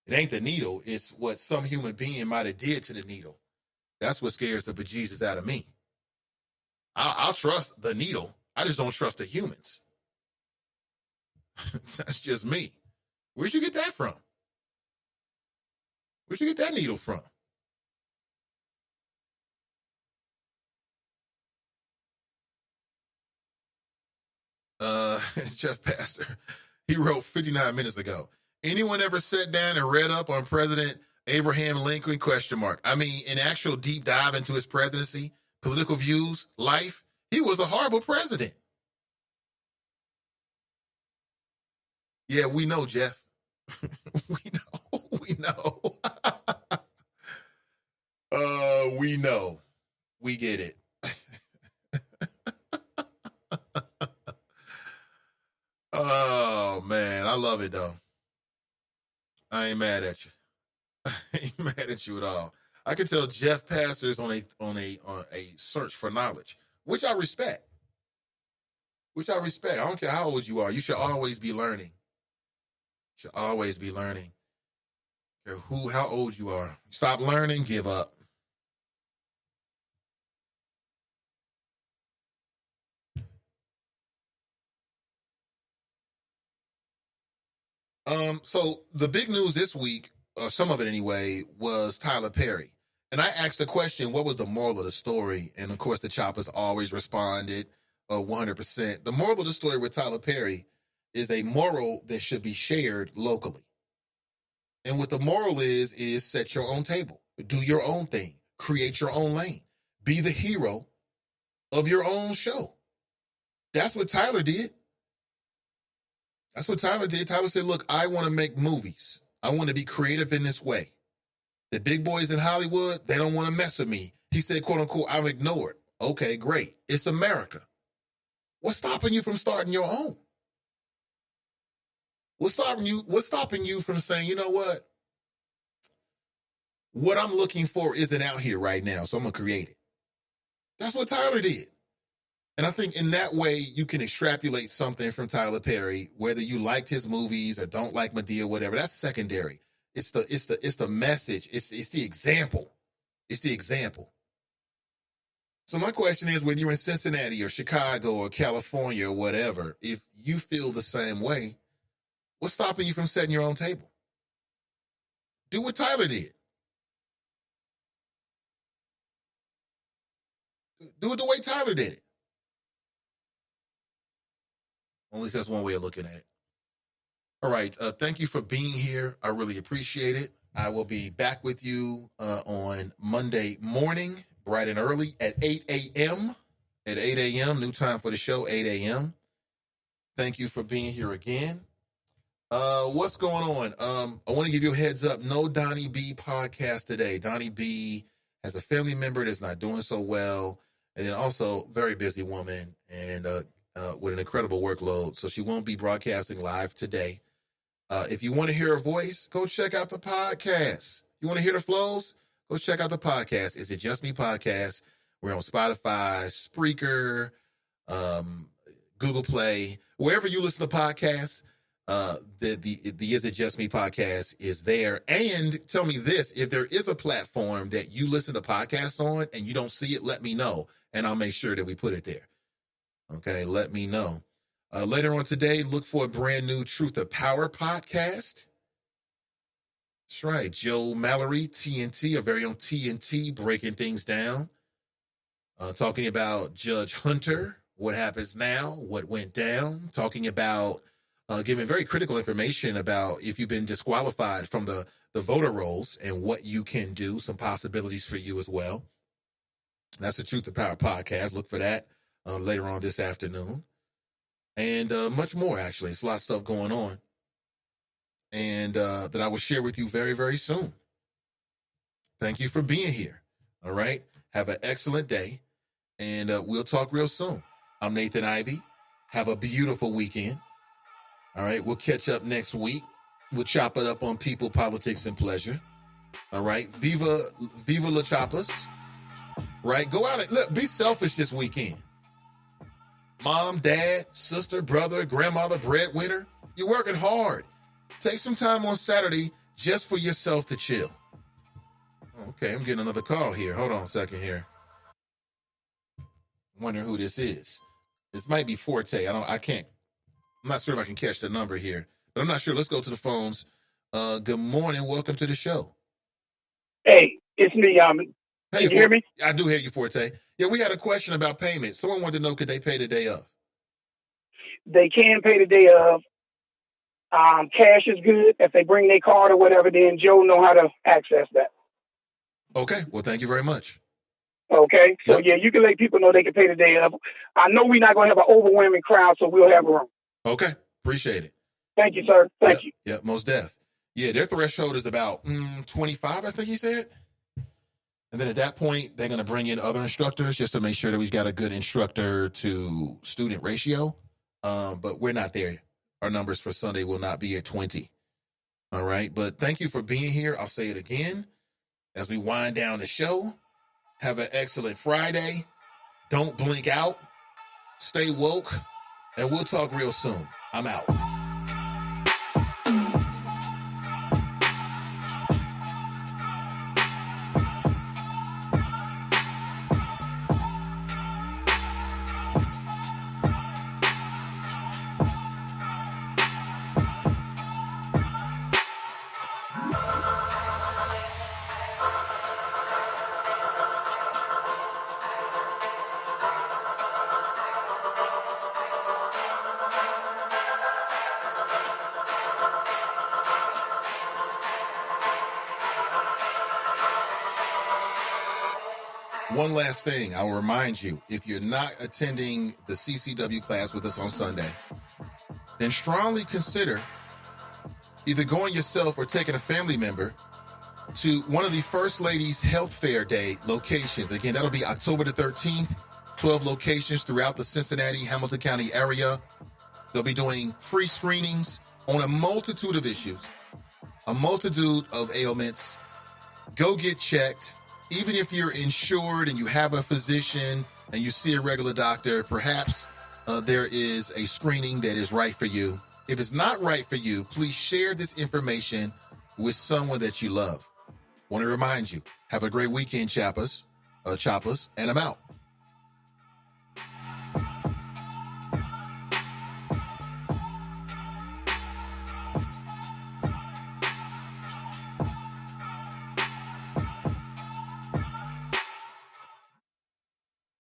It ain't the needle. It's what some human being might have did to the needle. That's what scares the bejesus out of me. I'll trust the needle. I just don't trust the humans. That's just me. Where'd you get that from? Where'd you get that needle from? Jeff Pastor, he wrote 59 minutes ago. Anyone ever sat down and read up on President Abraham Lincoln? ? I mean, an actual deep dive into his presidency, political views, life. He was a horrible president. Yeah, we know, Jeff. We know. We know. We get it. Oh man, I love it though. I ain't mad at you. I ain't mad at you at all. I can tell Jeff Pastor is on a search for knowledge, which I respect. I don't care how old you are. You should always be learning. Care how old you are. Stop learning, give up. So the big news this week, or some of it anyway, was Tyler Perry. And I asked the question, what was the moral of the story? And of course, the choppers always responded 100%. The moral of the story with Tyler Perry is a moral that should be shared locally. And what the moral is set your own table. Do your own thing. Create your own lane. Be the hero of your own show. That's what Tyler did. Tyler said, look, I want to make movies. I want to be creative in this way. The big boys in Hollywood, they don't want to mess with me. He said, quote unquote, I'm ignored. Okay, great. It's America. What's stopping you from starting your own? What's stopping you from saying, you know what? What I'm looking for isn't out here right now, so I'm going to create it. That's what Tyler did. And I think in that way, you can extrapolate something from Tyler Perry, whether you liked his movies or don't like Madea, whatever. That's secondary. It's the message. It's the example. It's the example. So my question is, whether you're in Cincinnati or Chicago or California or whatever, if you feel the same way, what's stopping you from setting your own table? Do what Tyler did. Do it the way Tyler did it. At least that's one way of looking at it. All right. Thank you for being here. I really appreciate it. I will be back with you on Monday morning, bright and early at 8 a.m. At 8 a.m., new time for the show, 8 a.m. Thank you for being here again. What's going on? I want to give you a heads up. No Donnie B podcast today. Donnie B has a family member that's not doing so well, and then also very busy woman and with an incredible workload. So she won't be broadcasting live today. If you want to hear her voice, go check out the podcast. You want to hear the flows? Go check out the podcast. Is It Just Me podcast? We're on Spotify, Spreaker, Google Play, wherever you listen to podcasts. The Is It Just Me podcast is there. And tell me this, if there is a platform that you listen to podcasts on and you don't see it, let me know, and I'll make sure that we put it there. Okay, let me know. Later on today, look for a brand new Truth or Power podcast. That's right, Joe Mallory, TNT, our very own TNT, breaking things down. Talking about Judge Hunter, what happens now, what went down. Talking about giving very critical information about if you've been disqualified from the voter rolls and what you can do, some possibilities for you as well. That's the Truth or Power podcast. Look for that later on this afternoon. And much more, actually. It's a lot of stuff going on. And that I will share with you very, very soon. Thank you for being here. All right. Have an excellent day. And we'll talk real soon. I'm Nathan Ivey. Have a beautiful weekend. All right, we'll catch up next week. We'll chop it up on people, politics, and pleasure. All right, viva la chapas. Right, go out and look. Be selfish this weekend. Mom, dad, sister, brother, grandmother, breadwinner. You're working hard. Take some time on Saturday just for yourself to chill. Okay, I'm getting another call here. Hold on a second here. I'm wondering who this is. This might be Forte. I'm not sure if I can catch the number here, but I'm not sure. Let's go to the phones. Good morning. Welcome to the show. Hey, it's me. Hey, can you hear me? I do hear you, Forte. Yeah, we had a question about payment. Someone wanted to know, could they pay the day of? They can pay the day of. Cash is good. If they bring their card or whatever, then Joe know how to access that. Okay. Well, thank you very much. Okay. So, yeah, you can let people know they can pay the day of. I know we're not going to have an overwhelming crowd, so we'll have room. Okay. Appreciate it. Thank you, sir. Thank you. Yeah, most def. Yeah, their threshold is about 25, I think he said. And then at that point, they're going to bring in other instructors just to make sure that we've got a good instructor to student ratio. But we're not there. Our numbers for Sunday will not be at 20. All right. But thank you for being here. I'll say it again as we wind down the show. Have an excellent Friday. Don't blink out. Stay woke. And we'll talk real soon. I'm out. One last thing, I'll remind you, if you're not attending the CCW class with us on Sunday, then strongly consider either going yourself or taking a family member to one of the First Ladies Health Fair Day locations. Again, that'll be October the 13th, 12 locations throughout the Cincinnati, Hamilton County area. They'll be doing free screenings on a multitude of issues, a multitude of ailments. Go get checked. Even if you're insured and you have a physician and you see a regular doctor, perhaps there is a screening that is right for you. If it's not right for you, please share this information with someone that you love. Want to remind you, have a great weekend, choppers, and I'm out.